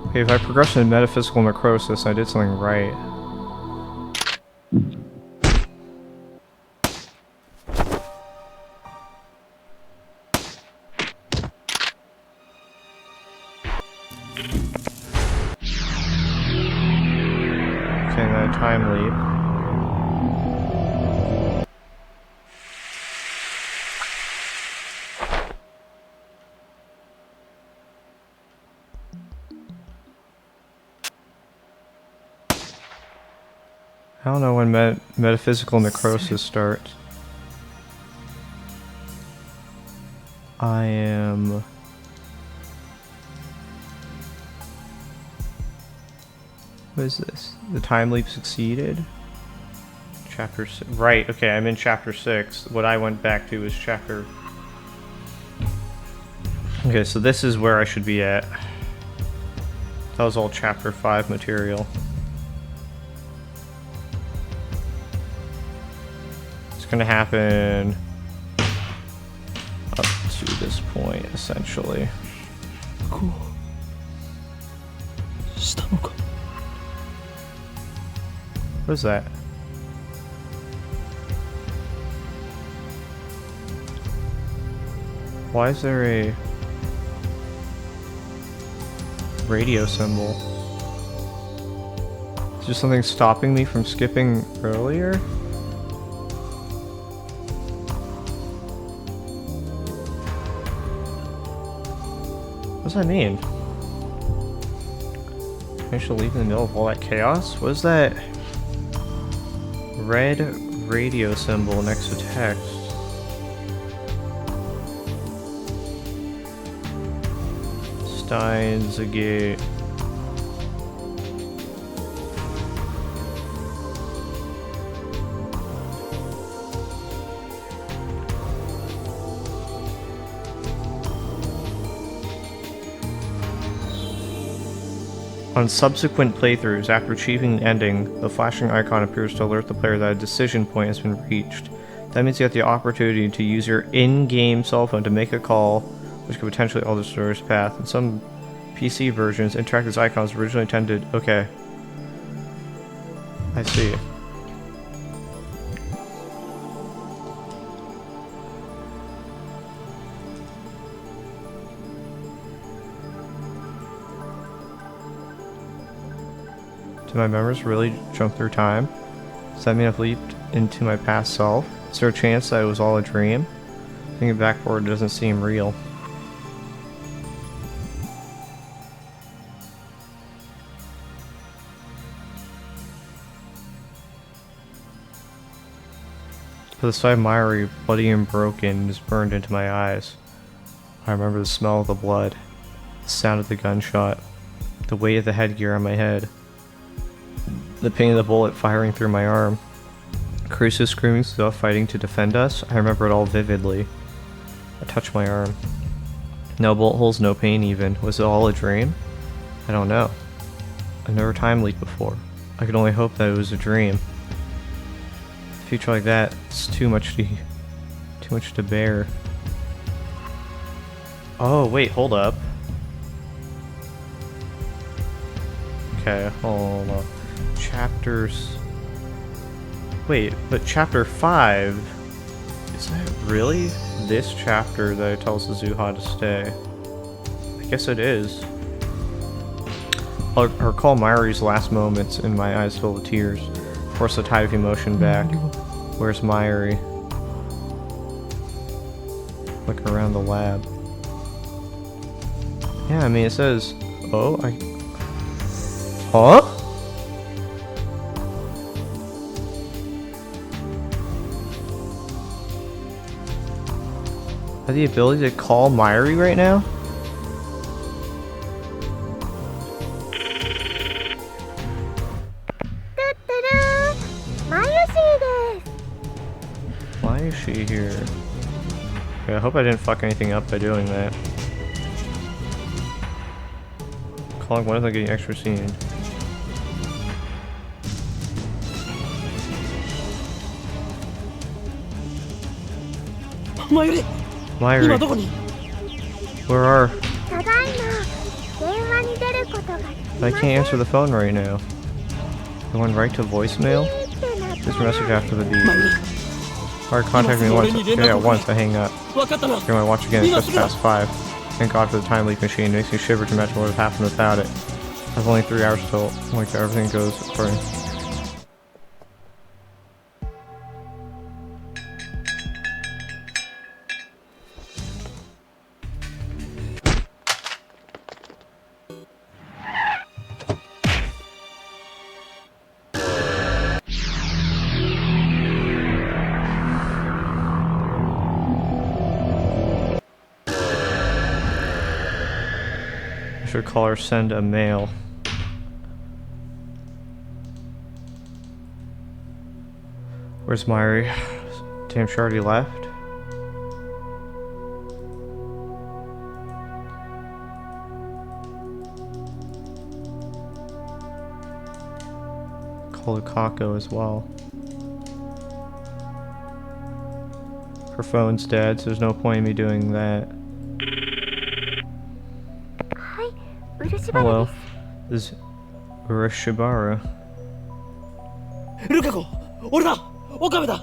Okay, if I progress in metaphysical necrosis, I did something right. Okay, then a time leap. I don't know when metaphysical necrosis starts. I am... What is this? The time leap succeeded? Chapter 6. Right, okay, I'm in chapter 6. What I went back to is chapter... Okay, so this is where I should be at. That was all chapter 5 material. It's gonna happen up to this point, essentially. Cool. したのか What is that? Why is there a radio symbol? Is there something stopping me from skipping earlier? What does that mean? I should leave in the middle of all that chaos? What is that red radio symbol next to text? STEINS gate. On subsequent playthroughs, after achieving the ending, the flashing icon appears to alert the player that a decision point has been reached. That means you have the opportunity to use your in-game cell phone to make a call, which could potentially alter the story's path. In some PC versions, interact with icons originally intended... Okay. I see. Did my memories really jump through time? Does that mean I've leaped into my past self? Is there a chance that it was all a dream? Thinking backward doesn't seem real. The sight of Myri, bloody and broken, is burned into my eyes. I remember the smell of the blood, the sound of the gunshot, the weight of the headgear on my head, the pain of the bullet firing through my arm, Crusoe screaming stuff fighting to defend us. I remember it all vividly. I touched my arm. No bullet holes, no pain even. Was it all a dream? I don't know. I've never time leaped before. I could only hope that it was a dream. A future like that, it's too much to bear. Oh wait, hold up. Okay, hold on. Chapters. Wait, but chapter 5, is that really this chapter that tells Suzuha to stay? I guess it is. I recall Myri's last moments and my eyes filled with tears. Force the tide of emotion back. Where's Myri? Look around the lab. Yeah, I mean it says, oh, huh? I have the ability to call Myri right now? hope I didn't fuck anything up by doing that. Calling one of them getting extra scene. Mayuri! Where are... I can't answer the phone right now. I went right to voicemail? This message after the beep. Alright, contact me once. Yeah, once I hang up. You're gonna watch again, it's just past 5. Thank God for the time leak machine. It makes me shiver to imagine what would have happened without it. I have only 3 hours till like everything goes according. Should call or send a mail. Where's Mayuri? Damn, she already left. Call Lukaku as well. Her phone's dead, so there's no point in me doing that. Hello, this is Urashibara. Lukaku! Ora! Okabe da!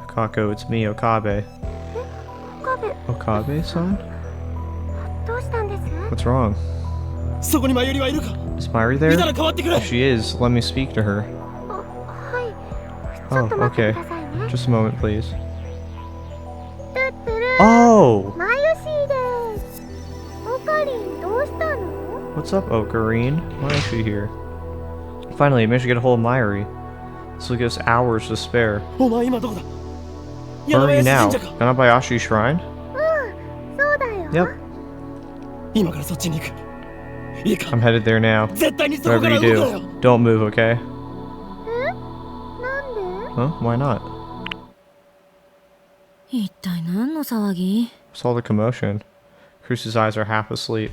Lukaku, it's me, Okabe. Okabe-san? What's wrong? Is Mayuri there? If she is, let me speak to her. Oh, okay. Just a moment, please. Oh! What's up, Ocarine? Why is she here? Finally, I managed to get a hold of Mayuri. This will give us hours to spare. Where are you now? Ganabayashi Shrine? Yep. I'm headed there now. Whatever you do, don't move, okay? Huh? Why not? What's all the commotion? Cruce's eyes are half asleep.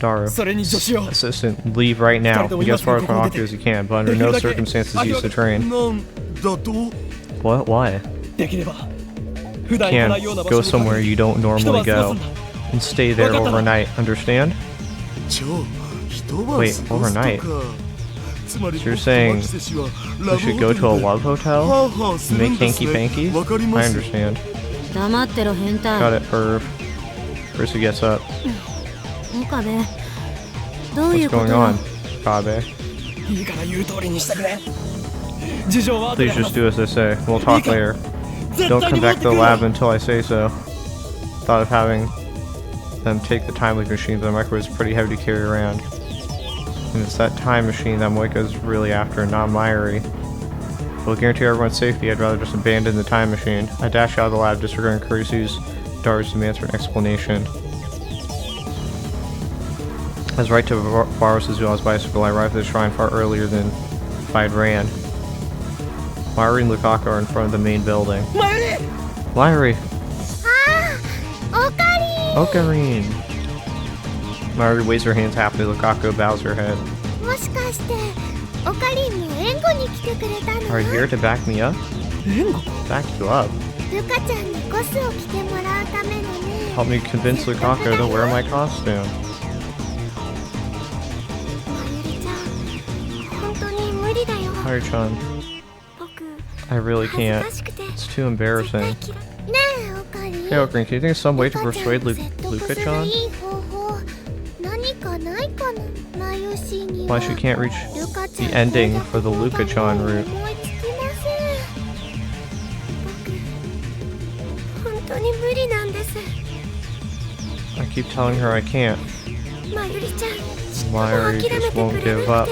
Daru, assistant, leave right now. Get as far from Aku as you can, but under no circumstances use the train. What? Why? You can't go somewhere you don't normally go and stay there overnight, understand? Wait, overnight? So you're saying we should go to a love hotel and make hanky-panky? I understand. Got it, perv. Ursa gets up. What's going on, Kabe? Please just do as I say. We'll talk later. Don't come back to the lab until I say so. Thought of having them take the time leak machine, but the microwave is pretty heavy to carry around. And it's that time machine that Moika's really after, not Mayuri. We'll guarantee everyone's safety, I'd rather just abandon the time machine. I dash out of the lab, disregarding Kurisu's Daru's demands for an explanation. I was right to borrow Suzuha's bicycle. I arrived at the shrine far earlier than if I'd ran. Mayuri and Lukaku are in front of the main building. Mayuri! Ocarine! Mayuri waves her hands happily. Lukaku bows her head. Are you here to back me up? Back you up? Help me convince Lukaku to wear my costume. Mayuri-chan, I really can't. It's too embarrassing. Hey Ocarine, can you think of some way to persuade Luka-chan? Why she can't reach the ending for the Luka-chan route? I keep telling her I can't. Mayuri just won't give up.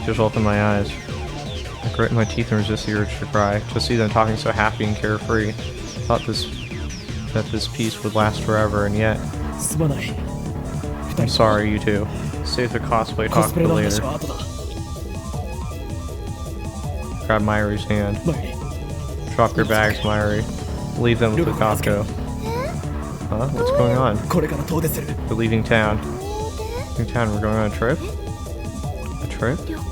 Just open my eyes. I grit my teeth and resist the urge to cry. To see them talking so happy and carefree. Thought that this peace would last forever, and yet... I'm sorry, you two. Save the cosplay talk for later. grab Mayuri's hand. マイリ Drop your bags, Mayuri. Leave them with Lukako. Huh? What's going on? これから遠出する We're leaving town. Leaving town, we're going on a trip? A trip? 旅行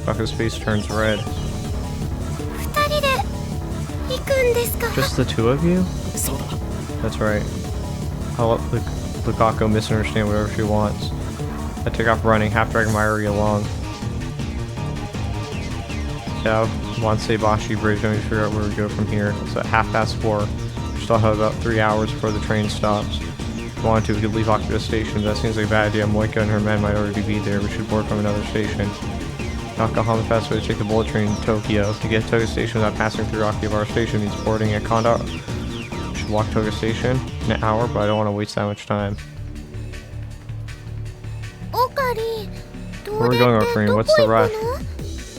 Lukako's face turns red. 二人で行くんですか Just the two of you? そうだ That's right. I'll let Lukako misunderstand whatever she wants. I take off running, half dragging Mayuri along. Yeah, Wanseibashi Bridge, let me figure out where we go from here. It's at 4:30. We still have about 3 hours before the train stops. If we wanted to, we could leave Akiba Station, but that seems like a bad idea. Moika and her men might already be there. We should board from another station. Yokohama fast way to take the bullet train to Tokyo. To get to Tokyo Station without passing through Akihabara Station means boarding at Kondo. We should walk to Tokyo Station in an hour, but I don't want to waste that much time. オカリ Where are we going, Ocarina? What's the rush?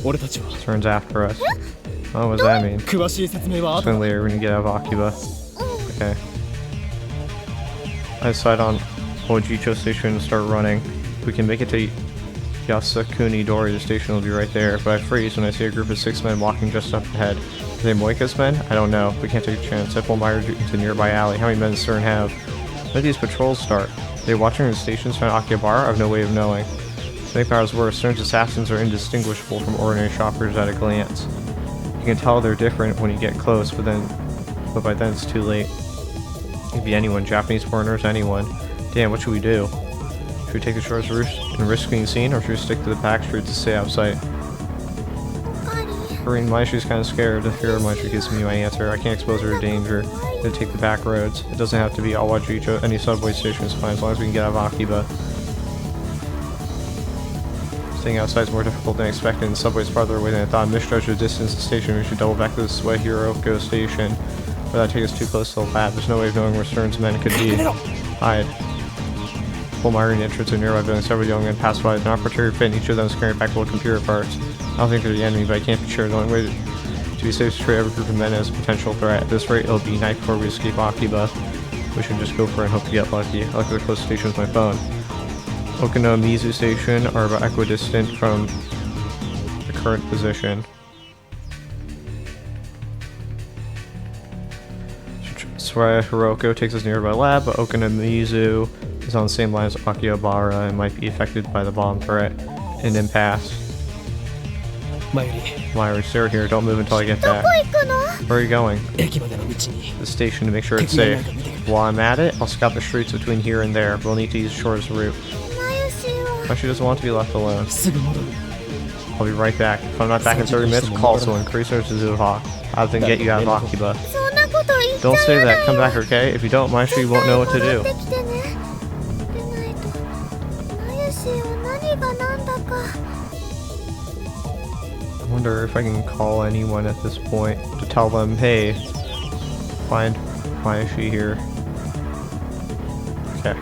俺たちは Turns after us. Oh, what does that mean? 詳しい説明は後 Then later, we're gonna get out of Akiba. Okay. I decide on Ojicho Station and start running. If we can make it to Yasukuni Dori, the station will be right there, but I freeze when I see a group of 6 men walking just up ahead. Are they Moika's men? I don't know. We can't take a chance. I pull Mayuri into a nearby alley. How many men does CERN have? When did these patrols start? Are they watching the stations around Akihabara? I have no way of knowing. To make matters worse, CERN's assassins are indistinguishable from ordinary shoppers at a glance. You can tell they're different when you get close, but by then it's too late. It could be anyone, Japanese foreigners, anyone. Damn, what should we do? Should we take the shortest route and risk being seen, or should we stick to the back streets to stay out of sight? オカリ Karine, Maishi's kind of scared. The fear of Maishi gives me my answer. I can't expose her to danger. They take the back roads. It doesn't have to be Awajicho. Any subway station is fine as long as we can get out of Akiba. Staying outside is more difficult than expected, and the subway's farther away than I thought. Misjudged the distance to the station. We should double back to the Suehiroko station. But that'd take us too close to the lab. There's no way of knowing where CERN's men could be. Hide. Pull Myron entrance to a nearby building. Several young men pass by. An opportunity fit, and each of them is carrying back little computer parts. I don't think they're the enemy, but I can't be sure. The only way to be safe is to treat every group of men as a potential threat. At this rate, it'll be night before we escape Akiba. We should just go for it and hope to get lucky. I like the close station with my phone. Okonomizu Station are about equidistant from the current position. Suehiroko takes us nearby lab, but Okonomizu is on the same line as Akihabara and might be affected by the bomb threat. An impasse. マイリ Myra, stay here. Don't move until I get どこ back. 行くの Where are you going? 駅までの道に The station to make sure it's safe. While I'm at it, I'll scout the streets between here and there. We'll need to use the shortest route. マユシは She doesn't want to be left alone. すぐ戻る I'll be right back. If I'm not back in 30 minutes, call someone. Increase her to Zuha. I'll have to get you out of Akiba. そんなこと言っちゃ Don't say 嫌だ that. Come back, okay? If you don't, Maishu won't know what to 戻 do. ってきてねでないとマユシは何が何だか I wonder if I can call anyone at this point to tell them, hey, find Mayashi here. Okay.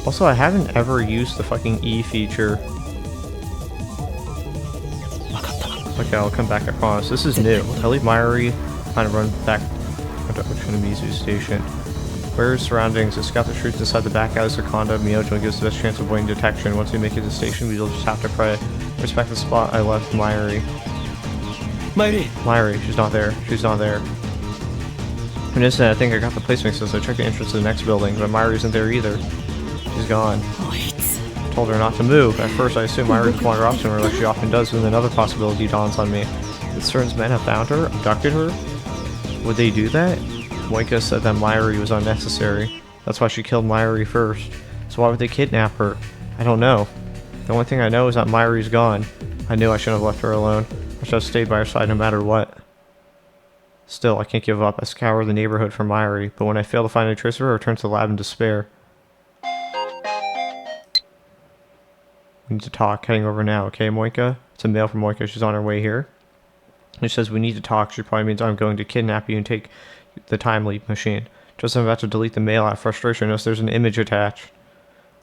Also, I haven't ever used the fucking E feature. 分かった Okay, I'll come back, I promise. This is new. I leave Mayuri kind of run back to Oshunamizu Station. Where's surroundings? To scout the streets inside the back alleys of Kondo, Miyojo gives the best chance of avoiding detection. Once we make it to the station, we'll just have to pray. Respect the spot I left Mayuri. マイリ Mayuri, she's not there. She's not there. For an instant, I think I got the place mixed up, so I checked the entrance to the next building, but Mayuri isn't there either. She's gone. あいつ Told her not to move. At first, I assumed Mayuri just wandered off somewhere like she often does, but then another possibility dawns on me. Did CERN's men have found her? Abducted her? Would they do that? Moika said that Mayuri was unnecessary. That's why she killed Mayuri first. So why would they kidnap her? I don't know. The only thing I know is that Mayuri's gone. I knew I shouldn't have left her alone. I should have stayed by her side no matter what. Still, I can't give up. I scour the neighborhood for Mayuri, but when I fail to find any trace of her, I return to the lab in despair. We need to talk. Heading over now, okay, Moika? It's a mail from Moika. She's on her way here. It says we need to talk. She probably means I'm going to kidnap you and take the time leap machine. Just as I'm about to delete the mail out of frustration, I notice there's an image attached.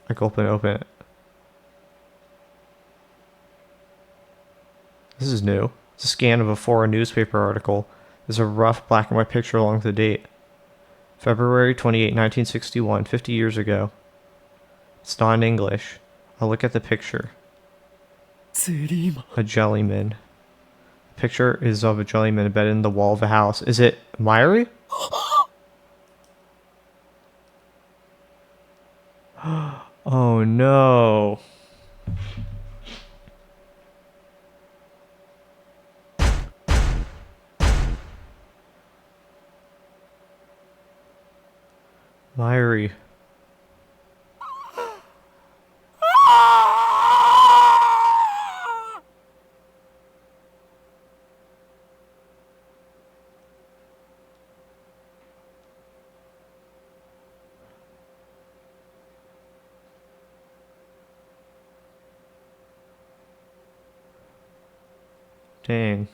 I go open it. This is new. It's a scan of a foreign newspaper article. There's a rough black and white picture along with the date. February 28, 1961, 50 years ago. It's not in English. I'll look at the picture. A jellyman. The picture is of a jellyman embedded in the wall of a house. Is it Myri? Oh no. Myri. Dang.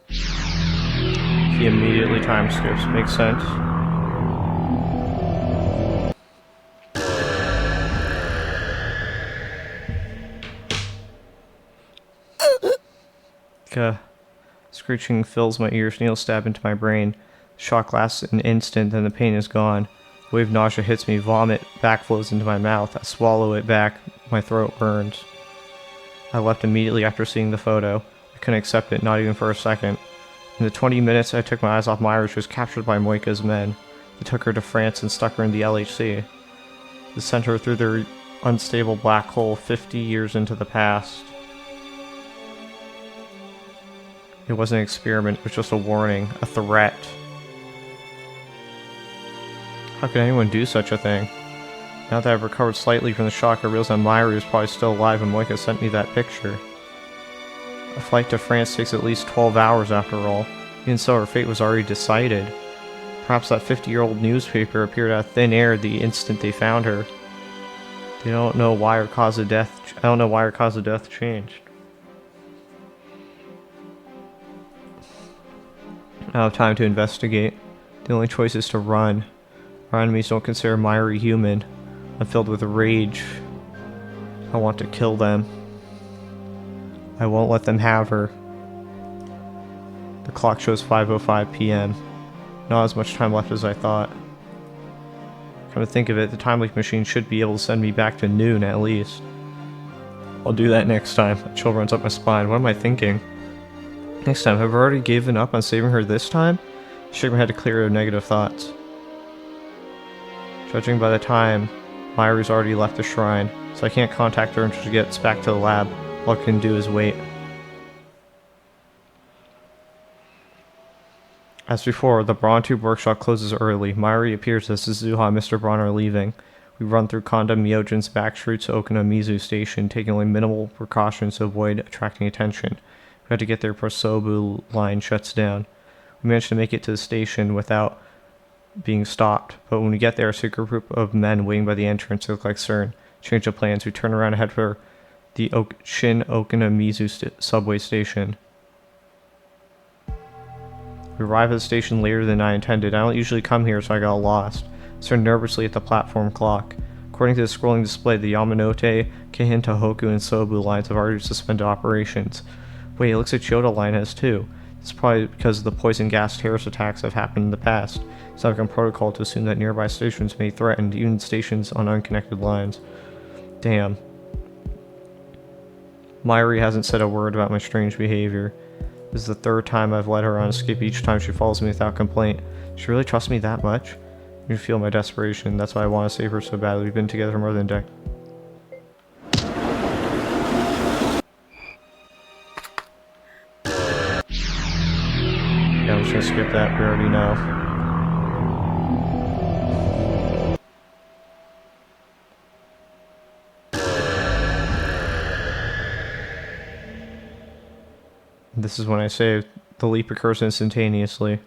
He immediately time skips. Makes sense. Screeching fills my ears. Needles stab into my brain. The shock lasts an instant, then the pain is gone. A wave of nausea hits me. Vomit backflows into my mouth. I swallow it back. My throat burns. I left immediately after seeing the photo. I couldn't accept it, not even for a second. In the 20 minutes I took my eyes off Myra, she was captured by Moika's men. They took her to France and stuck her in the LHC. They sent her through their unstable black hole 50 years into the past. It wasn't an experiment, it was just a warning, a threat. How could anyone do such a thing? Now that I've recovered slightly from the shock, I realize that Myra was probably still alive when Moika sent me that picture. A flight to France takes at least 12 hours after all. Even so, her fate was already decided. Perhaps that 50-year-old newspaper appeared out of thin air the instant they found her. They don't know why her cause of death. I don't know why her cause of death changed. I don't have time to investigate. The only choice is to run. Our enemies don't consider Myri human. I'm filled with rage. I want to kill them. I won't let them have her. The clock shows 5:05 p.m. Not as much time left as I thought. Come to think of it, the time leak machine should be able to send me back to noon at least. I'll do that next time. A chill runs up my spine. What am I thinking? Next time, have I already given up on saving her this time? I shook my head to clear her negative thoughts. Judging by the time, Myri's already left the shrine, so I can't contact her until she gets back to the lab. All I can do is wait. As before, the Braun Tube workshop closes early. Myri appears as Suzuha and Mr. Braun are leaving. We run through Konda Myojin's back streets to Okinamizu Station, taking only minimal precautions to avoid attracting attention. We had to get there before Sobu line shuts down. We managed to make it to the station without being stopped, but when we get there, a secret group of men waiting by the entrance look like CERN. Change of plans, we turn around and head for the Shin Okinamizu subway station. We arrive at the station later than I intended. I don't usually come here, so I got lost. I stared nervously at the platform clock. According to the scrolling display, the Yamanote, Keihin, Tohoku, and Sobu lines have already suspended operations. Wait, it looks like Chiyoda line has too. It's probably because the poison gas terrorist attacks have happened in the past. It's not become protocol to assume that nearby stations may be threatened, even stations on unconnected lines. Damn. Myri hasn't said a word about my strange behavior. This is the third time I've let her on escape. Each time she follows me without complaint. Does she really trust me that much? You feel my desperation. That's why I want to save her so badly. We've been together for more than a decade. Yeah, I'm just gonna skip that. We already know. This is when I say the leap occurs instantaneously.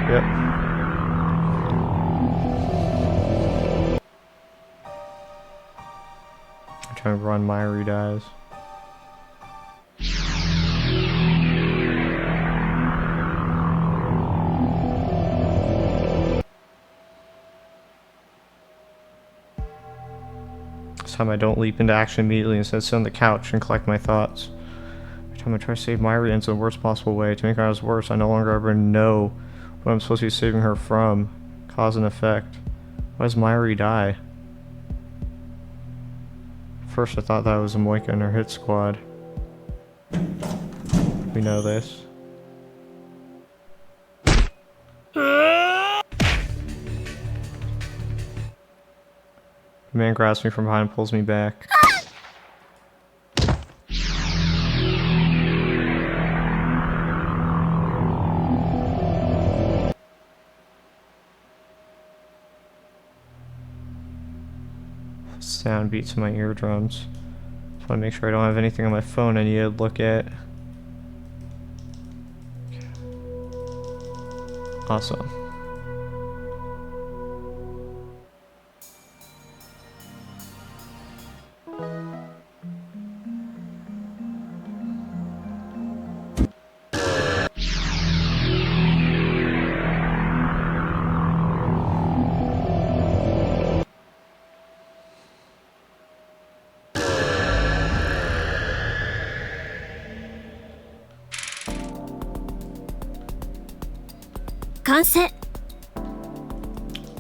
Yep. I'm trying to run Myri dies. time I don't leap into action immediately, instead sit on the couch and collect my thoughts. Every time I try to save Myri in the worst possible way, to make matters worse, I no longer ever know what I'm supposed to be saving her from. Cause and effect. Why does Myri die? First I thought that was a Moika and her hit squad. We know this. The man grabs me from behind and pulls me back. Sound beats in my eardrums. Just want to make sure I don't have anything on my phone I need to look at. Awesome.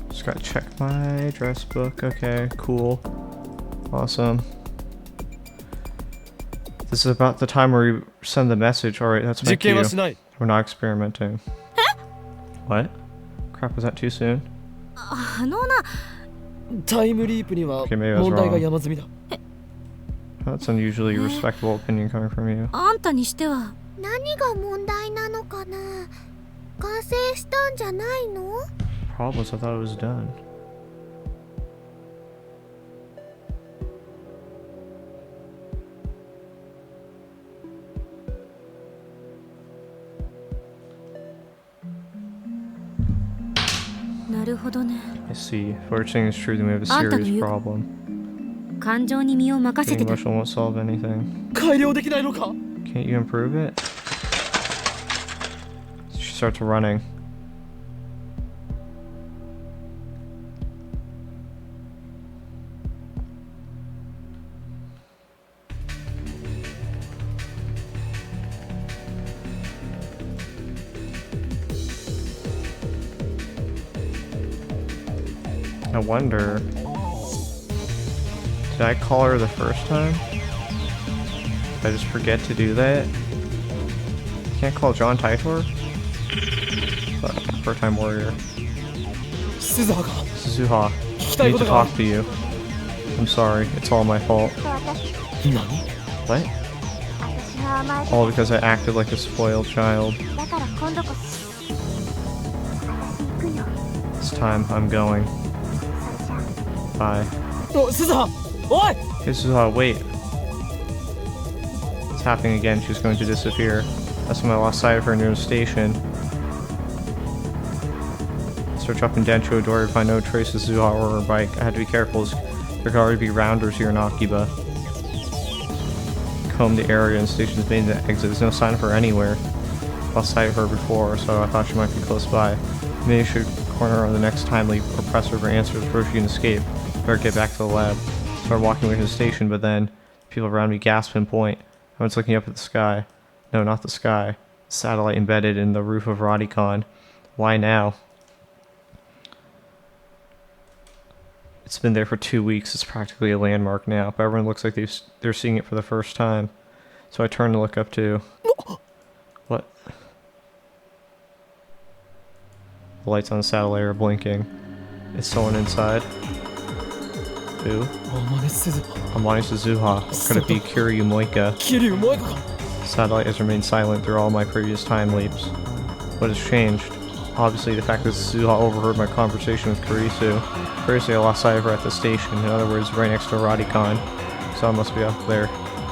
Just gotta check my address book. Okay, cool. Awesome. This is about the time where you send the message. Alright, that's my cue. We're not experimenting. What? Crap, was that too soon? タイムリープには Okay, maybe I was 問題が wrong. 山積みだ。 That's unusually respectable opinion coming from you. あんたにしては何が問題なのかな。完成したんじゃないの？ Problem was I thought it was done. I see. If what you're saying is true, then we have a serious problem. 感情に身を任せ Being てた。 emotional won't solve anything. 改良できないのか？ Can't you improve it? She starts running. I wonder, did I call her the first time? Did I just forget to do that? Can't call John Titor? But first time warrior. Suzuha, I need to talk to you. I'm sorry, it's all my fault. What? All because I acted like a spoiled child. This time, I'm going. Bye. Hey, Suzuha, wait. It's happening again, she's going to disappear. That's when I lost sight of her near the station. Search up in Densho Dori to find no trace of Suzuha or her bike. I had to be careful, as there could already be rounders here in Akiba. Combed the area and the station's main exit. There's no sign of her anywhere. Lost sight of her before, so I thought she might be close by. Maybe I should corner her on the next time leap or press her for answers before she can escape. Better get back to the lab. Started walking away to the station, but then people around me gasped and point. I was looking up at the sky. No, not the sky. Satellite embedded in the roof of Radicon. Why now? It's been there for 2 weeks. It's practically a landmark now, but everyone looks like they're seeing it for the first time. So I turn to look up too. What? The lights on the satellite are blinking. Is someone inside? Who? Amane Suzuha. Could it be Kiryu Moika? Satellite has remained silent through all my previous time leaps. What has changed? Obviously, the fact that Suzuha overheard my conversation with Kurisu. Previously, I lost sight of her at the station. In other words, right next to Radicon. So I must be up there.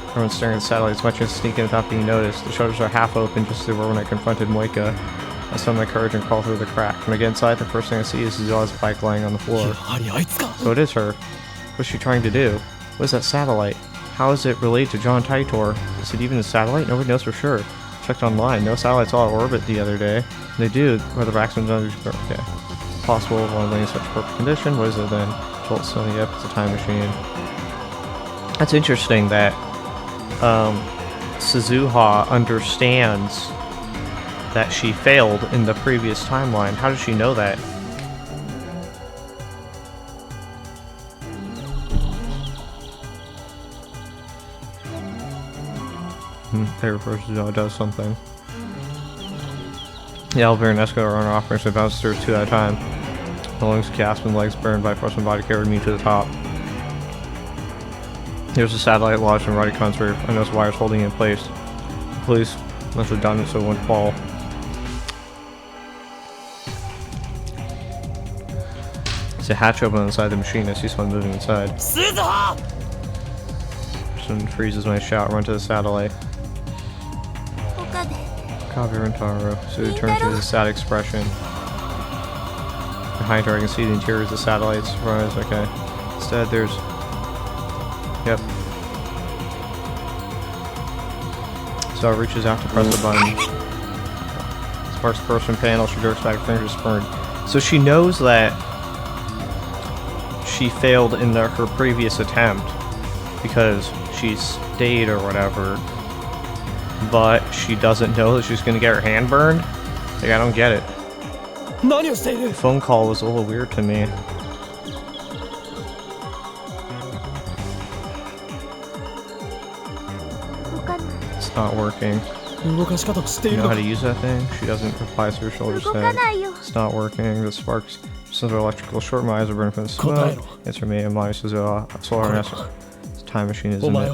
Everyone's staring at the satellite. It's my chance to sneak in without being noticed. The shutters are half open, just as they were when I confronted Moika. I summon my courage and crawl through the crack. When I get inside, the first thing I see is Suzuha's bike lying on the floor. So it is her. What's she trying to do? What is that satellite? How is it related to John Titor? Is it even a satellite? Nobody knows for sure. Checked online. No satellites all orbit the other day. And they do, whether the accident okay. Possible one laying in such perfect condition. What is it then? Jolt Sony up, it's a time machine. That's interesting that Suzuha understands that she failed in the previous timeline. How does she know that? There, Suzuha does something. The elevator and escalator are offering to bounce stairs 2 at a time. The lungs gasp and legs burned by force and body carried me to the top. There's a satellite lodged in Radicon's roof. I noticed wires holding it in place. The police must have done it so it wouldn't fall. There's a hatch open inside the machine. I see someone moving inside. Someone freezes when I shout, run to the satellite. Copy Rentaro. So it turns to a sad expression. Behind her I can see the interior of the satellite. Surprise, okay. Instead there's... Yep. So it reaches out to press the button. Sparks the person panel, she jerks back, fingers spurned. So she knows that she failed in her previous attempt because she stayed or whatever. But she doesn't know that she's gonna get her hand burned? Like, I don't get it. The phone call was a little weird to me. It's not working. You know how to use that thing? She doesn't reply, so her shoulders head. It's not working. The sparks, since her electrical short, my eyes are burning from the smoke. Answer me, and my Suzuha. Solar answer. It's a time machine, isn't it?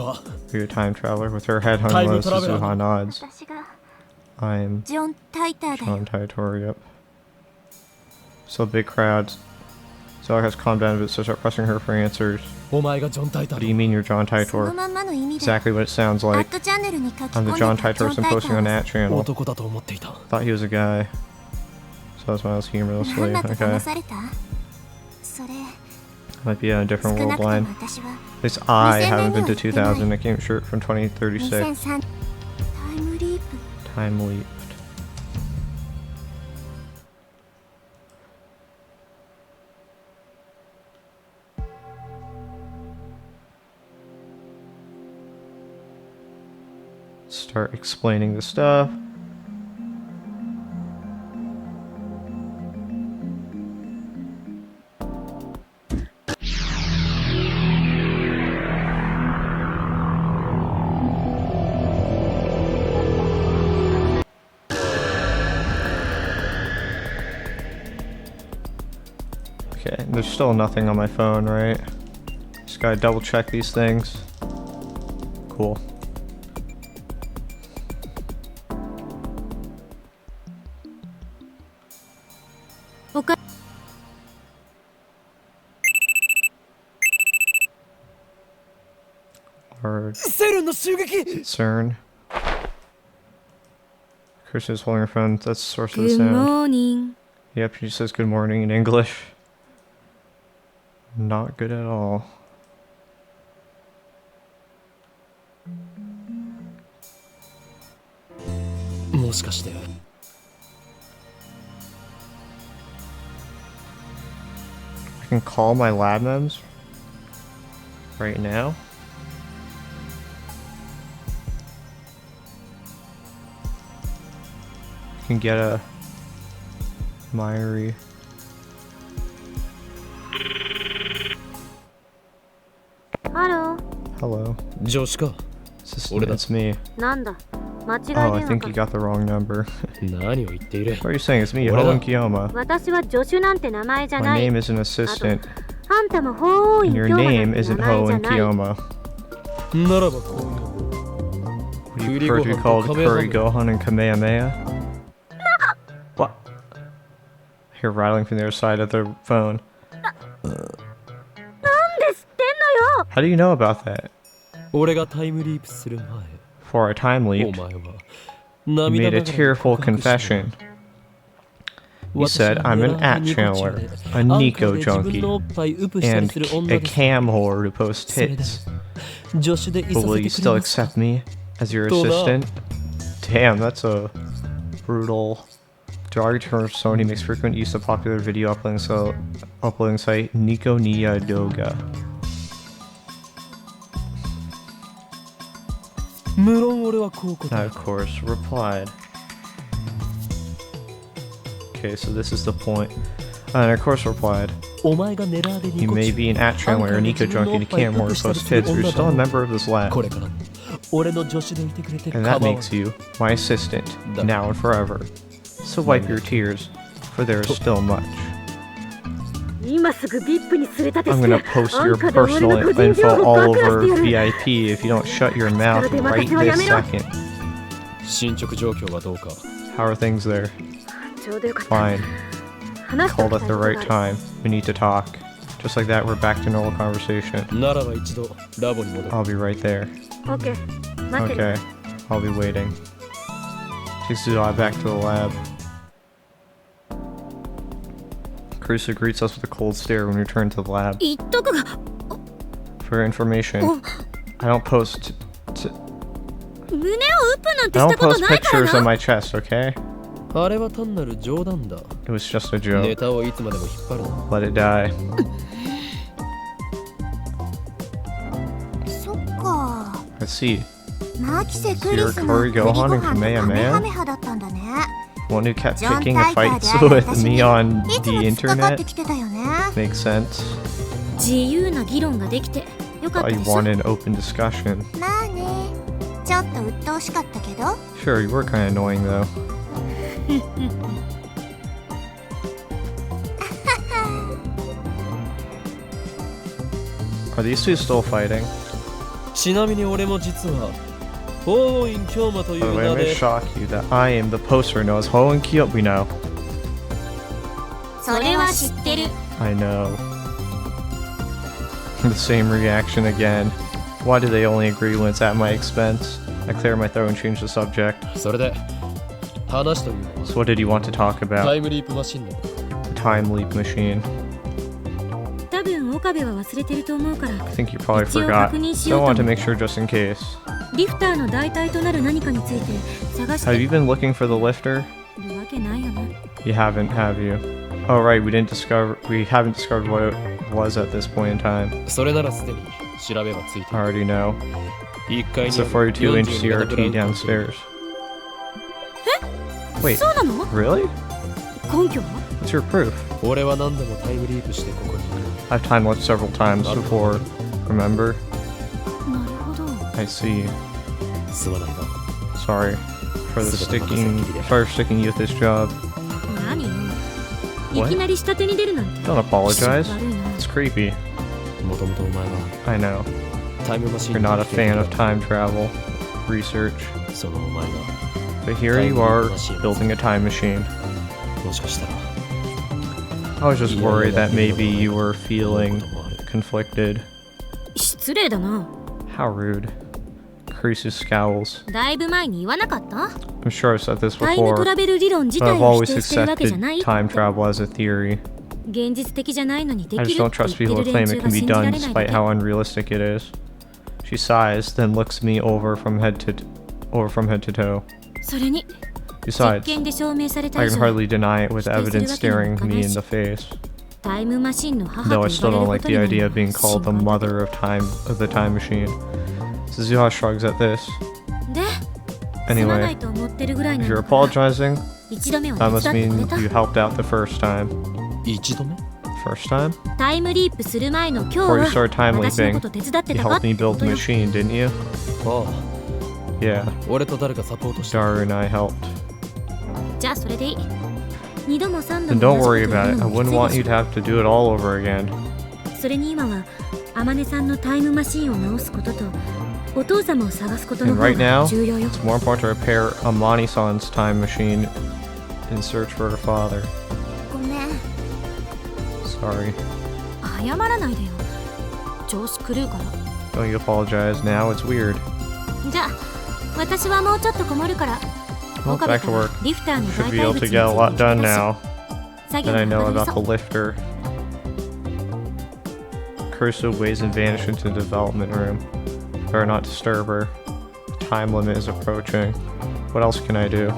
You're a time traveler. With her head hung low, Suzuha nods. I'm John Taitor, yep. So big crowds. Zoe has calmed down a bit, so start pressing her for answers. What do you mean you're John Taitor? Exactly what it sounds like. I'm the John Taitor who's been posting on that channel. Thought he was a guy. So that's why I was humorously. Okay. Might be a different world line. At least I haven't been to 2000. I came short from 2036. Time leaped. Start explaining the stuff. Okay, there's still nothing on my phone, right? Just gotta double check these things. Cool. Or CERN. Kirsten's holding her phone. That's the source of the sound. Good morning. Yep, she says good morning in English. Not good at all. I can call my lab mems right now. I can get a Myri. Hello. Assistant, it's me. Oh, I think you got the wrong number. What are you saying? It's me, Hoen Kiyoma. My name is an assistant. And your name isn't Hoen Kiyoma. Would you prefer to be called Curry Gohan and Kamehameha? What? I hear rattling from the other side of the phone. How do you know about that? Before I time leaped, you made a tearful confession. You said, I'm an at-channeler, a Nico junkie, and a cam whore who posts hits. But will you still accept me as your assistant? Damn, that's a brutal... Derogatory Sony makes frequent use of popular video uploading site Nico Nia Doga. 無論俺はこう答 I え of course replied. Okay, so this is the point. And I of course replied. お前が狙われ You に may be an at trailer or a Nico junkie to camp or post kids, but you're still a member of this lab. これからも俺の助手でいてくれて And 構 that わない makes you my assistant, now and forever. So wipe your tears, for there is still much. 今すぐ VIP に連れ立て I'm して gonna post あ your んたで俺の personal 個人情 info 報 all 暴露 over してやる VIP if you don't shut your mouth right this second. 進捗状況はどうか How are things there? ちょうどよかった Fine. 話して Called お at き the たいことが right ある time. We need to talk. Just like that, we're back to normal conversation. ならば一度ラボに戻る I'll be right there. オッケー待ってる Okay, I'll be waiting. Takes Zudai back to the lab. Caruso greets us with a cold stare when we return to the lab. 言っとくが For your information, お I don't post t- 胸をウプなんて I し don't たこと post ないから pictures な on my chest, okay? あれは単なる冗談だ It was just a ネ joke. タをいつまでも引っ張るな Let it die. そっか Let's see. マキセクリスの Your Cory 栗ご Gohan 飯 and と Kamehameha? カメハメハだったんだね One who kept ジョン picking 大 a 会 fights である with 私 me に on いつ the も突っかかって internet. きてたよね Makes sense. 自由な議論ができてよかっ Thought た you でしょ wanted an open discussion. まあねちょっと鬱陶しかったけど Sure, you were kind of annoying though. Are these two still fighting? ちなみに俺も実は法院京馬とい By the う way, 名 I'm gonna で shock you that I am the poster known as Ho and Kyo. We know. それは知ってる I know. The same reaction again. Why do they only agree when it's at my expense? I clear my throat and change the subject. それで話というのは So what did you want to talk タ about? イムリープマシンだ The time leap machine. 多分岡部は忘れてると思うから I think you probably 一応 forgot. 確認し So よ I うと want to 思う make sure just in case. リフターの代替となる何かについて探し Have て you been looking for the lifter? るわけないよな You haven't, have you? Oh right, we haven't discovered what it was at this point in time. それならすでに調べはついて I いる already know. 1階 It's に a 42-inch 42型ブラウ CRT ン管制 downstairs. Wait, そうなの really? 根拠は What's your proof? 俺は何度もタイムリープしてここにいる I've time lapsed several times before. Remember? なるほど I see. すまないが Sorry for sticking you with this job. 何よ What? いきなり下手に出るなんて Don't apologize. 悪いな It's creepy. もともとお前は I know. タイムマシン You're not a fan of time travel research. そのお前が But here you are building a time machine. もしかしたら I was just worried that maybe you were feeling conflicted. 失礼だな How rude. Creases scowls. だいぶ前に言わなかった I'm sure I've said this タイム before, トラベル理論自 but 体 I've を否 always 定してるわけじゃない accepted time travel as a theory. 現実的じゃないのにで I き just る don't って trust 言 people って who る claim 連 it 中 can が be 信じら done れないだ despite け how unrealistic it is. She sighs, then looks me over from head to toe. それに Besides, 実験で証明された I 以 can 上 hardly deny it with evidence staring me in the face. タイムマシンの母 Though と I 言 still われ don't るこ like と the にな idea る of being called the mother of the time machine. Suzuha shrugs at this. ですまな Anyway, いと思ってるぐらいな if ん you're だから apologizing, 一度目は that 手 must 伝ってく mean れた you helped out the first time. 一度目 First time? タイムリープする前の今日 Before you は started time 私の leaping, こと手伝って you たかっ helped て me こ build と the よ machine, didn't you? あ Yeah, あ俺と誰かサポートして Daru and I helped. じゃあそれでいい二度も三度 Then も don't 同 worry じことを about 言う it. I のも wouldn't き want つい you で to しょ have to do it all over again. それに今は天音さんのタイムマシンを直すこととお父様を探すことの And 方 right が now, 重要よ it's more important to repair Amani-san's time machine in search for her father. ごめん Sorry. 謝らないでよ調子狂うから Don't you apologize now? It's weird. じゃあ私はもうちょっとこもるから Well, 岡部 back か to ら work. リフターの Should 代 be 替 able 物 to について get a lot 聞 done き出し now 作業 that I が know はかどり about そ the う lifter. Curso waves and vanish into the development room. Better not disturb her. The time limit is approaching. What else can I do?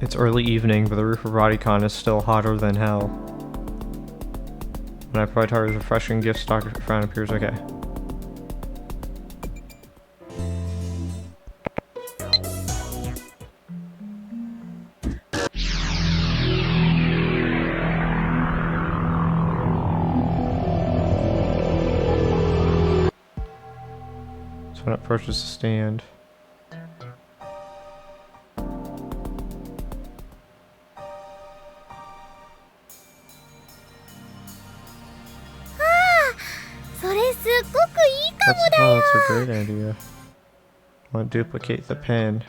It's early evening, but the roof of Radicon is still hotter than hell. When I provide target refreshing gift stock frown appears. Okay. So when it approaches the stand. That's a great idea. I want to duplicate the pen.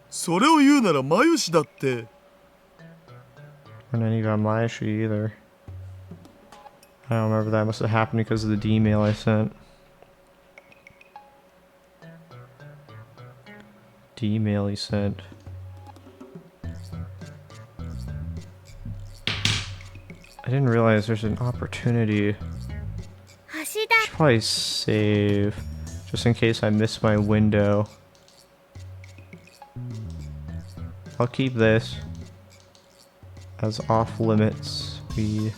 それを言うならマヨシだって。 And then you got my issue either. I don't remember that. Must have happened because of the D-mail I sent. D-mail he sent. I didn't realize there's an opportunity. Should probably save, just in case I miss my window. I'll keep this as off limits. We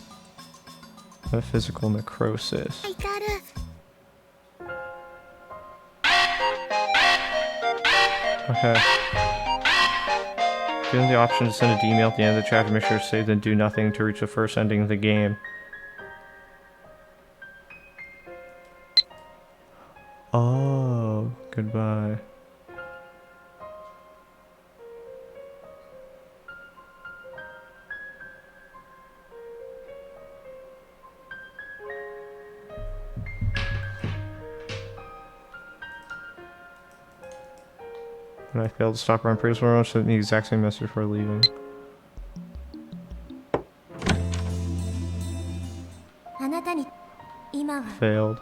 have physical necrosis. Okay. Given the option to send a D-mail at the end of the chapter, make sure to save then do nothing to reach the first ending of the game. Oh, goodbye. When I failed to stop around previous one, I sent the exact same message before leaving. Failed.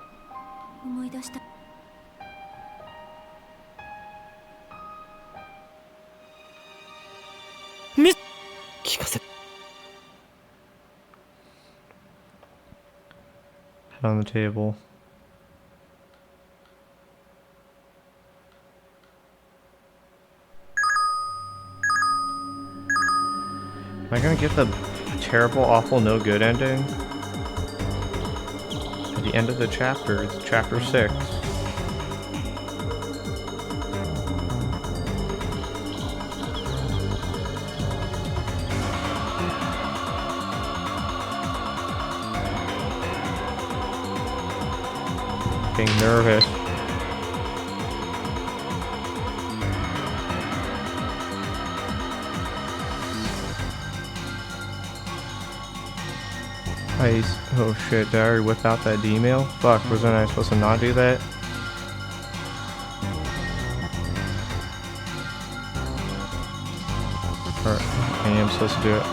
Head on the table. Am I gonna get the terrible, awful, no good ending? At the end of the chapter, it's chapter 6. Getting nervous. Oh shit, did I already whip out that D-mail? Fuck, wasn't I supposed to not do that? Or I am supposed to do it.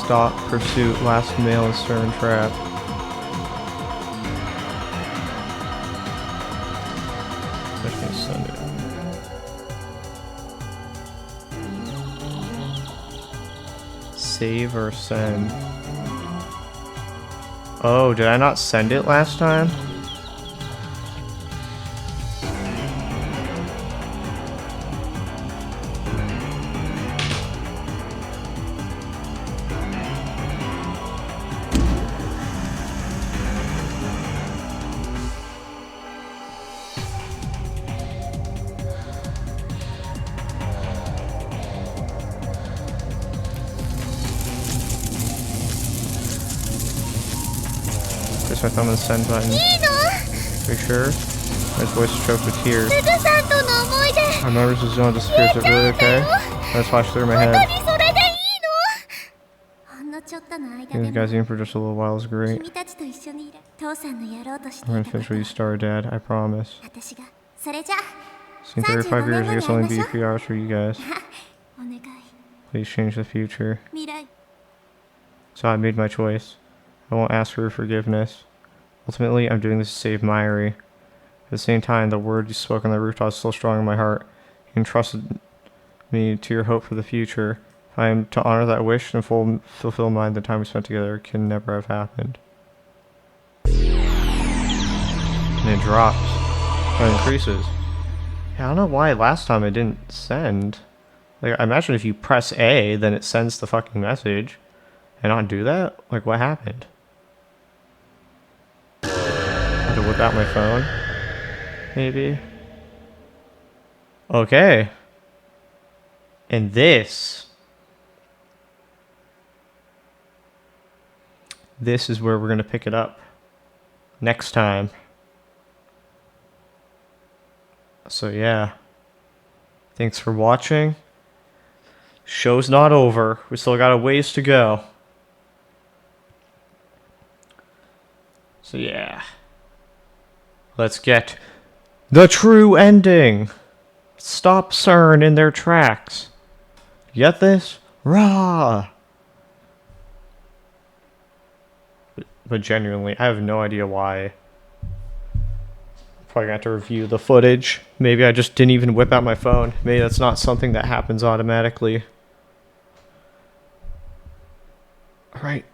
Stop pursuit, last mail is stern trap. I can send it. Save or send? Oh, did I not send it last time? My thumb and send button. Are you sure? My voice is choked with tears. I remember Suzuno disappears. Is it really okay? That flashed through my head. Giving the guys even for just a little while is great. I'm gonna finish what you started, Dad. I promise. Seen 35 years, I guess only be a few hours for you guys. Please change the future. So I made my choice. I won't ask for forgiveness. Ultimately, I'm doing this to save Mayuri. At the same time, the word you spoke on the rooftop is still strong in my heart. You entrusted me to your hope for the future. If I am to honor that wish and fulfill mine, the time we spent together can never have happened. And it drops. It increases. Yeah, I don't know why last time it didn't send. Like, I imagine if you press A, then it sends the fucking message. And not do that? Like, what happened? I have to whip out my phone? Maybe? Okay. And this is where we're going to pick it up next time. So yeah. Thanks for watching. Show's not over. We still got a ways to go. So yeah. Let's get the true ending. Stop CERN in their tracks. Get this? Rah! But genuinely, I have no idea why. Probably gonna have to review the footage. Maybe I just didn't even whip out my phone. Maybe that's not something that happens automatically. Alright.